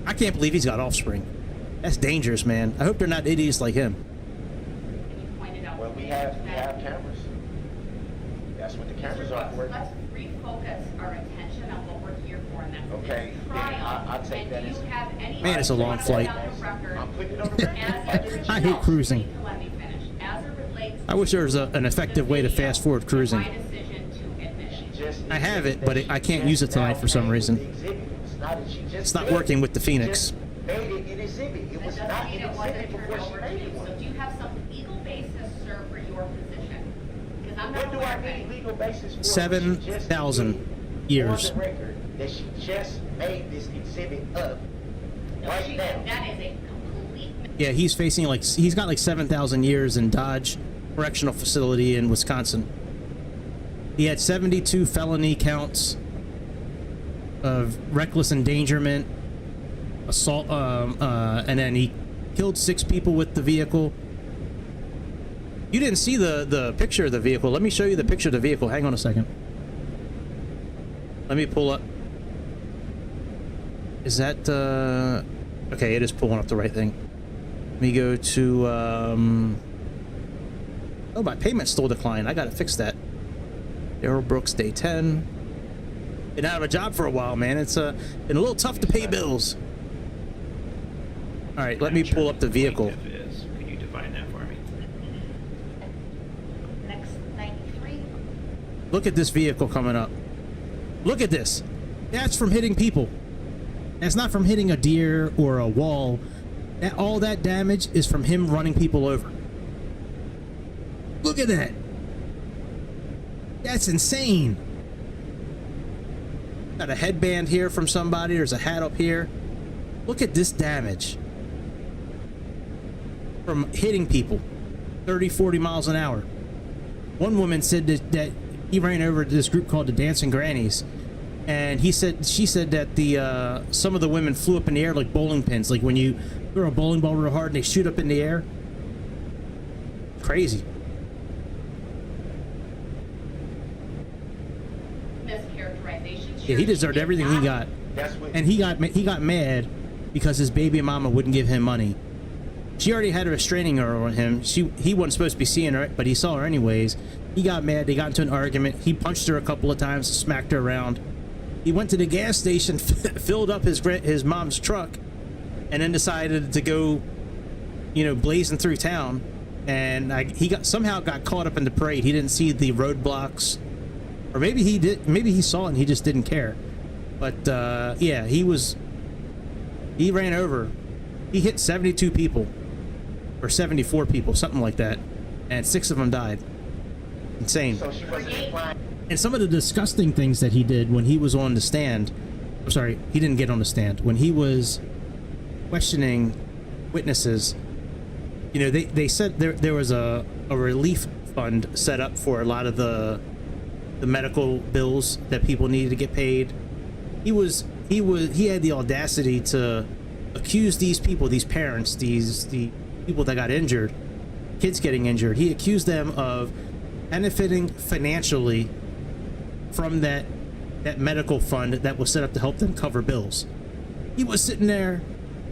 I can't believe he's got offspring. That's dangerous, man. I hope they're not idiots like him. Well, we have cameras. That's what the cameras are for. Let's refocus our attention on what we're here for, and that's okay. I take that as. Man, it's a long flight. I'm putting it on the record. I hate cruising. Let me finish. As it relates I wish there was an effective way to fast forward cruising. my decision to admit. I have it, but I can't use it tonight for some reason. It's not working with the Phoenix. Made it an exhibit. It was not an exhibit before she made it one. So do you have some legal basis, sir, for your position? Because I'm not What do aware I of need any. legal basis for? 7,000 years. On the record that she just made this exhibit up right now. That is a complete. Yeah, he's facing he's got like 7,000 years in Dodge Correctional Facility in Wisconsin. He had 72 felony counts of reckless endangerment, assault, and then he killed 6 people with the vehicle. You didn't see the picture of the vehicle. Let me show you the picture of the vehicle. Hang on a second. Let me pull up. Is that okay, it is pulling up the right thing. Let me go to oh, my payment still declined. I gotta fix that. Darrell Brooks, day 10. Been out of a job for a while, man. It's been a little tough to pay bills. All right, let me pull up the vehicle. Could you define that for me? Look at this vehicle coming up. Look at this. That's from hitting people. That's not from hitting a deer or a wall. All that damage is from him running people over. Look at that. That's insane. Got a headband here from somebody. There's a hat up here. Look at this damage from hitting people 30, 40 miles an hour. One woman said that he ran over to this group called the Dancing Grannies, and she said that the some of the women flew up in the air like bowling pins, like when you throw a bowling ball real hard and they shoot up in the air. Crazy. Yeah, he deserved everything he got, and he got mad because his baby mama wouldn't give him money. She already had a restraining order on him. He wasn't supposed to be seeing her, but he saw her anyways. He got mad. They got into an argument. He punched her a couple of times, smacked her around. He went to the gas station, filled up his mom's truck, and then decided to go, blazing through town. And he somehow got caught up in the parade. He didn't see the roadblocks. Or maybe he did. Maybe he saw it and he just didn't care. But yeah, he ran over. He hit 72 people, or 74 people, something like that, and 6 of them died. Insane. So she wasn't implying. And some of the disgusting things that he did when he was on the stand. I'm sorry, he didn't get on the stand. When he was questioning witnesses, they said there was a relief fund set up for a lot of the medical bills that people needed to get paid. He had the audacity to accuse these people, these parents, the people that got injured, kids getting injured. He accused them of benefiting financially from that medical fund that was set up to help them cover bills. He was sitting there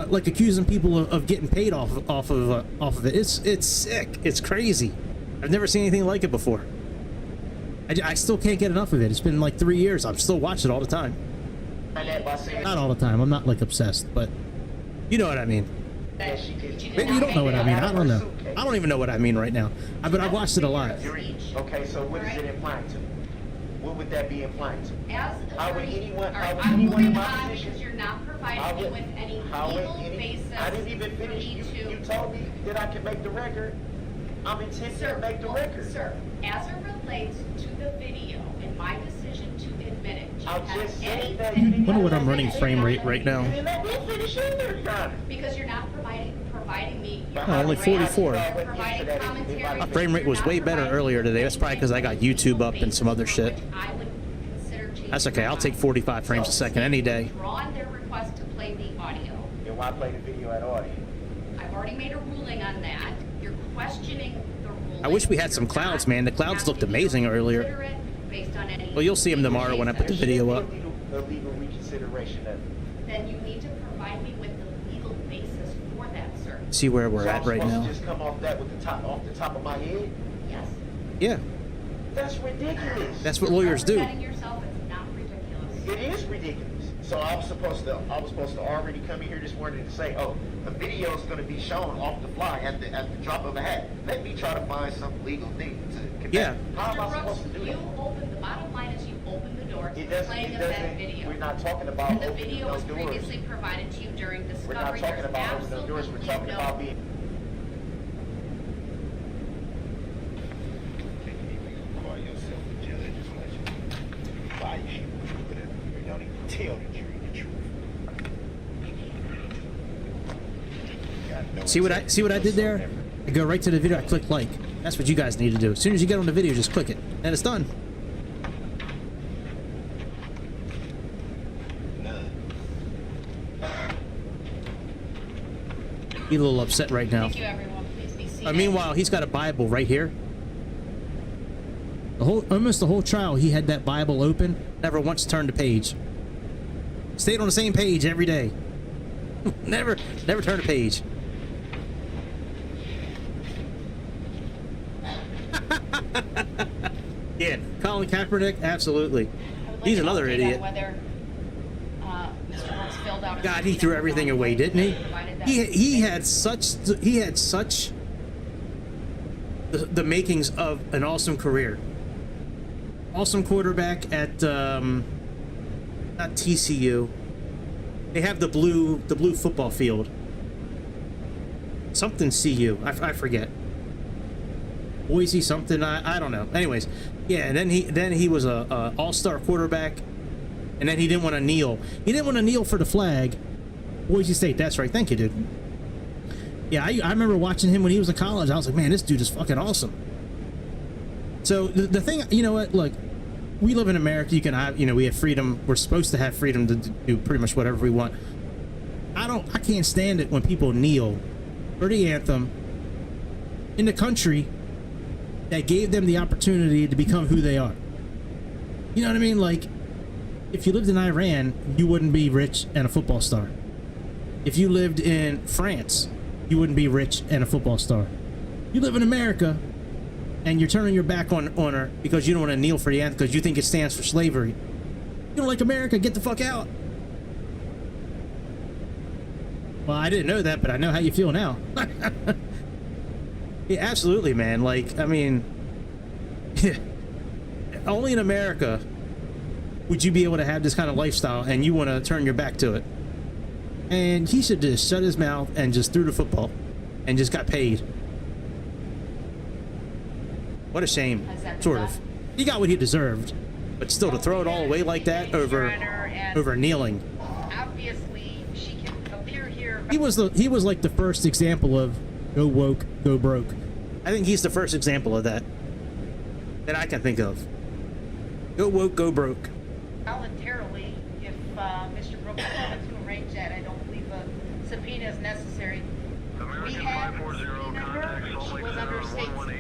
like accusing people of getting paid off of it. It's sick. It's crazy. I've never seen anything like it before. I still can't get enough of it. It's been like 3 years. I'm still watching it all the time. Not all the time. I'm not like obsessed, but you know what I mean. Maybe you don't know what I mean. I don't know. I don't even know what I mean right now. But I've watched it a lot. Okay, so what is it implying to? What would that be implying to? How would anyone in my position? You're not providing me with any legal basis. I didn't even finish. You told me that I could make the record. I'm intending to make the record. Sir, as it relates to the video and my decision to admit it, I just said that. I wonder what I'm running frame rate right now. Because you're not providing me. Only 44. Providing commentary. My frame rate was way better earlier today. That's probably because I got YouTube up and some other shit. I would consider changing. That's okay. I'll take 45 frames a second any day. Drawn their request to play the audio. Then why play the video at audio? I've already made a ruling on that. You're questioning the ruling. I wish we had some clouds, man. The clouds looked amazing earlier. Well, you'll see them tomorrow when I put the video up. A legal reconsideration of it. Then you need to provide me with the legal basis for that, sir. See where we're at right now. Just come off that with off the top of my head? Yes. Yeah. That's ridiculous. That's what lawyers do. Yourself, it's not ridiculous. It is ridiculous. So I was supposed to already come in here this morning to say, oh, the video is going to be shown off the fly at the drop of a hat. Let me try to find some legal thing to connect. Yeah. How am I supposed to do that? The bottom line is you open the door to the playing of that that video. We're not talking about And the opening video was those doors. previously provided to you during discovery. We're not talking about opening those doors. We're talking about being. Call yourself a judge, just let you fire you, whatever. You don't even tell the jury the truth. See what I did there? I go right to the video. I click like. That's what you guys need to do. As soon as you get on the video, just click it, and it's done. He's a little upset right now. Thank you, everyone. Please be seated. Meanwhile, he's got a Bible right here. Almost the whole trial, he had that Bible open. Never once turned a page. Stayed on the same page every day. never turned a page. Yeah, Colin Kaepernick, absolutely. He's another idiot. Whether, Mr. Brooks filled out God, he threw everything away, didn't he? He had such the makings of an awesome career. awesome quarterback at not TCU. They have the blue football field. Something CU. I forget. Boise something. I don't know. Anyways, yeah. And then he was a all-star quarterback, and then he didn't want to kneel. He didn't want to kneel for the flag. Boise State. That's right. Thank you, dude. Yeah, I remember watching him when he was in college. I was like, man, this dude is fucking awesome. So the thing, you know what? Look, we live in America. You can have, you know, we have freedom. We're supposed to have freedom to do pretty much whatever we want. I can't stand it when people kneel for the anthem in the country that gave them the opportunity to become who they are. You know what I mean? Like, if you lived in Iran, you wouldn't be rich and a football star. If you lived in France, you wouldn't be rich and a football star. You live in America, and you're turning your back on her because you don't want to kneel for the anthem because you think it stands for slavery. You don't like America? Get the fuck out. Well, I didn't know that, but I know how you feel now. Yeah, absolutely, man. Like, I mean, only in America would you be able to have this kind of lifestyle and you want to turn your back to it. And he should just shut his mouth and just threw the football and just got paid. What a shame. Sort of. He got what he deserved, but still to throw it all away like that over kneeling. Obviously, she can appear here. He was like the first example of go woke, go broke. I think he's the first example of that I can think of. Go woke, go broke. Voluntarily, if Mr. Brooks wanted to arrange that, I don't believe a subpoena is necessary. We have subpoenaed her. She was under state subpoena.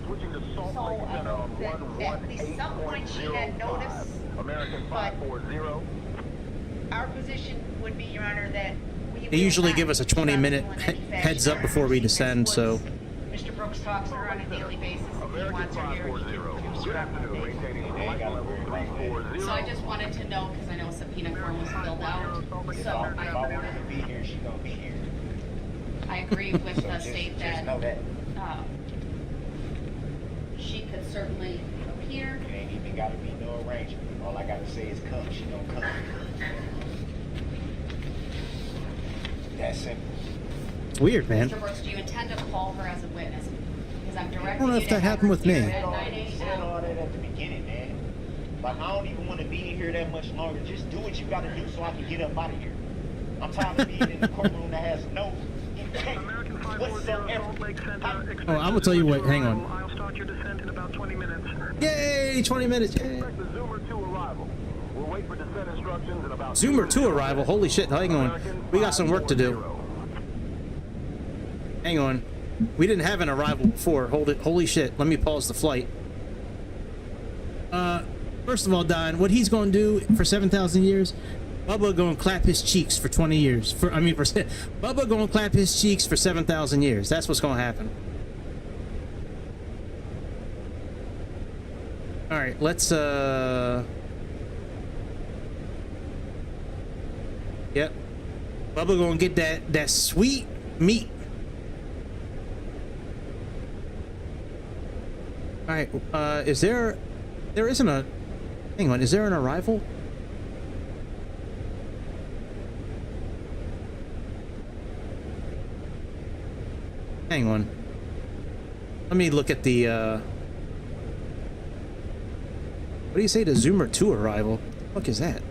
Switching to Salt So Lake I Center know on that at least some point she had notice. American But 540. our position would be, Your Honor, that we They usually give us a 20-minute heads up before we descend, so. Mr. Brooks talks to her on a daily basis. If he wants her here, he can produce her on Monday. So I just wanted to know, because I know a subpoena form was filled out, so If I want her to be here, she's gonna be here. I agree with So the just state know that that. she could certainly appear. It ain't even gotta be no arrangement. All I gotta say is come, she gonna come. That's simple. It's weird, man. Mr. Brooks, do you intend to call her as a witness? Because I'm directing I don't know you if to that have happened her with me. here at 9 You said a.m. all that at the beginning, man. Like, I don't even want to be in here that much longer. Just do what you gotta do so I can get up out of here. I'm tired of being in the courtroom that has no integrity whatsoever. Oh, I'm gonna tell you what. Hang on. I'll start your descent in about 20 minutes. Yay! 20 minutes. Yay. The Zoomer 2 arrival. We'll wait for descent instructions in about Zoomer 2 arrival. Holy shit. Hang on. We got some work to do. Hang on. We didn't have an arrival before. Hold it. Holy shit. Let me pause the flight. First of all, Don, what he's going to do for 7,000 years, Bubba going to clap his cheeks for 20 years. Bubba going to clap his cheeks for 7,000 years. That's what's going to happen. All right, let's, Yep. Bubba going to get that sweet meat. All right, there isn't a, hang on, is there an arrival? Hang on. Let me look at the, what do you say to Zoomer 2 arrival? What the fuck is that?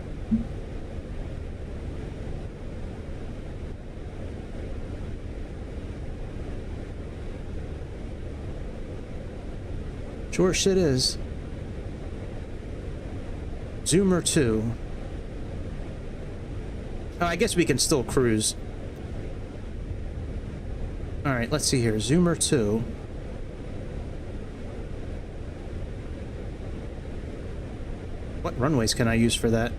Sure shit is. Zoomer 2. Oh, I guess we can still cruise. Alright, let's see here. Zoomer 2. What runways can I use for that?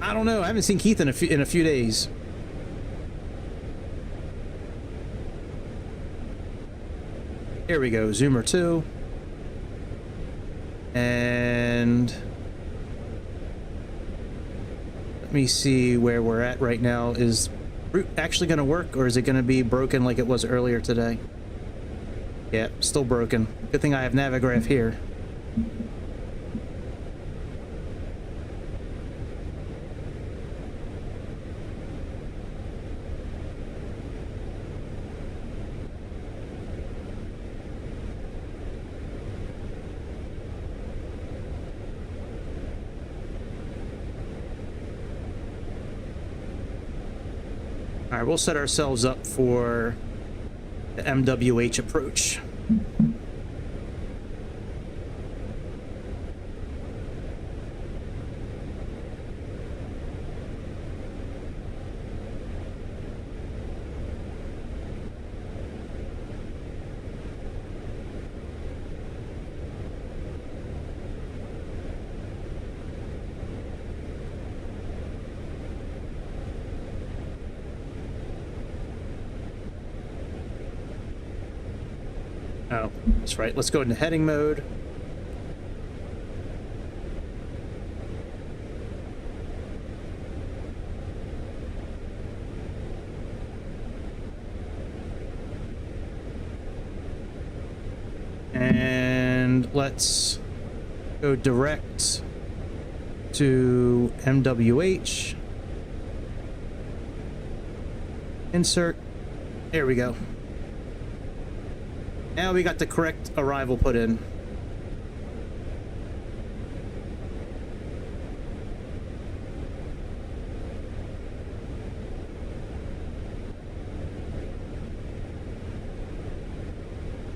I don't know. I haven't seen Keith in a few days. Here we go. Zoomer 2. And Let me see where we're at right now. Is route actually going to work, or is it going to be broken like it was earlier today? Yeah, still broken. Good thing I have Navigraph here. All right, we'll set ourselves up for the MWH approach. Oh, that's right. Let's go into heading mode. And let's go direct to MWH. Insert. There we go. Now we got the correct arrival put in.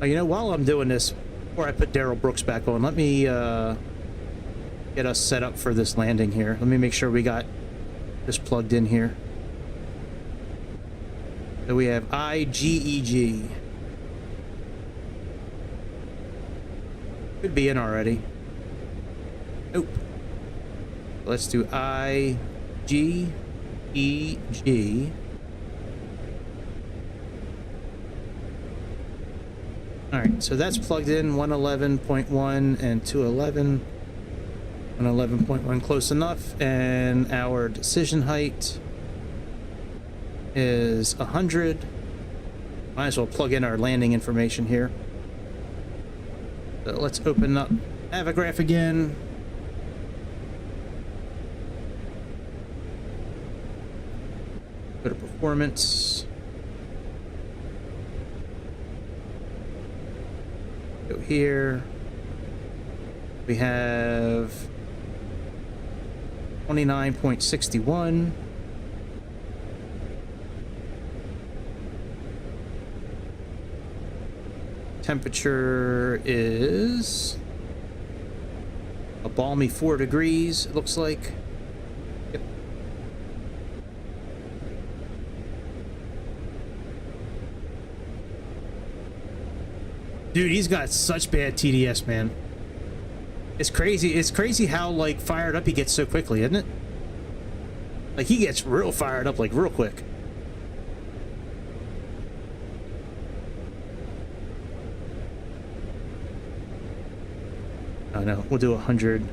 Oh, you know, while I'm doing this, before I put Daryl Brooks back on, let me get us set up for this landing here. Let me make sure we got this plugged in here. So we have IGEG. Could be in already. Nope. Let's do IGEG. Alright, so that's plugged in 111.1 and 211. 111.1 close enough, and our decision height is 100. Might as well plug in our landing information here. So let's open up Navigraph again. Go to performance. Go here. We have 29.61. Temperature is a balmy 4 degrees, it looks like. Yep. Dude, he's got such bad TDS, man. It's crazy. It's crazy how, like, fired up he gets so quickly, isn't it? Like, he gets real fired up, like, real quick. Oh no, we'll do 100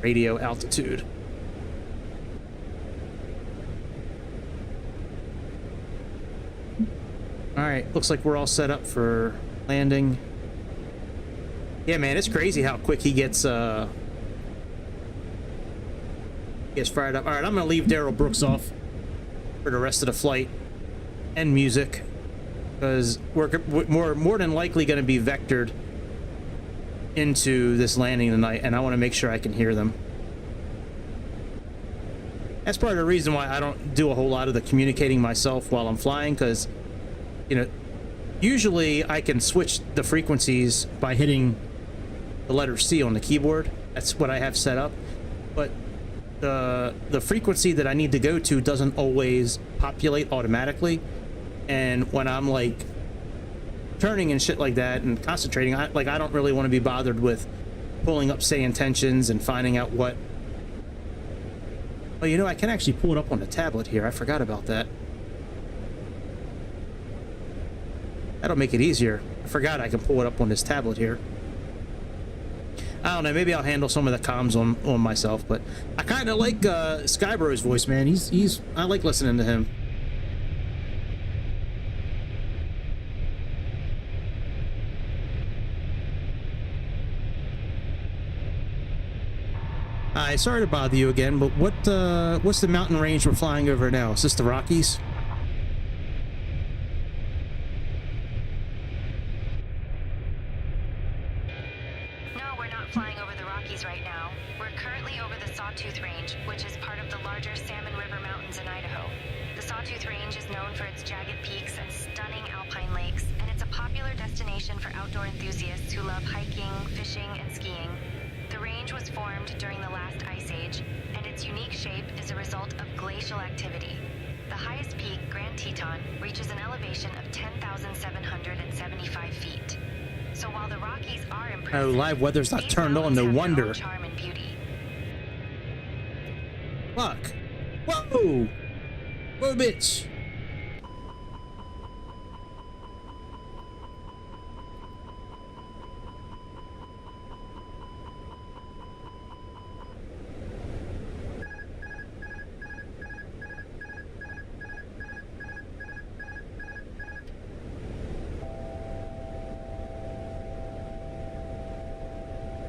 radio altitude. Alright, looks like we're all set up for landing. Yeah, man, it's crazy how quick he gets fired up. Alright, I'm gonna leave Daryl Brooks off for the rest of the flight and music, because we're more than likely going to be vectored into this landing tonight, and I want to make sure I can hear them. That's part of the reason why I don't do a whole lot of the communicating myself while I'm flying, because, you know, usually I can switch the frequencies by hitting the letter C on the keyboard. That's what I have set up. But the frequency that I need to go to doesn't always populate automatically, and when I'm like turning and shit like that and concentrating, I don't really want to be bothered with pulling up Sayintentions and finding out what. Oh, you know, I can actually pull it up on the tablet here. I forgot about that. That'll make it easier. I forgot I can pull it up on this tablet here. I don't know. Maybe I'll handle some of the comms on myself, but I kind of like Skybro's voice, man. I like listening to him. Hi, sorry to bother you again, but what's the mountain range we're flying over now? Is this the Rockies? No, we're not flying over the Rockies right now. We're currently over the Sawtooth Range, which is part of the larger Salmon River Mountains in Idaho. The Sawtooth Range is known for its jagged peaks and stunning alpine lakes, and it's a popular destination for outdoor enthusiasts who love hiking, fishing, and skiing. The range was formed during the last ice age, and its unique shape is a result of glacial activity. The highest peak, Grand Teton, reaches an elevation of 10,775 feet. So while the Rockies are impressive, Oh, live weather's not turned on, no wonder. charm and beauty. Fuck. Whoa! Whoa, bitch!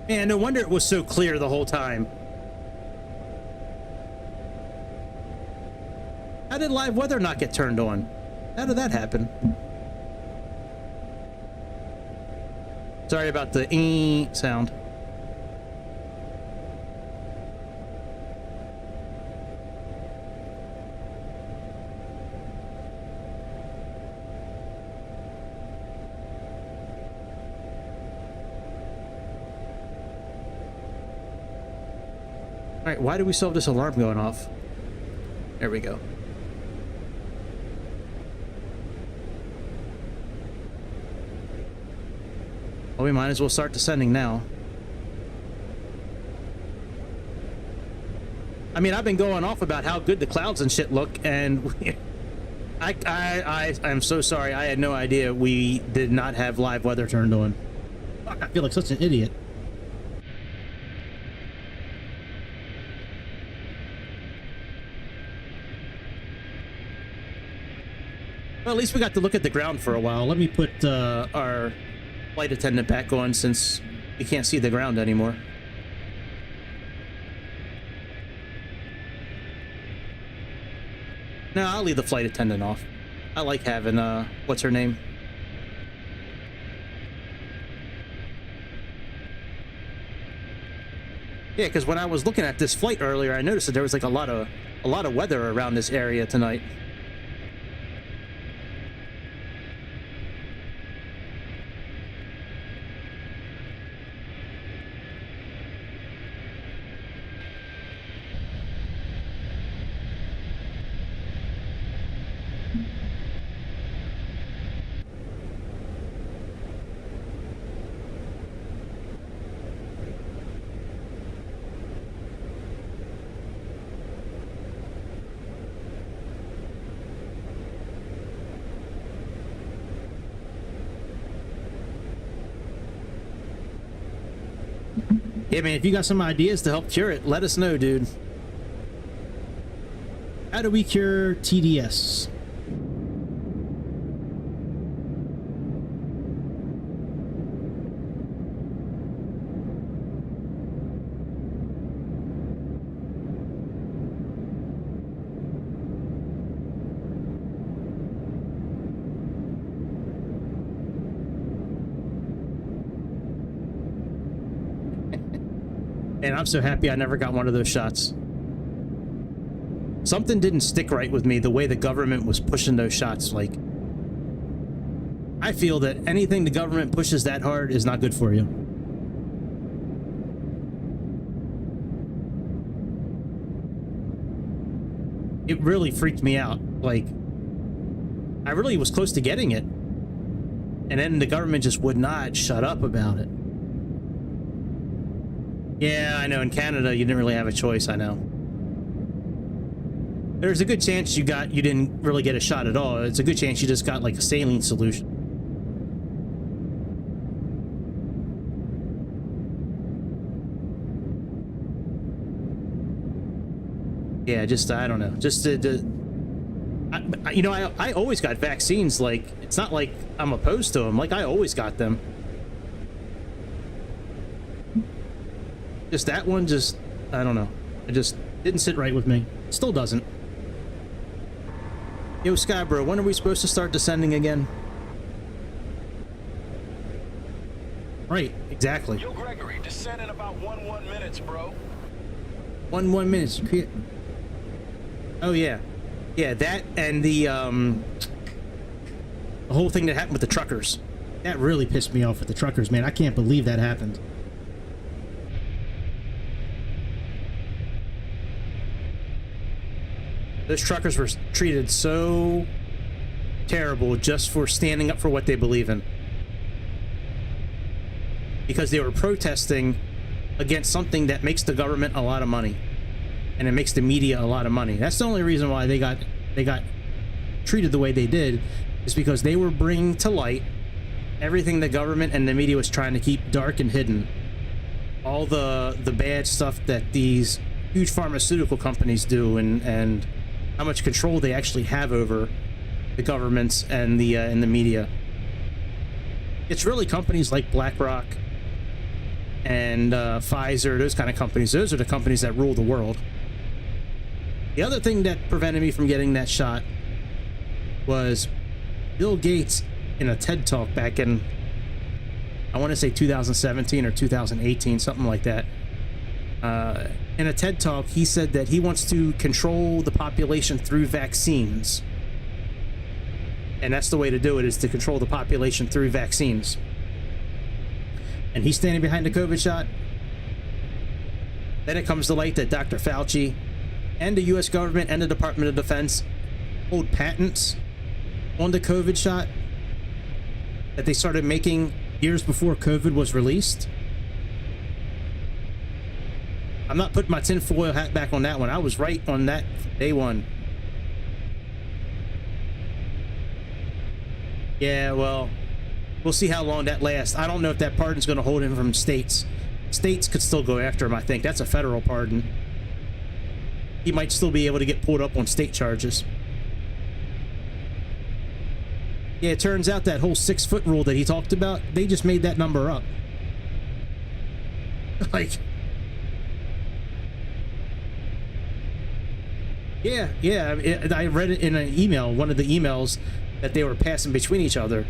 Man, no wonder it was so clear the whole time. How did live weather not get turned on? How did that happen? Sorry about the sound. All right, why do we still have this alarm going off? There we go. Well, we might as well start descending now. I mean, I've been going off about how good the clouds and shit look, and I'm so sorry. I had no idea we did not have live weather turned on. Fuck, I feel like such an idiot. Well, at least we got to look at the ground for a while. Let me put our flight attendant back on since we can't see the ground anymore. No, I'll leave the flight attendant off. I like having, what's her name? Yeah, because when I was looking at this flight earlier, I noticed that there was like a lot of weather around this area tonight. Yeah, man, if you got some ideas to help cure it, let us know, dude. How do we cure TDS? And I'm so happy I never got one of those shots. Something didn't stick right with me, the way the government was pushing those shots. Like, I feel that anything the government pushes that hard is not good for you. It really freaked me out. Like, I really was close to getting it. And then the government just would not shut up about it. Yeah, I know. In Canada, you didn't really have a choice. I know. There's a good chance you didn't really get a shot at all. It's a good chance you just got like a saline solution. Yeah, just I don't know. Just you know, I always got vaccines. Like, it's not like I'm opposed to them. Like, I always got them. Just that one, just I don't know. It just didn't sit right with me. Still doesn't. Yo, Skybro, when are we supposed to start descending again? Right, exactly. Yo, Gregory, descend in about 1 minutes, bro. 1 minutes. Oh yeah, yeah. That and the whole thing that happened with the truckers. That really pissed me off with the truckers, man. I can't believe that happened. Those truckers were treated so terrible just for standing up for what they believe in. Because they were protesting against something that makes the government a lot of money. And it makes the media a lot of money. That's the only reason why they got treated the way they did, is because they were bringing to light everything the government and the media was trying to keep dark and hidden. All the bad stuff that these huge pharmaceutical companies do, and how much control they actually have over the governments and the media. It's really companies like BlackRock and Pfizer, those kind of companies. Those are the companies that rule the world. The other thing that prevented me from getting that shot was Bill Gates in a TED Talk back in, I want to say 2017 or 2018, something like that. In a TED Talk, he said that he wants to control the population through vaccines. And that's the way to do it, is to control the population through vaccines. And he's standing behind the COVID shot. Then it comes to light that Dr. Fauci and the U.S. government and the Department of Defense hold patents on the COVID shot that they started making years before COVID was released. I'm not putting my tinfoil hat back on that one. I was right on that day one. Yeah, well, we'll see how long that lasts. I don't know if that pardon's going to hold him from states. States could still go after him, I think. That's a federal pardon. He might still be able to get pulled up on state charges. Yeah, it turns out that whole 6-foot rule that he talked about, they just made that number up. Like... Yeah, I read it in an email, one of the emails that they were passing between each other.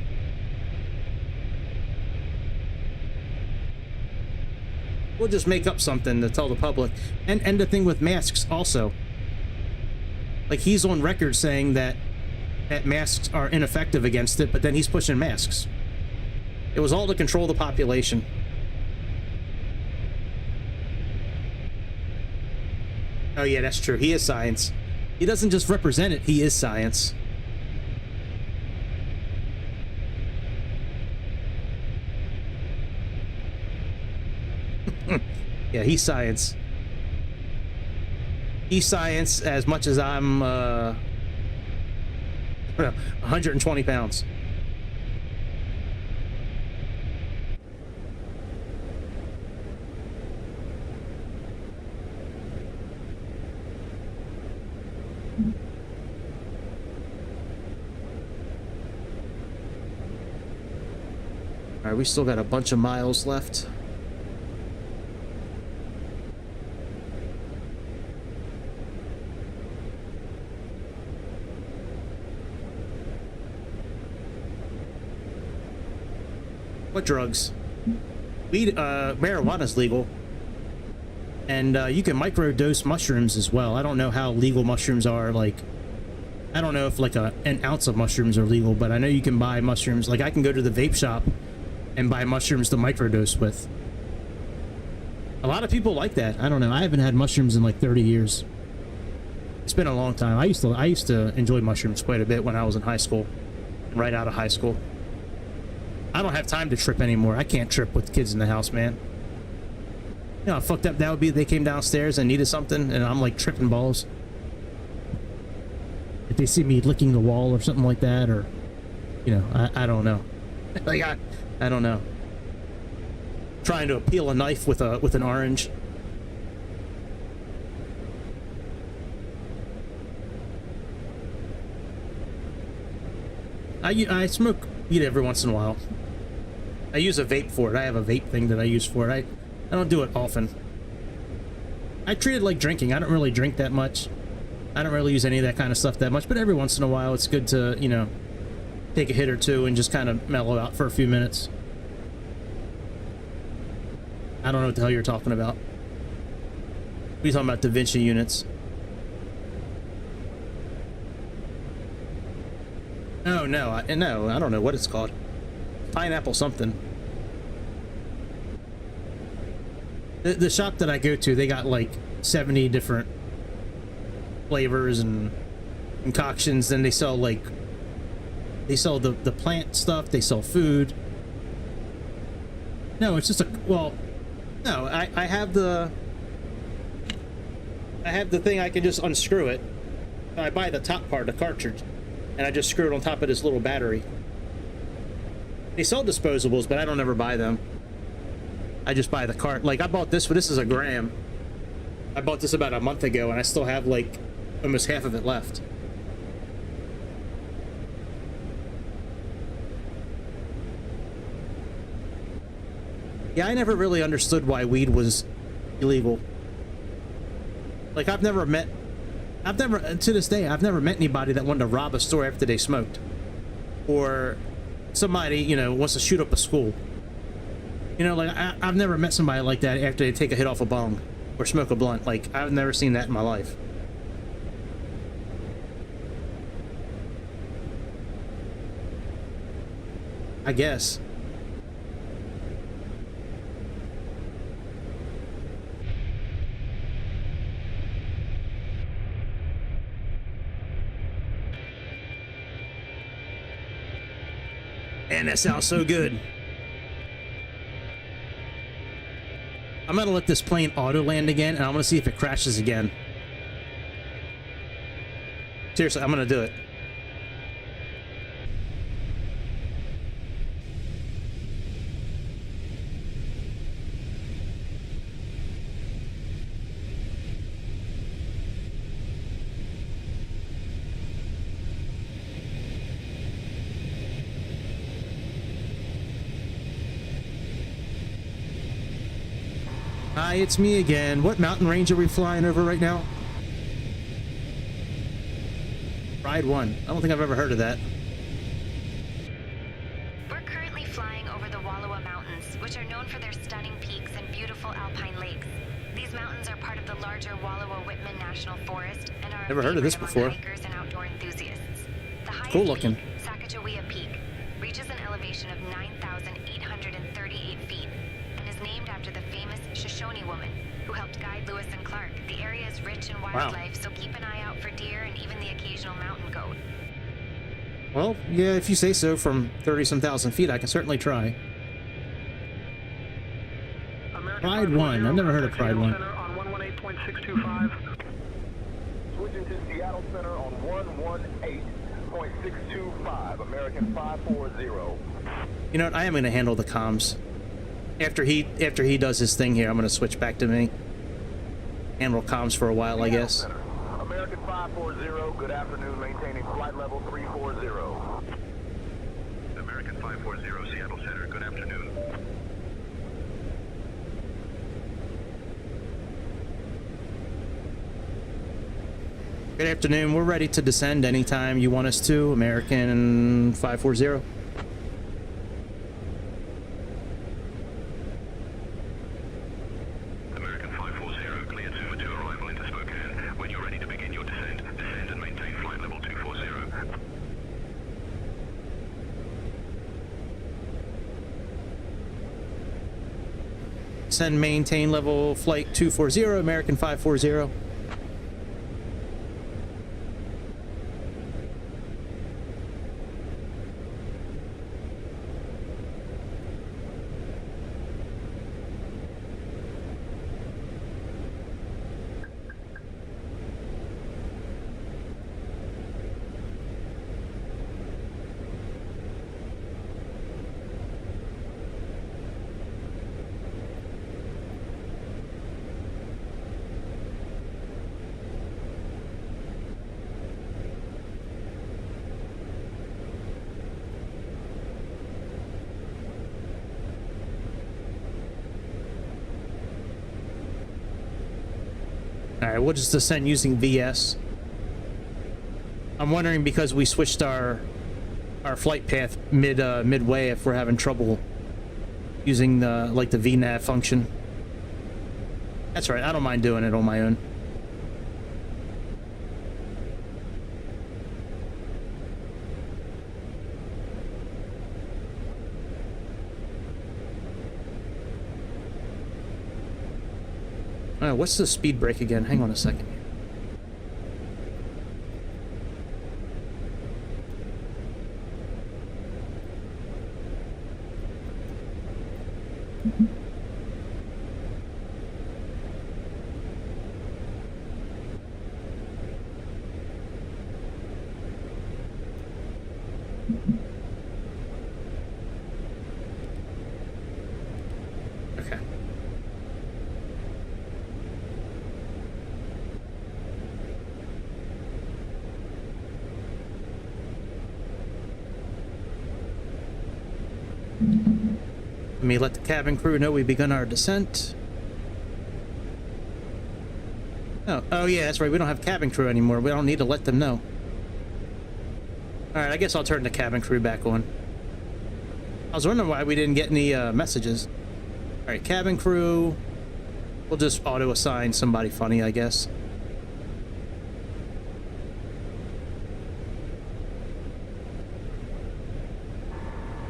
We'll just make up something to tell the public. And the thing with masks also. Like, he's on record saying that masks are ineffective against it, but then he's pushing masks. It was all to control the population. Oh yeah, that's true. He is science. He doesn't just represent it, he is science. Yeah, he's science. He's science as much as I'm 120 pounds. Alright, we still got a bunch of miles left. What drugs? Weed, marijuana's legal. And you can microdose mushrooms as well. I don't know how legal mushrooms are. Like, I don't know if like an ounce of mushrooms are legal, but I know you can buy mushrooms. Like, I can go to the vape shop and buy mushrooms to microdose with. A lot of people like that. I don't know. I haven't had mushrooms in like 30 years. It's been a long time. I used to enjoy mushrooms quite a bit when I was in high school, right out of high school. I don't have time to trip anymore. I can't trip with kids in the house, man. You know how fucked up that would be if they came downstairs and needed something and I'm like tripping balls. If they see me licking the wall or something like that, or, you know, I don't know. Like, I don't know. Trying to peel a knife with an orange. I smoke weed every once in a while. I use a vape for it. I have a vape thing that I use for it. I don't do it often. I treat it like drinking. I don't really drink that much. I don't really use any of that kind of stuff that much, but every once in a while it's good to, you know, take a hit or two and just kind of mellow out for a few minutes. I don't know what the hell you're talking about. What are you talking about, Da Vinci units? Oh, no, I don't know what it's called. Pineapple something. The shop that I go to, they got like 70 different flavors and concoctions. Then they sell like, they sell the plant stuff, they sell food. No, it's just a, well, no, I have the thing. I can just unscrew it. I buy the top part, the cartridge, and I just screw it on top of this little battery. They sell disposables, but I don't ever buy them. I just buy the cart. Like, I bought this, but this is a gram. I bought this about a month ago, and I still have like almost half of it left. Yeah, I never really understood why weed was illegal. Like, to this day, I've never met anybody that wanted to rob a store after they smoked. Or somebody, you know, wants to shoot up a school. You know, like, I've never met somebody like that after they take a hit off a bong or smoke a blunt. Like, I've never seen that in my life. I guess. Man, that sounds so good. I'm gonna let this plane auto land again, and I'm gonna see if it crashes again. Seriously, I'm gonna do it. Hi, it's me again. What mountain range are we flying over right now? Pride 1. I don't think I've ever heard of that. We're currently flying over the Wallowa Mountains, which are known for their stunning peaks and beautiful alpine lakes. These mountains are part of the larger Wallowa-Whitman National Forest and are Never heard of this before. hikers and outdoor enthusiasts. The highest Cool looking. peak, Sacagawea Peak, reaches an elevation of 9,838 feet and is named after the famous Shoshone woman who helped guide Lewis and Clark. The area is rich in wildlife, so keep an eye out for deer and even the occasional mountain goat. Well, yeah, if you say so, from 30-some thousand feet, I can certainly try. Pride 1. I've never heard of Pride 1. On 118.625. Switching to Seattle Center on 118.625. American 540. You know what? I am going to handle the comms. After he does his thing here, I'm going to switch back to me. Handle comms for a while, I guess. American 540, good afternoon, maintaining flight level 340. American 540, Seattle Center, good afternoon. Good afternoon. We're ready to descend anytime you want us to. American 540. American 540, cleared to arrival into Spokane. When you're ready to begin your descent, descend and maintain flight level 240. Send maintain level flight 240, American 540. All right, we'll just descend using VS. I'm wondering because we switched our flight path midway if we're having trouble using the like the VNav function. That's right. I don't mind doing it on my own. What's the speed brake again? Hang on a second. Okay. Let me let the cabin crew know we've begun our descent. Oh yeah, that's right. We don't have cabin crew anymore. We don't need to let them know. All right, I guess I'll turn the cabin crew back on. I was wondering why we didn't get any messages. All right, cabin crew. We'll just auto-assign somebody funny, I guess.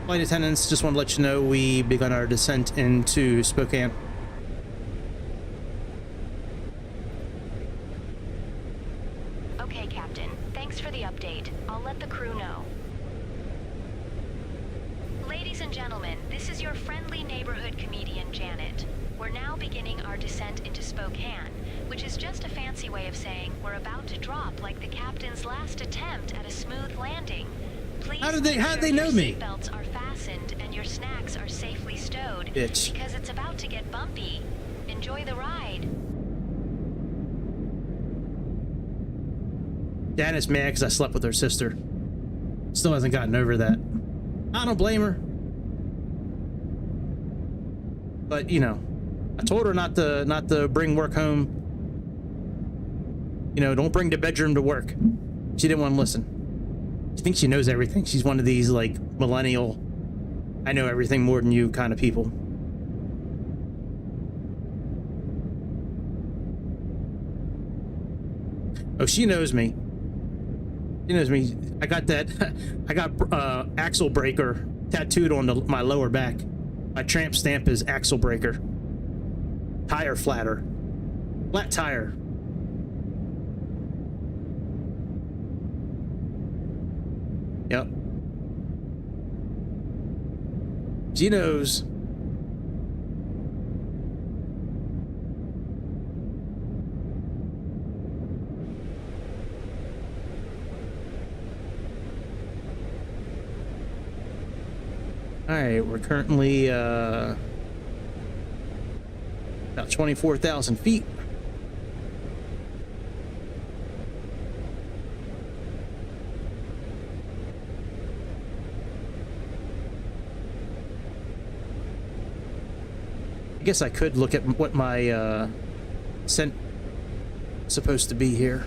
Flight attendants, just want to let you know we begun our descent into Spokane. Okay, Captain. Thanks for the update. I'll let the crew know. Ladies and gentlemen, this is your friendly neighborhood comedian, Janet. We're now beginning our descent into Spokane, which is just a fancy way of saying we're about to drop like the captain's last attempt at a smooth landing. Please How did they know me? Belts are fastened and your snacks are safely stowed. Bitch. Because it's about to get bumpy. Enjoy the ride. Janet's mad because I slept with her sister. Still hasn't gotten over that. I don't blame her. But you know, I told her not to bring work home. You know, don't bring the bedroom to work. She didn't want to listen. She thinks she knows everything. She's one of these like millennial, I know everything more than you kind of people. Oh, she knows me. She knows me. I got that. I got axle breaker tattooed on my lower back. My tramp stamp is axle breaker. Tire flatter. Flat tire. Yep. She knows. All right, we're currently about 24,000 feet. I guess I could look at what my scent is supposed to be here.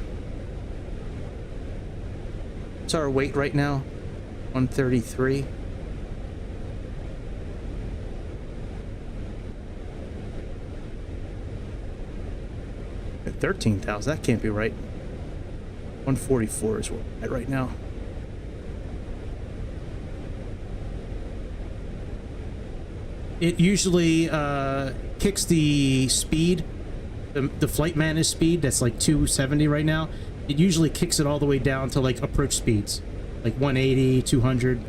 What's our weight right now? 133. 13,000. That can't be right. 144 is where we're at right now. It usually kicks the speed, the flight managed speed, that's like 270 right now. It usually kicks it all the way down to like approach speeds, like 180, 200.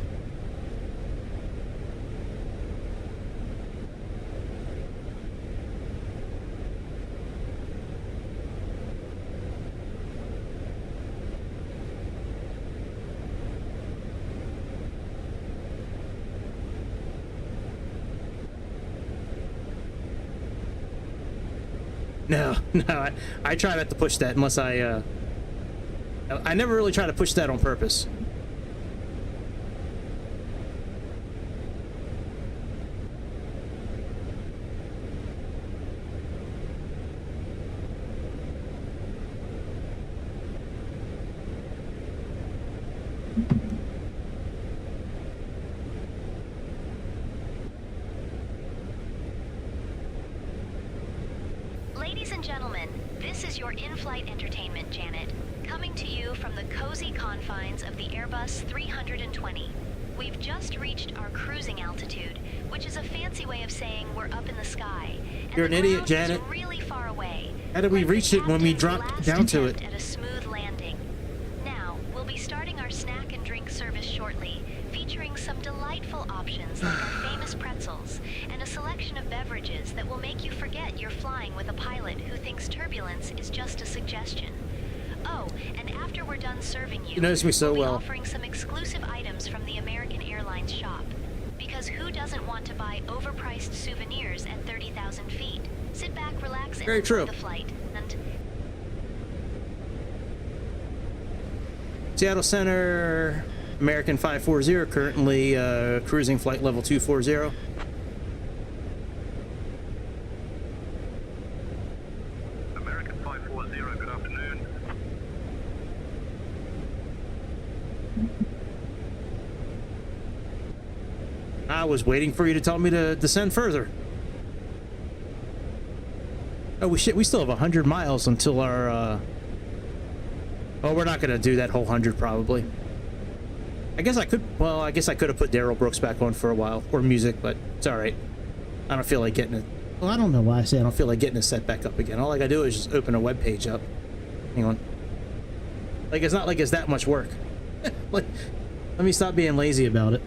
No, I try not to push that unless I never really try to push that on purpose. your in-flight entertainment, Janet, coming to you from the cozy confines of the Airbus 320. We've just reached our cruising altitude, which is a fancy way of saying we're up in the sky. You're an idiot, Janet. Really far away. How did we reach it when we dropped down to it? At a smooth landing. Now, we'll be starting our snack and drink service shortly, featuring some delightful options like our famous pretzels and a selection of beverages that will make you forget you're flying with a pilot who thinks turbulence is just a suggestion. Oh, and after we're done serving you, You knows me so we'll be well. offering some exclusive items from the American Airlines shop. Because who doesn't want to buy overpriced souvenirs at 30,000 feet? Sit back, relax, and Very enjoy true. the flight. And Seattle Center, American 540, currently cruising flight level 240. American 540, good afternoon. I was waiting for you to tell me to descend further. Oh, we still have 100 miles until our, Oh, we're not going to do that whole 100, probably. I guess I could have put Daryl Brooks back on for a while, or music, but it's alright. I don't feel like getting it. Well, I don't know why I say I don't feel like getting it set back up again. All I gotta do is just open a web page up. Hang on. Like, it's not like it's that much work. Like, let me stop being lazy about it.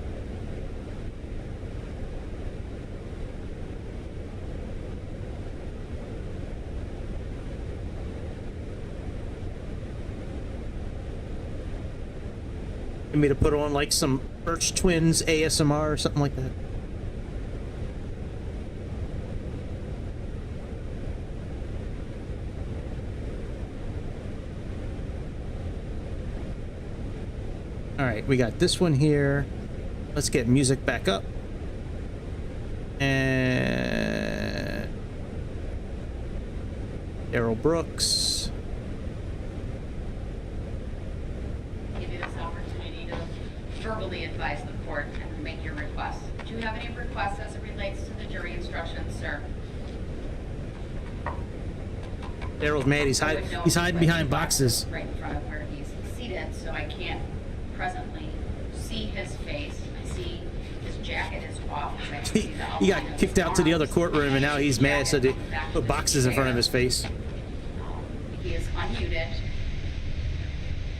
Me to put on like some Birch Twins ASMR or something like that. All right, we got this one here. Let's get music back up. And Daryl Brooks. Give you this opportunity to verbally advise the court and make your requests. Do you have any requests as it relates to the jury instructions, sir? Daryl's mad. He's hiding behind boxes. Right in front of where he's seated, so I can't presently see his face. I see his jacket is off. I can see the He got outline of kicked his out to the other arms. courtly, and now he's mad, so they Back put to boxes the in front of chair. his face. He is unmuted.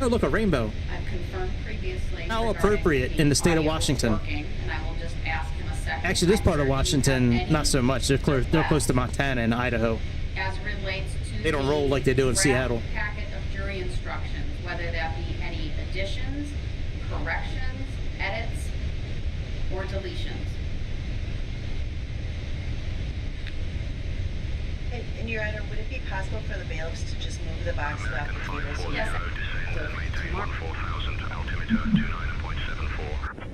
Oh, look, a rainbow. I've confirmed previously. How regarding appropriate in the state of audio Washington. working, and I will just ask him a second Actually, this time, part sir, of do you have Washington, any not so much. They're close to Montana and Idaho. as relates to They don't the roll like they do in draft Seattle. packet of jury instructions, whether that be any additions, corrections, edits, or deletions. And Your Honor, would it be possible for the bailiffs to just move the box off the table? So Yes. Maintain 14,000, altimeter 29.74.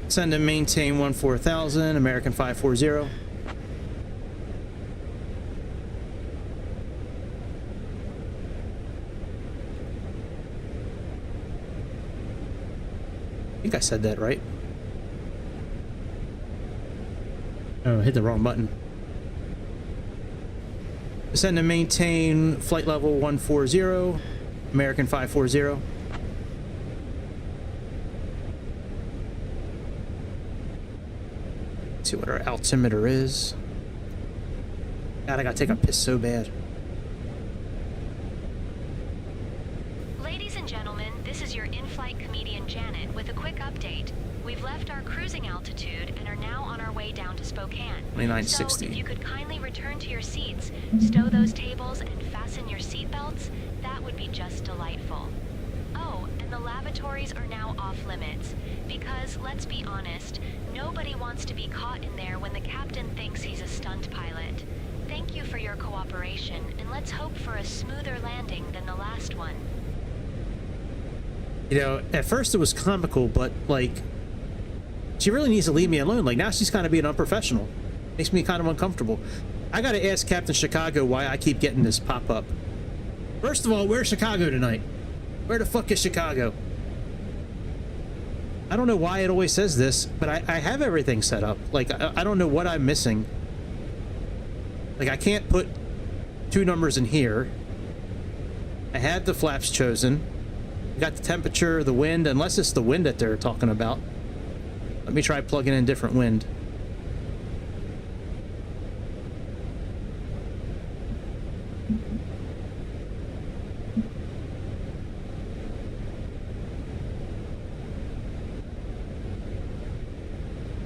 Send and maintain 14,000, American 540. I think I said that right. Oh, I hit the wrong button. Send and maintain flight level 140, American 540. Let's see what our altimeter is. God, I gotta take a piss so bad. ladies and gentlemen, this is your in-flight comedian Janet with a quick update. We've left our cruising altitude and are now on our way down to Spokane. 2960. So if you could kindly return to your seats, stow those tables, and fasten your seatbelts, that would be just delightful. Oh, and the lavatories are now off limits, because let's be honest, nobody wants to be caught in there when the captain thinks he's a stunt pilot. Thank you for your cooperation, and let's hope for a smoother landing than the last one. You know, at first it was comical, but like, she really needs to leave me alone. Like, now she's kind of being unprofessional. Makes me kind of uncomfortable. I gotta ask Captain Chicago why I keep getting this pop-up. First of all, where's Chicago tonight? Where the fuck is Chicago? I don't know why it always says this, but I have everything set up. Like, I don't know what I'm missing. Like, I can't put two numbers in here. I had the flaps chosen. Got the temperature, the wind, unless it's the wind that they're talking about. Let me try plugging in different wind.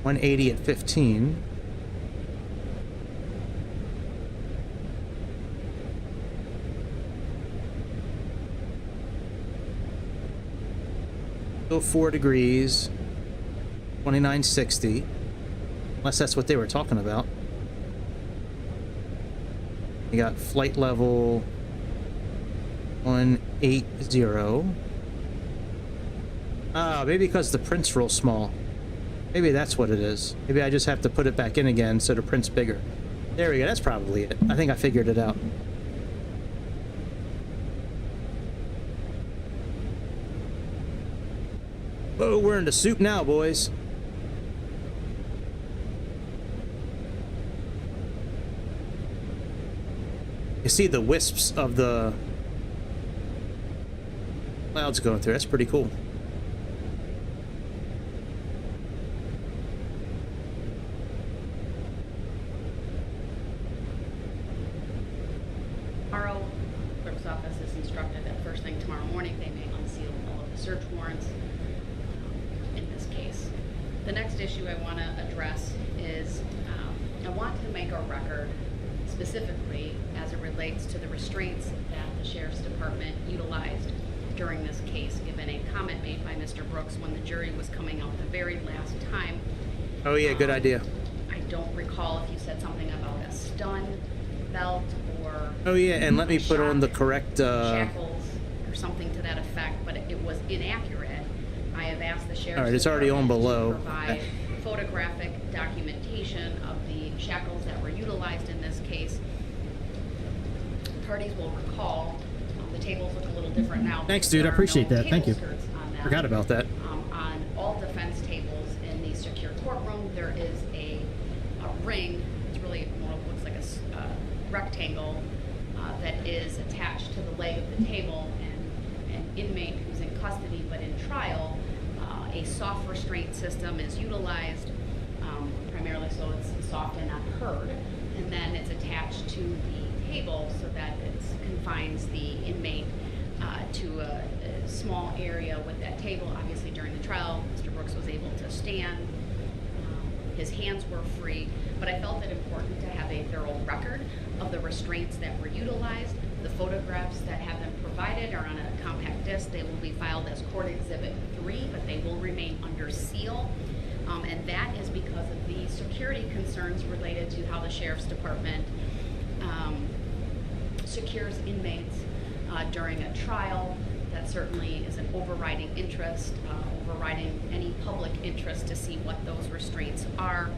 $180 at 15. Still 4 degrees. 2960. Unless that's what they were talking about. You got flight level 180. Ah, maybe because the print's real small. Maybe that's what it is. Maybe I just have to put it back in again so the print's bigger. There we go. That's probably it. I think I figured it out. Oh, we're in the soup now, boys. You see the wisps of the clouds going through. That's pretty cool. Tomorrow, clerk's office is instructed that first thing tomorrow morning they may unseal all of the search warrants in this case. The next issue I want to address is I want to make a record specifically as it relates to the restraints that the Sheriff's Department utilized during this case, given a comment made by Mr. Brooks when the jury was coming out the very last time. Oh yeah, good idea. I don't recall if you said something about a stun belt or... Oh yeah, and let me put on the correct... shackles or something to that effect, but it was inaccurate. I have asked the Sheriff's All right, it's already on below. to provide photographic documentation of the shackles that were utilized in this case. Parties will recall the tables look a little different now. Thanks, dude. I appreciate that. Thank you. On Forgot about that. On all defense tables in the secure courtroom, there is a ring. It's really more looks like a rectangle that is attached to the leg of the table, and an inmate who's in custody but in trial, a soft restraint system is utilized, primarily so it's soft and not heard, and then it's attached to the table so that it confines the inmate to a small area with that table. Obviously during the trial, Mr. Brooks was able to stand. His hands were free, but I felt it important to have a thorough record of the restraints that were utilized. The photographs that have been provided are on a compact disc. They will be filed as Court Exhibit 3, but they will remain under seal. And that is because of the security concerns related to how the Sheriff's Department secures inmates during a trial. That certainly is an overriding interest, overriding any public interest to see what those restraints are.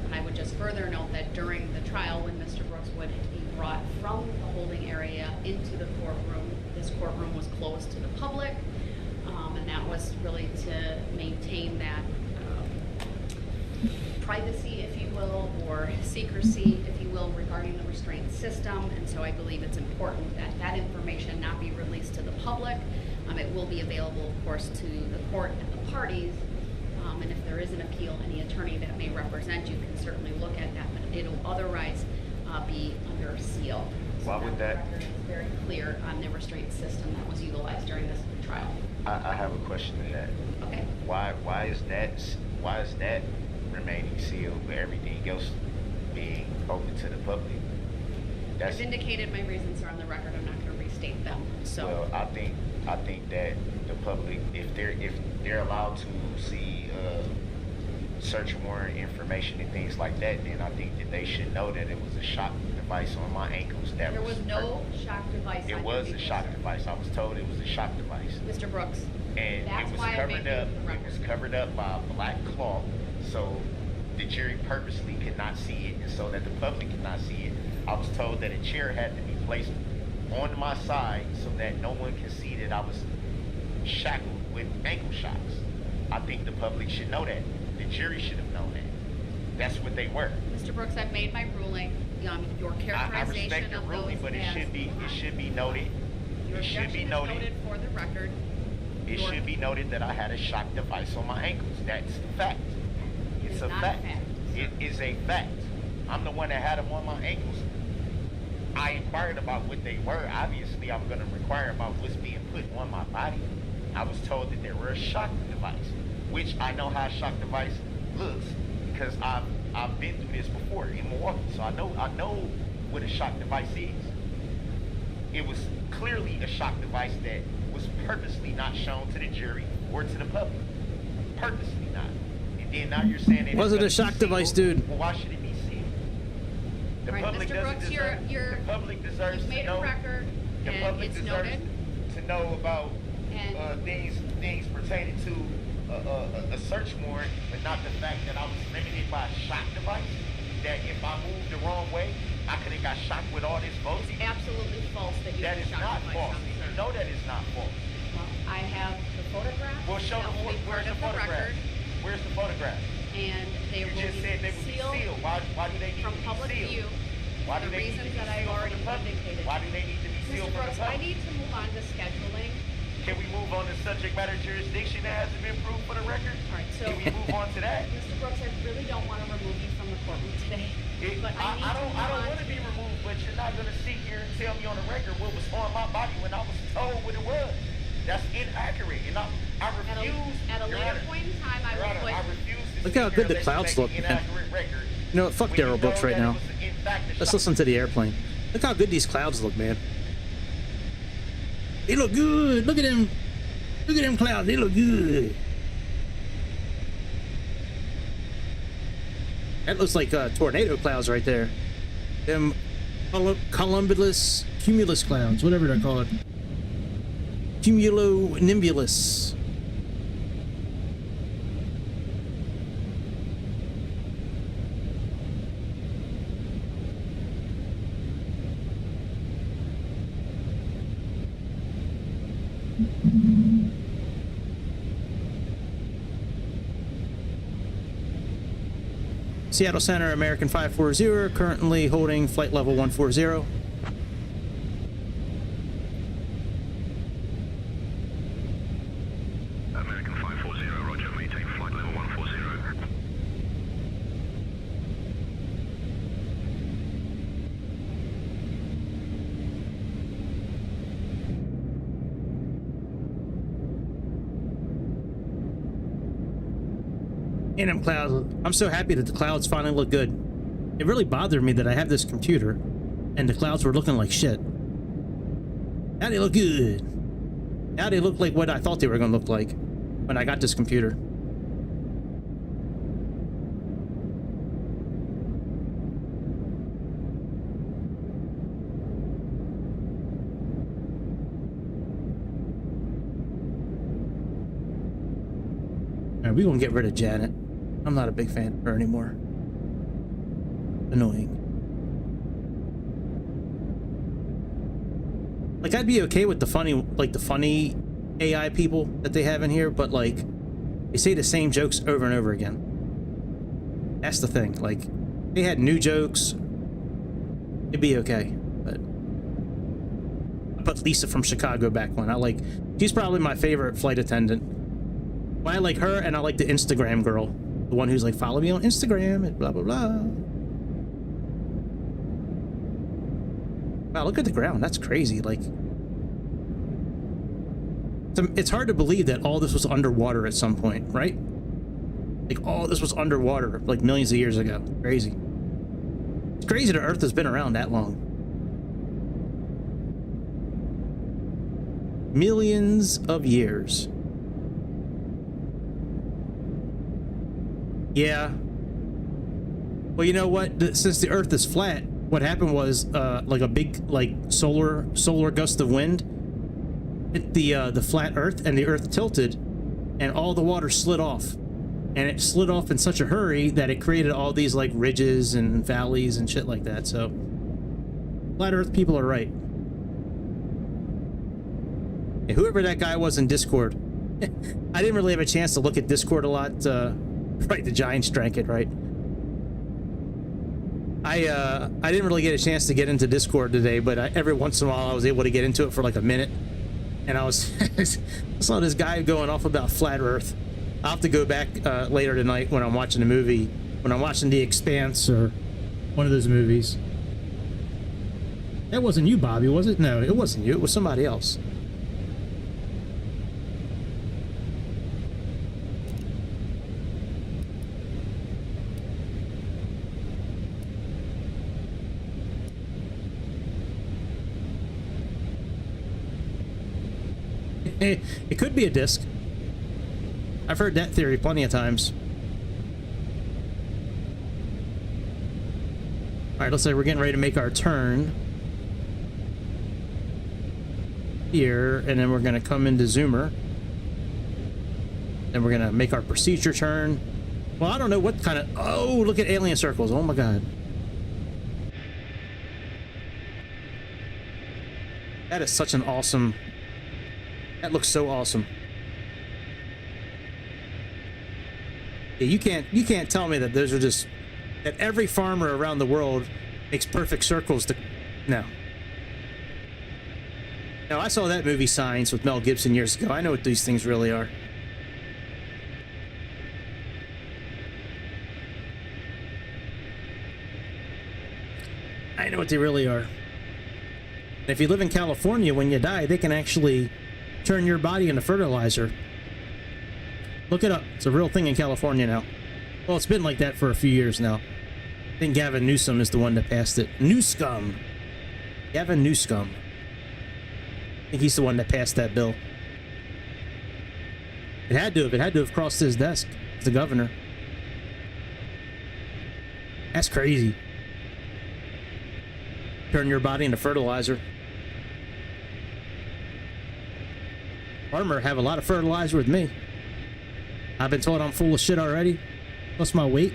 And I would just further note that during the trial, when Mr. Brooks would be brought from the holding area into the courtroom, this courtroom was closed to the public, and that was really to maintain that privacy, if you will, or secrecy, if you will, regarding the restraint system. And so I believe it's important that that information not be released to the public. It will be available, of course, to the court and the parties. And if there is an appeal, any attorney that may represent you can certainly look at that, but it'll otherwise be under seal. Why would that? Record is very clear on the restraint system that was utilized during this trial. I have a question to that. Okay. Why is that remaining sealed, but everything else being open to the public? I've indicated my reasons are on the record. I'm not going to restate them. So. Well, I think that the public, if they're allowed to see search warrant information and things like that, then I think that they should know that it was a shock device on my ankles. That there was no shock device. It was a shock device. I was told it was a shock device. Mr. Brooks. And it was covered up. It was covered up by a black cloth, so the jury purposely could not see it, and so that the public could not see it. I was told that a chair had to be placed on my side so that no one can see that I was shackled with ankle shocks. I think the public should know that. The jury should have known that. That's what they were. Mr. Brooks, I've made my ruling. Your characterization I respect your of ruling, those but it as should be noted. Your It should be objection is noted. noted for the record. It should be noted that I had a shock device on my ankles. That's a fact. It's a not a fact. fact, It is a fact. I'm the one that had them on my ankles. I inquired about what they were. Obviously, I'm going to inquire about what's being put on my body. I was told that they were a shock device, which I know how a shock device looks because I've been through this before in Milwaukee, so I know what a shock device is. It was clearly a shock device that was purposely not shown to the jury or to the public. Purposely not. And then now you're saying that Was it a shock device, dude? Well, why should it be sealed? The Right, public Mr. doesn't Brooks, deserve. you're The public deserves you've to made know. a record, The and public it's deserves noted. to know about And- things pertaining to a search warrant, but not the fact that I was limited by a shock device. That if I moved the wrong way, I could have got shocked with all this voltage. It's absolutely false that you That have is a shock not device false. on, You sir. know that is not false. Well, I have the photograph. Well, show that me will be where's part the of the photograph? record, Where's the photograph? and they You will just be said they would be sealed. Why do they need from to be public sealed? view. Why do the they need to reasons be that I've sealed already from the public? indicated. Why do they need to be sealed Mr. from Brooks, the I public? need to move on to scheduling. Can we move on to subject matter jurisdiction that hasn't been proved for the record? All right, so Can we move on to that? Mr. Brooks, I really don't want to remove you from the courtroom today. But I need I to don't move want on to be removed, but you're not gonna sit here and tell me on the record what was on my body when I was told what it was. That's inaccurate, and I refuse. At a Your later Honor, point in time, I Your will Honor, put. I refuse to Look sit how here good the and let clouds you look, make an man. inaccurate record. You know what? Fuck When you Daryl Brooks know right that it now. was, in fact, a Let's shock listen to the airplane. Look how good these clouds look, man. They look good. Look at them. Look at them clouds. They look good. That looks like tornado clouds right there. Them cumulus clouds, whatever they're called. Cumulonimbulus. Seattle Center, American 540, currently holding flight level 140. American 540, roger, maintain flight level 140. And them clouds, I'm so happy that the clouds finally look good. It really bothered me that I have this computer and the clouds were looking like shit. Now they look good. Now they look like what I thought they were going to look like when I got this computer. Alright, we're going to get rid of Janet. I'm not a big fan of her anymore. Annoying. Like, I'd be okay with the funny AI people that they have in here, but like, they say the same jokes over and over again. That's the thing. Like, they had new jokes, it'd be okay. But I put Lisa from Chicago back when. She's probably my favorite flight attendant. Well, I like her, and I like the Instagram girl. The one who's like, follow me on Instagram and blah, blah, blah. Wow, look at the ground. That's crazy. Like, it's hard to believe that all this was underwater at some point, right? Like, all this was underwater, like, millions of years ago. Crazy. It's crazy the Earth has been around that long. Millions of years. Yeah. Well, you know what? Since the Earth is flat, what happened was like a big solar gust of wind hit the flat Earth, and the Earth tilted, and all the water slid off, and it slid off in such a hurry that it created all these like ridges and valleys and shit like that. So, flat Earth people are right. And whoever that guy was in Discord, I didn't really have a chance to look at Discord a lot. Right, the Giants drank it, right? I didn't really get a chance to get into Discord today, but every once in a while I was able to get into it for like a minute, and I saw this guy going off about flat Earth. I'll have to go back later tonight when I'm watching a movie, when I'm watching The Expanse or one of those movies. That wasn't you, Bobby, was it? No, it wasn't you. It was somebody else. It could be a disc. I've heard that theory plenty of times. Alright, let's say we're getting ready to make our turn here, and then we're going to come into Zoomer. Then we're going to make our procedure turn. Well, I don't know what kind of... Oh, look at alien circles. Oh my god. That is such an awesome... That looks so awesome. Yeah, you can't tell me that those are just... That every farmer around the world makes perfect circles to... No. No, I saw that movie Signs with Mel Gibson years ago. I know what these things really are. I know what they really are. And if you live in California, when you die, they can actually turn your body into fertilizer. Look it up. It's a real thing in California now. Well, it's been like that for a few years now. I think Gavin Newsom is the one that passed it. Newscum. Gavin Newscum. I think he's the one that passed that bill. It had to have crossed his desk as the governor. That's crazy. Turn your body into fertilizer. Farmer have a lot of fertilizer with me. I've been told I'm full of shit already. Plus my weight.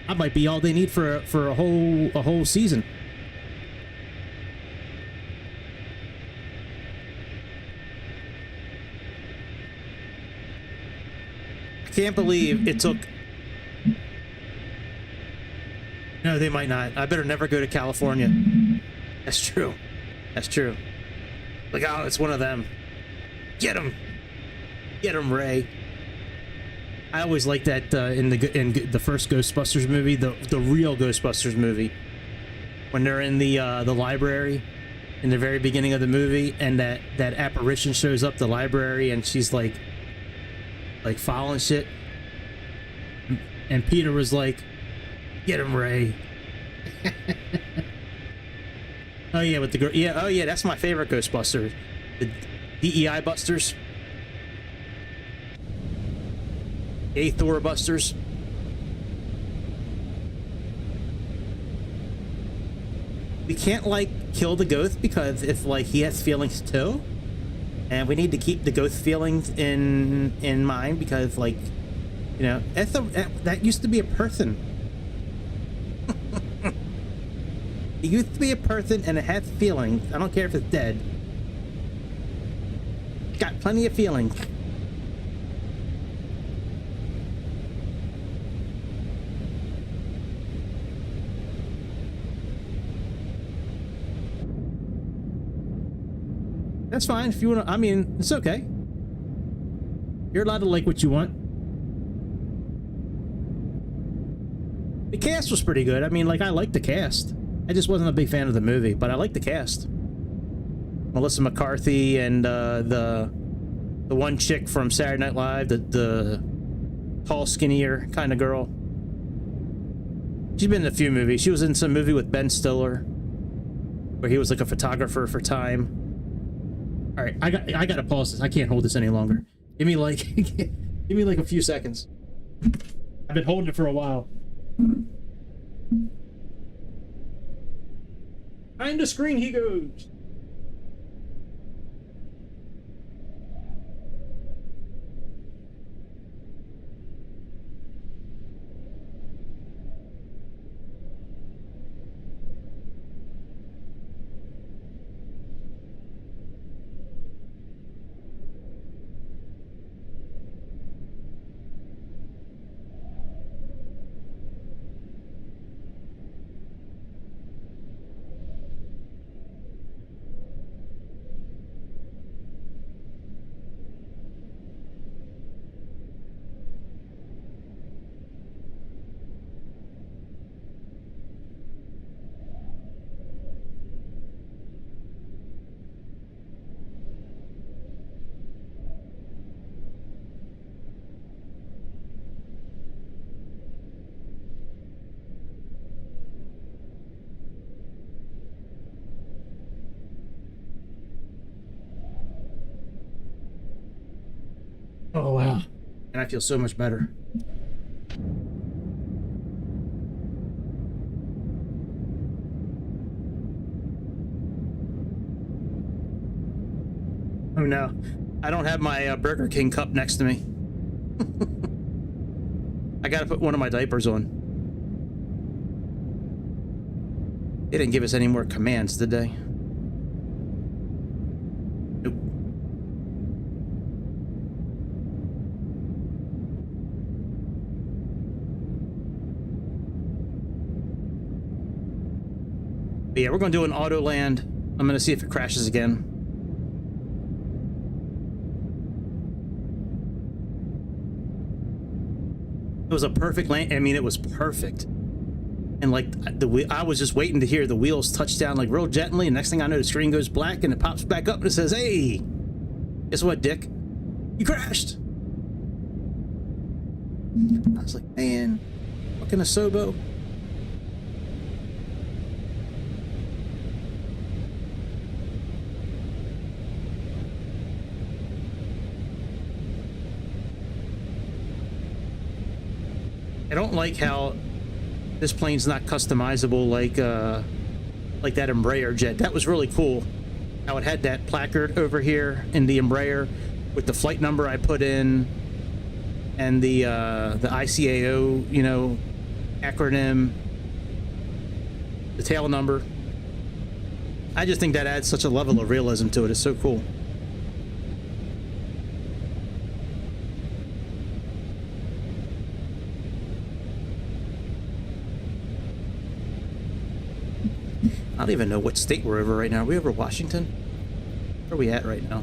I might be all they need for a whole season. I can't believe it took... No, they might not. I better never go to California. That's true. That's true. Like, oh, it's one of them. Get him. Get him, Ray. I always liked that in the first Ghostbusters movie, the real Ghostbusters movie, when they're in the library in the very beginning of the movie, and that apparition shows up the library, and she's like following shit, and Peter was like, "Get him, Ray." Oh yeah, with the girl. Yeah, oh yeah, that's my favorite Ghostbuster, the DEI Busters. Thor Busters. We can't like kill the ghost because if like he has feelings too, and we need to keep the ghost feelings in mind because like, you know, that used to be a person. It used to be a person and it has feelings. I don't care if it's dead. Got plenty of feelings. That's fine if you want to. I mean, it's okay. You're allowed to like what you want. The cast was pretty good. I mean, like, I liked the cast. I just wasn't a big fan of the movie, but I liked the cast. Melissa McCarthy and the one chick from Saturday Night Live, the tall, skinnier kind of girl. She's been in a few movies. She was in some movie with Ben Stiller, where he was like a photographer for Time. All right, I gotta pause this. I can't hold this any longer. Give me like a few seconds. I've been holding it for a while. Behind the screen he goes. feel so much better. Oh no, I don't have my Burger King cup next to me. I gotta put one of my diapers on. They didn't give us any more commands, did they? Nope. But yeah, we're gonna do an auto land. I'm gonna see if it crashes again. It was a perfect land. I mean, it was perfect. And like I was just waiting to hear the wheels touch down like real gently, and next thing I know the screen goes black and it pops back up and it says, "Hey, guess what, Dick? You crashed." I was like, man, fucking Asobo. I don't like how this plane's not customizable like that Embraer jet. That was really cool. How it had that placard over here in the Embraer with the flight number I put in and the ICAO, you know, acronym, the tail number. I just think that adds such a level of realism to it. It's so cool. I don't even know what state we're over right now. Are we over Washington? Where are we at right now?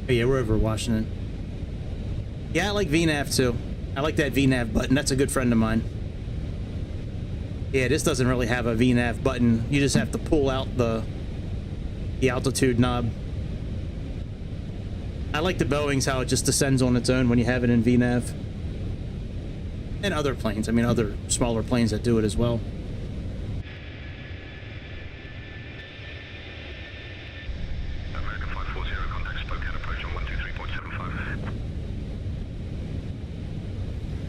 Oh yeah, we're over Washington. Yeah, I like VNAV too. I like that VNAV button. That's a good friend of mine. Yeah, this doesn't really have a VNAV button. You just have to pull out the altitude knob. I like the Boeing's how it just descends on its own when you have it in VNAV. And other planes, I mean other smaller planes that do it as well. American 540, contact Spokane, approach on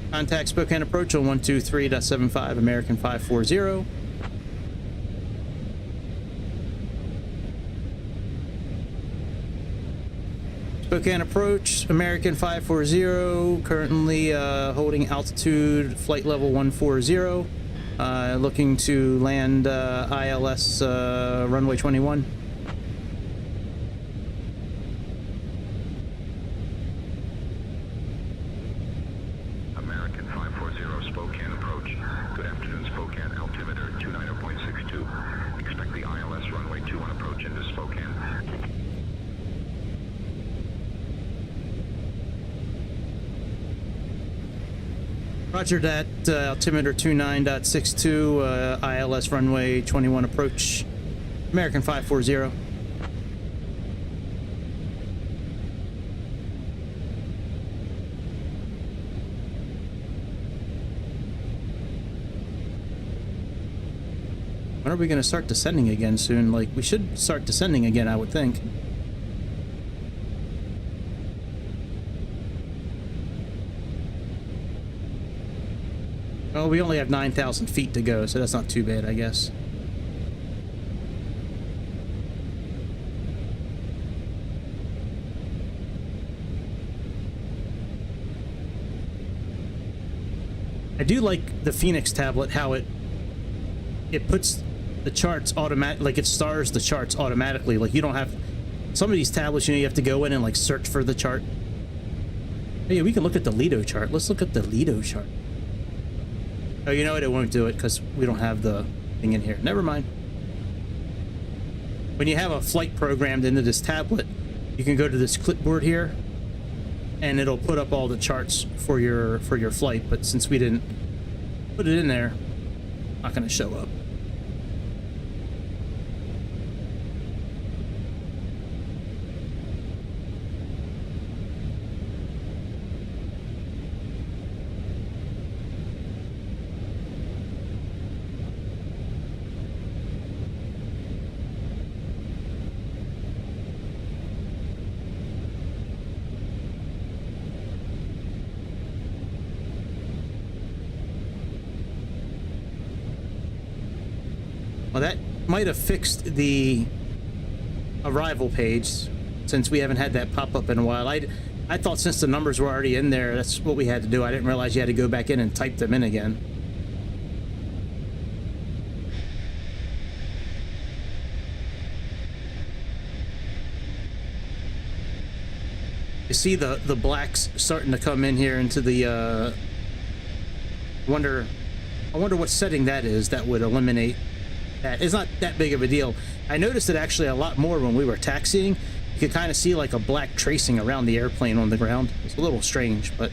123.75. Contact Spokane approach on 123.75, American 540. Spokane approach, American 540, currently holding altitude, flight level 140, looking to land ILS runway 21. American 540, Spokane approach. Good afternoon, Spokane, altimeter 290.62. Expect the ILS runway 21 approach into Spokane. Roger that, altimeter 29.62, ILS runway 21 approach, American 540. When are we going to start descending again soon? Like, we should start descending again, I would think. Well, we only have 9,000 feet to go, so that's not too bad, I guess. I do like the Fenix tablet, how it puts the charts automatic, like it stars the charts automatically. Like you don't have some of these tablets, you know, you have to go in and like search for the chart. Hey, we can look at the Lido chart. Let's look at the Lido chart. Oh, you know what? It won't do it because we don't have the thing in here. Never mind. When you have a flight programmed into this tablet, you can go to this clipboard here, and it'll put up all the charts for your flight. But since we didn't put it in there, it's not going to show up. Well, that might have fixed the arrival page, since we haven't had that pop up in a while. I thought since the numbers were already in there, that's what we had to do. I didn't realize you had to go back in and type them in again. You see the blacks starting to come in here into the I wonder what setting that is that would eliminate that. It's not that big of a deal. I noticed it actually a lot more when we were taxiing. You could kind of see like a black tracing around the airplane on the ground. It's a little strange, but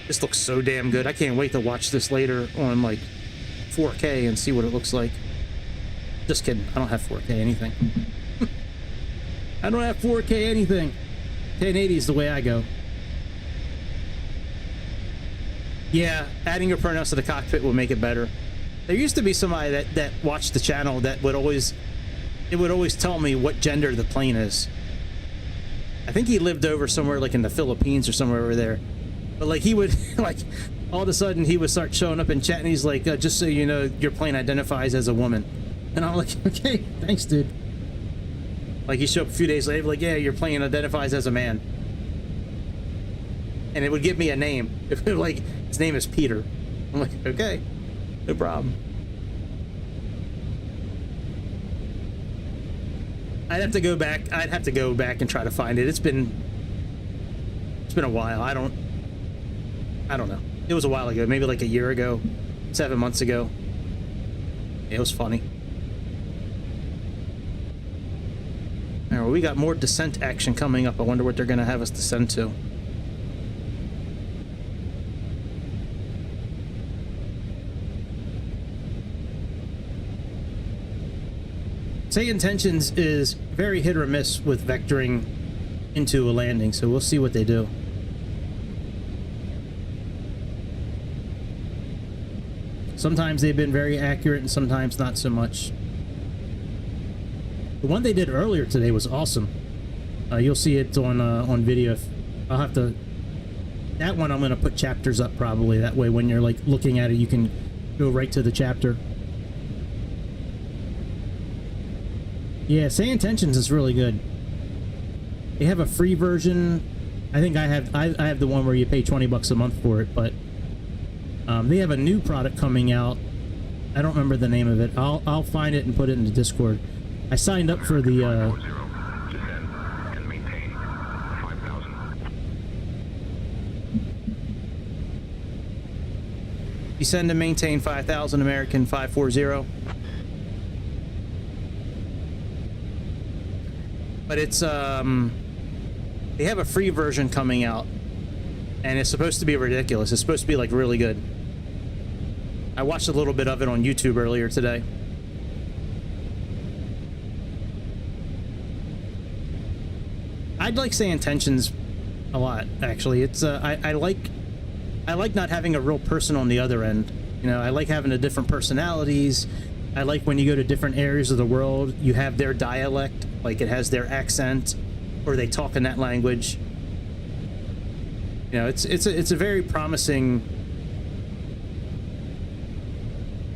this looks so damn good. I can't wait to watch this later on like 4K and see what it looks like. Just kidding. I don't have 4K anything. I don't have 4K anything. 1080 is the way I go. Yeah, adding your pronouns to the cockpit will make it better. There used to be somebody that watched the channel that would always tell me what gender the plane is. I think he lived over somewhere like in the Philippines or somewhere over there. But like he would like all of a sudden he would start showing up in chat and he's like, just so you know, your plane identifies as a woman. And I'm like, okay, thanks, dude. Like he showed up a few days later, like, yeah, your plane identifies as a man. And it would give me a name. If it, like, his name is Peter. I'm like, okay, no problem. I'd have to go back and try to find it. It's been a while. I don't know. It was a while ago, maybe like a year ago, 7 months ago. It was funny. All right, well, we got more descent action coming up. I wonder what they're going to have us descend to. Sayintentions is very hit or miss with vectoring into a landing, so we'll see what they do. Sometimes they've been very accurate and sometimes not so much. The one they did earlier today was awesome. You'll see it on video. I'll have to... That one I'm going to put chapters up probably. That way when you're like looking at it, you can go right to the chapter. Yeah, Sayintentions is really good. They have a free version. I think I have the one where you pay $20 a month for it, but they have a new product coming out. I don't remember the name of it. I'll find it and put it in the Discord. I signed up for the descend and maintain 5,000 American 540. But it's they have a free version coming out and it's supposed to be ridiculous. It's supposed to be like really good. I watched a little bit of it on YouTube earlier today. I'd like Sayintentions a lot, actually. It's I like not having a real person on the other end. You know, I like having the different personalities. I like when you go to different areas of the world, you have their dialect, like it has their accent, or they talk in that language. You know, it's a very promising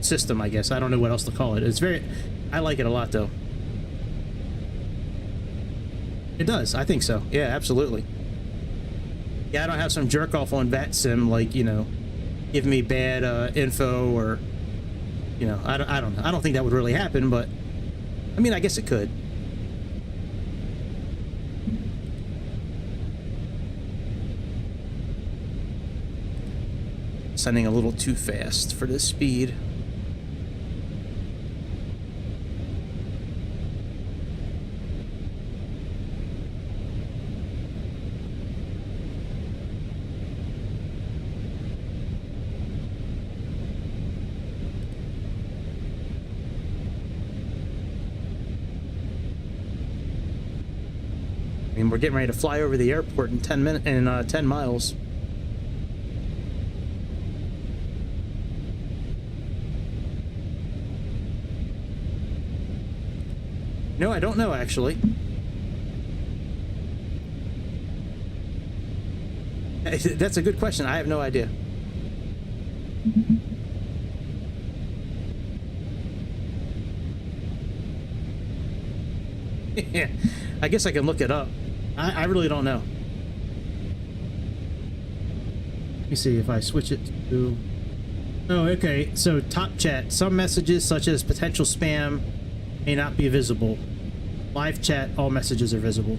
system, I guess. I don't know what else to call it. I like it a lot, though. It does. I think so. Yeah, absolutely. Yeah, I don't have some jerk off on VATSIM, like, you know, give me bad info or, you know, I don't know. I don't think that would really happen, but I mean, I guess it could. Sending a little too fast for this speed. I mean, we're getting ready to fly over the airport in 10 minutes and 10 miles. No, I don't know, actually. That's a good question. I have no idea. Yeah, I guess I can look it up. I really don't know. Let me see if I switch it to... Oh, okay. So top chat. Some messages, such as potential spam, may not be visible. Live chat, all messages are visible.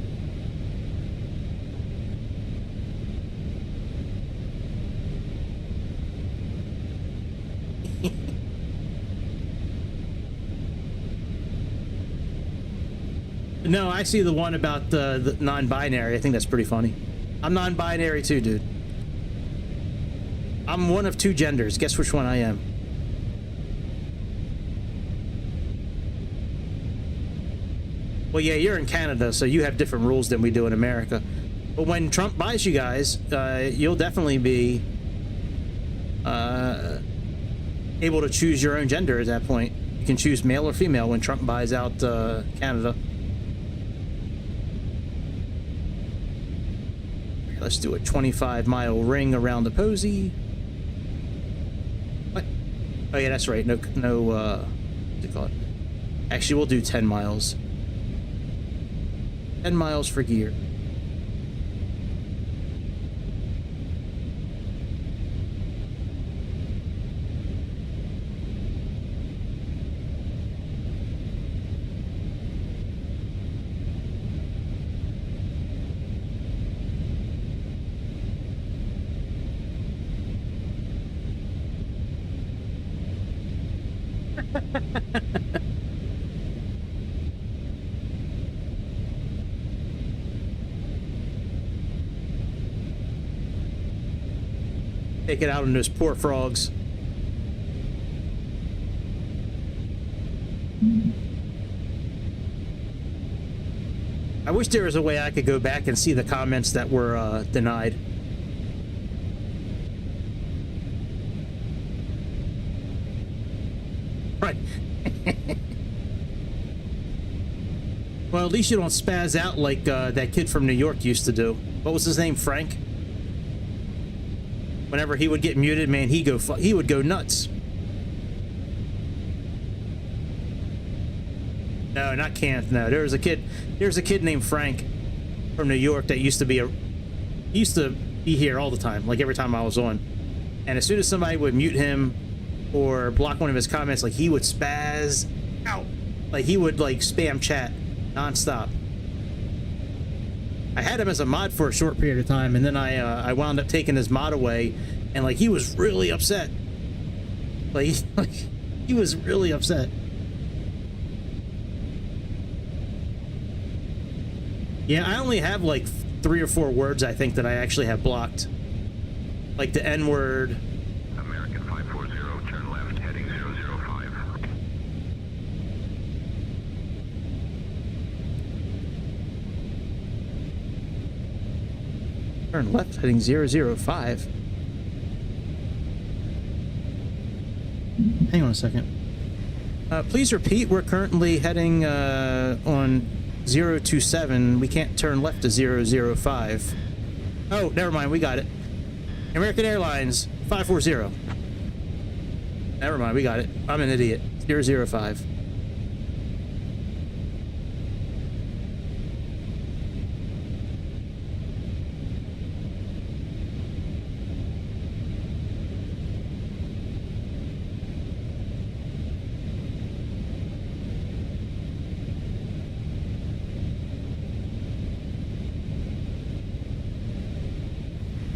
No, I see the one about the non-binary. I think that's pretty funny. I'm non-binary too, dude. I'm one of two genders. Guess which one I am. Well, yeah, you're in Canada, so you have different rules than we do in America. But when Trump buys you guys, you'll definitely be able to choose your own gender at that point. You can choose male or female when Trump buys out Canada. Let's do a 25-mile ring around the Posey. What? Oh yeah, that's right. No, what's it called? Actually, we'll do 10 miles. 10 miles for gear. Take it out on those poor frogs. I wish there was a way I could go back and see the comments that were denied. Right. Well, at least you don't spaz out like that kid from New York used to do. What was his name? Frank? Whenever he would get muted, man, he would go nuts. No, not Kant. No, there's a kid named Frank from New York that used to be here all the time, like every time I was on. And as soon as somebody would mute him or block one of his comments, like he would spaz out. Like he would like spam chat nonstop. I had him as a mod for a short period of time, and then I wound up taking his mod away, and like he was really upset. Like he was really upset. Yeah, I only have like 3 or 4 words I think that I actually have blocked, like the N word. American 540, turn left, heading 005. Turn left, heading 005. Hang on a second. Please repeat. We're currently heading on 027. We can't turn left to 005. Oh, never mind. We got it. American Airlines 540. Never mind. We got it. I'm an idiot. 005.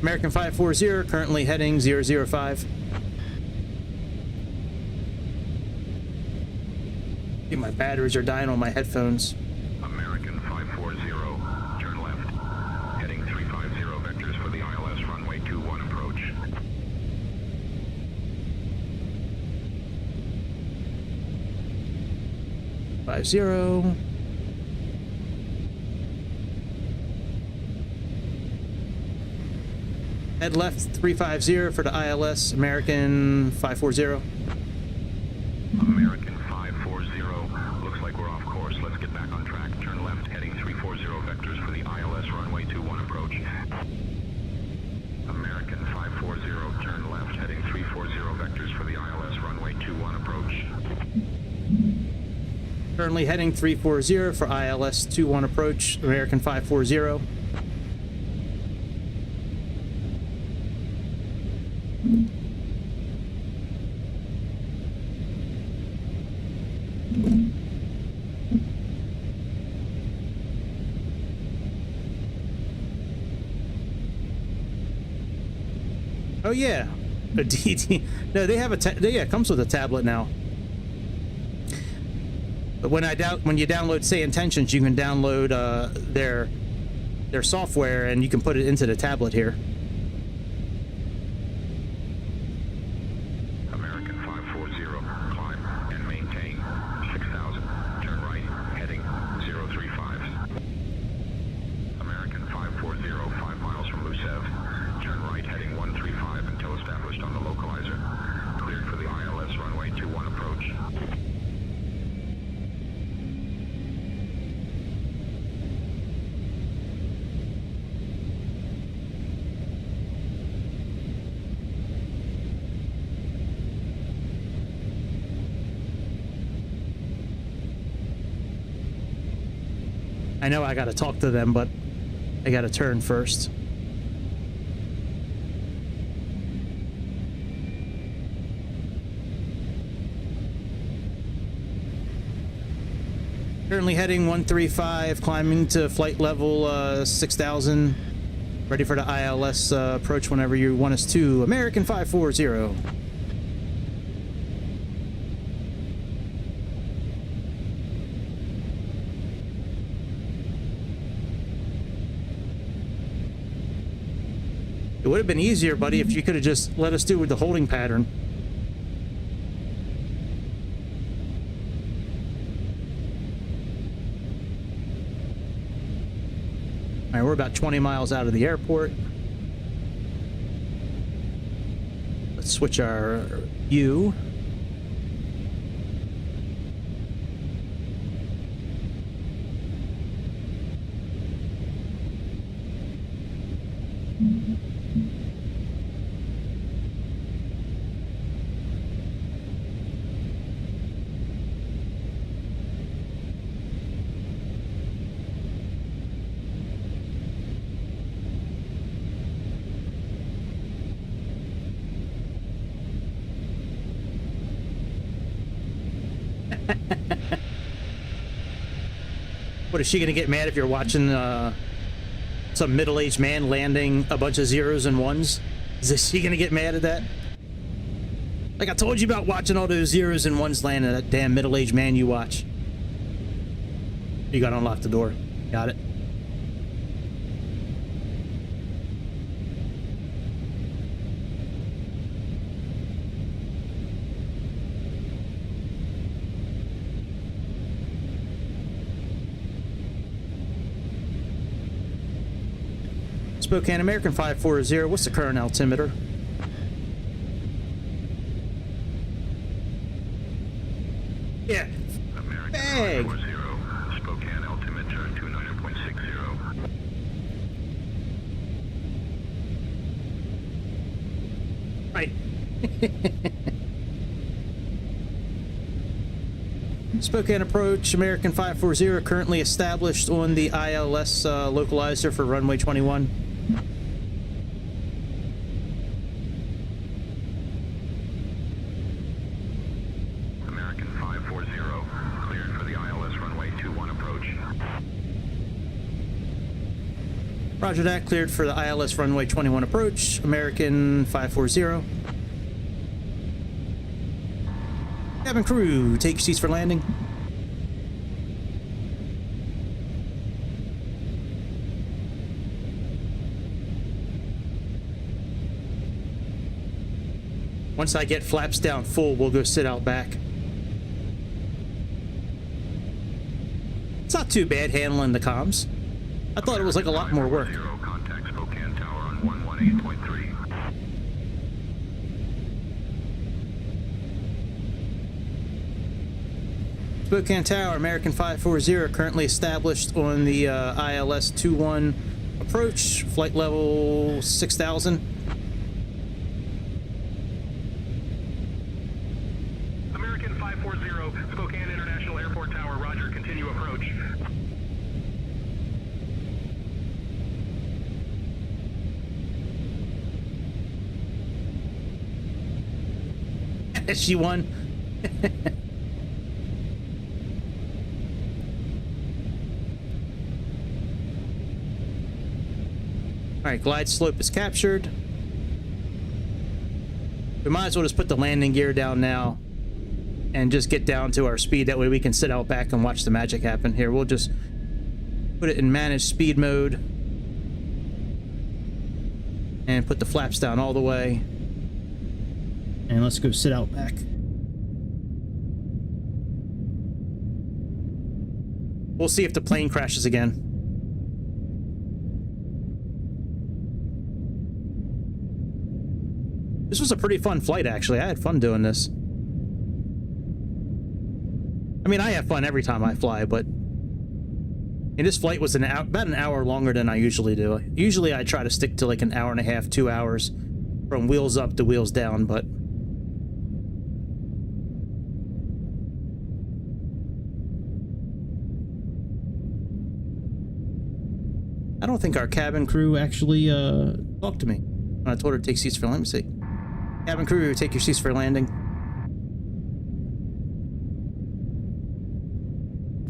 American 540, currently heading 005. My batteries are dying on my headphones. American 540, turn left, heading 350 vectors for the ILS runway 21 approach. Five zero. Head left 350 for the ILS, American 540. American 540, looks like we're off course. Let's get back on Currently heading 340 for ILS 21 approach, American 540. Oh yeah, a DD. No, they have a yeah, it comes with a tablet now. But when you download Sayintentions, you can download their software and you can put it into the tablet here. American 540, climb and maintain 6,000. Turn right, heading 035. American 540, 5 miles from Lucev. Turn right, heading 135 until established on the localizer. Cleared for the ILS runway 21 approach. I know I gotta talk to them, but I gotta turn first. Currently heading 135, climbing to flight level 6,000. Ready for the ILS approach whenever you want us to. American 540. It would have been easier, buddy, if you could have just let us do with the holding pattern. All right, we're about 20 miles out of the airport. Let's switch our view. What, is she gonna get mad if you're watching some middle-aged man landing a bunch of zeros and ones? Is she gonna get mad at that? Like I told you about watching all those zeros and ones landing, that damn middle-aged man you watch. You gotta unlock the door. Got it. Spokane, American 540. What's the current altimeter? Yeah. American Bang. 540, Spokane altimeter 29.60. Right. Spokane approach, American 540, currently established on the ILS localizer for runway 21. American 540, cleared for the ILS runway 21 approach. Roger that, cleared for the ILS runway 21 approach, American 540. Cabin crew, take your seats for landing. Once I get flaps down full, we'll go sit out back. It's not too bad handling the comms. I thought it was like a lot more work. Contact Spokane Tower on 118.3. Spokane Tower, American 540, currently established on the ILS 21 approach, flight level 6,000. American 540, Spokane International Airport Tower, roger. SG-1. Alright, glide slope is captured. We might as well just put the landing gear down now and just get down to our speed. That way we can sit out back and watch the magic happen. Here, we'll just put it in manage speed mode and put the flaps down all the way. And let's go sit out back. We'll see if the plane crashes again. This was a pretty fun flight, actually. I had fun doing this. I mean, I have fun every time I fly, but this flight was about an hour longer than I usually do. Usually I try to stick to like an hour and a half, 2 hours from wheels up to wheels down, but I don't think our cabin crew actually talked to me when I told her to take seats for landing. Let me see. Cabin crew, take your seats for landing.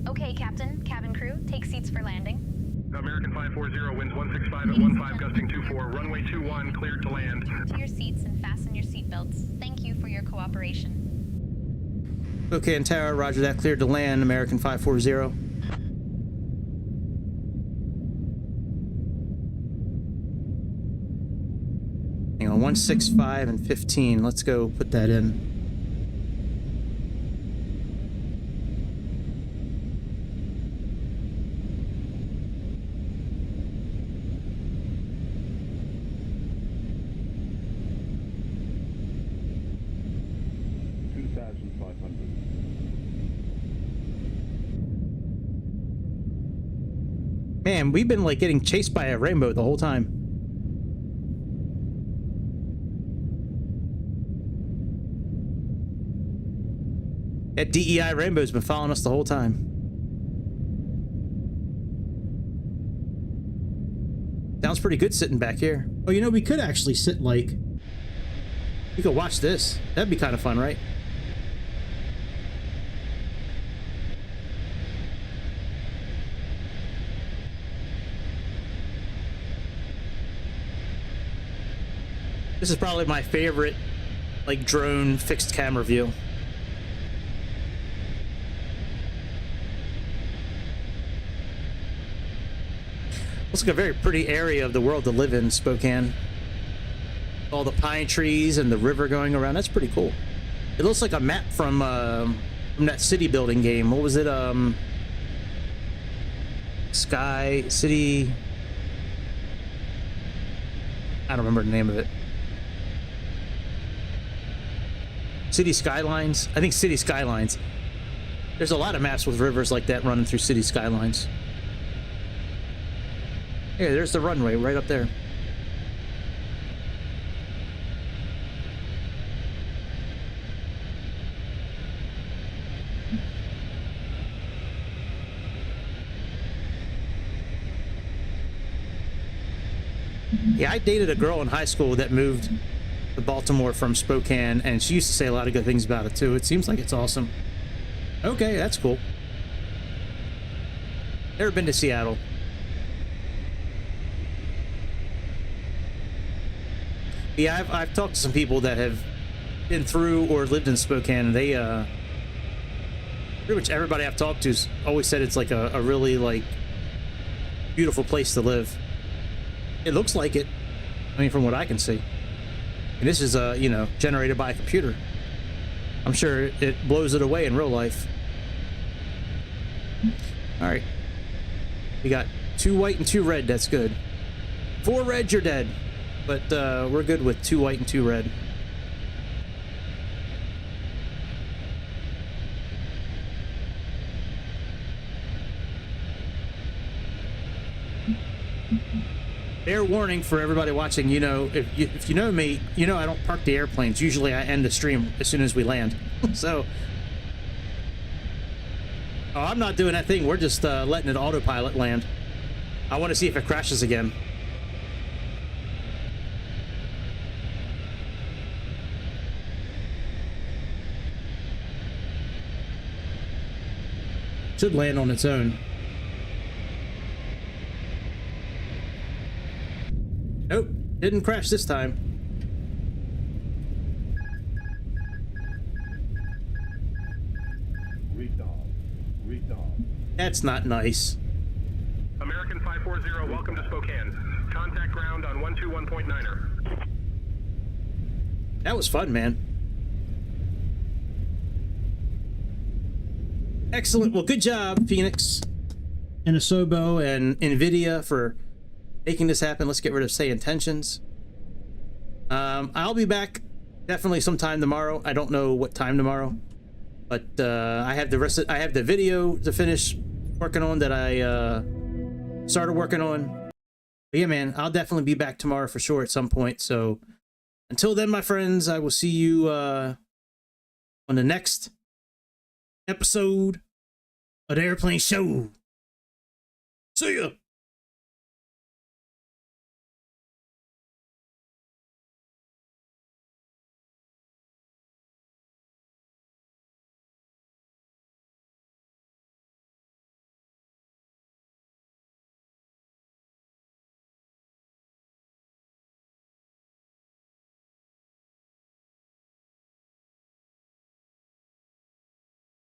Okay, Captain. Cabin crew, take seats for landing. American 540, winds 165 at 15, gusting 24, runway 21, cleared to land. To your seats and fasten your seatbelts. Thank you for your cooperation. Okay, and Tower, roger that. Cleared to land, American 540. Hang on, 165 and 15. Let's go put that in. Man, we've been like getting chased by a rainbow the whole time. That DEI rainbow's been following us the whole time. Sounds pretty good sitting back here. Oh, you know, we could actually sit like... We could watch this. That'd be kind of fun, right? This is probably my favorite, like, drone fixed camera view. Looks like a very pretty area of the world to live in, Spokane. All the pine trees and the river going around. That's pretty cool. It looks like a map from that city building game. What was it? Sky City. I don't remember the name of it. City Skylines? I think City Skylines. There's a lot of maps with rivers like that running through City Skylines. Hey, there's the runway right up there. Yeah, I dated a girl in high school that moved to Baltimore from Spokane, and she used to say a lot of good things about it too. It seems like it's awesome. Okay, that's cool. Never been to Seattle. Yeah, I've talked to some people that have been through or lived in Spokane, and they pretty much everybody I've talked to's always said it's like a really like beautiful place to live. It looks like it. I mean, from what I can see. And this is you know, generated by a computer. I'm sure it blows it away in real life. All right, we got 2 white and 2 red. That's good. 4 red, you're dead. But we're good with 2 white and 2 red. Fair warning for everybody watching, you know, if you know me, you know I don't park the airplanes. Usually I end the stream as soon as we land. So, oh, I'm not doing that thing. We're just letting it autopilot land. I want to see if it crashes again. Should land on its own. Nope, didn't crash this time. That's not nice. American 540, welcome to Spokane. Contact ground on 121.9er. That was fun, man. Excellent. Well, good job, Fenix and Asobo and NVIDIA for making this happen. Let's get rid of Sayintentions. I'll be back definitely sometime tomorrow. I don't know what time tomorrow, but I have I have the video to finish working on that I started working on. But yeah, man, I'll definitely be back tomorrow for sure at some point. So until then, my friends, I will see you on the next episode of the Airplane Show. See ya.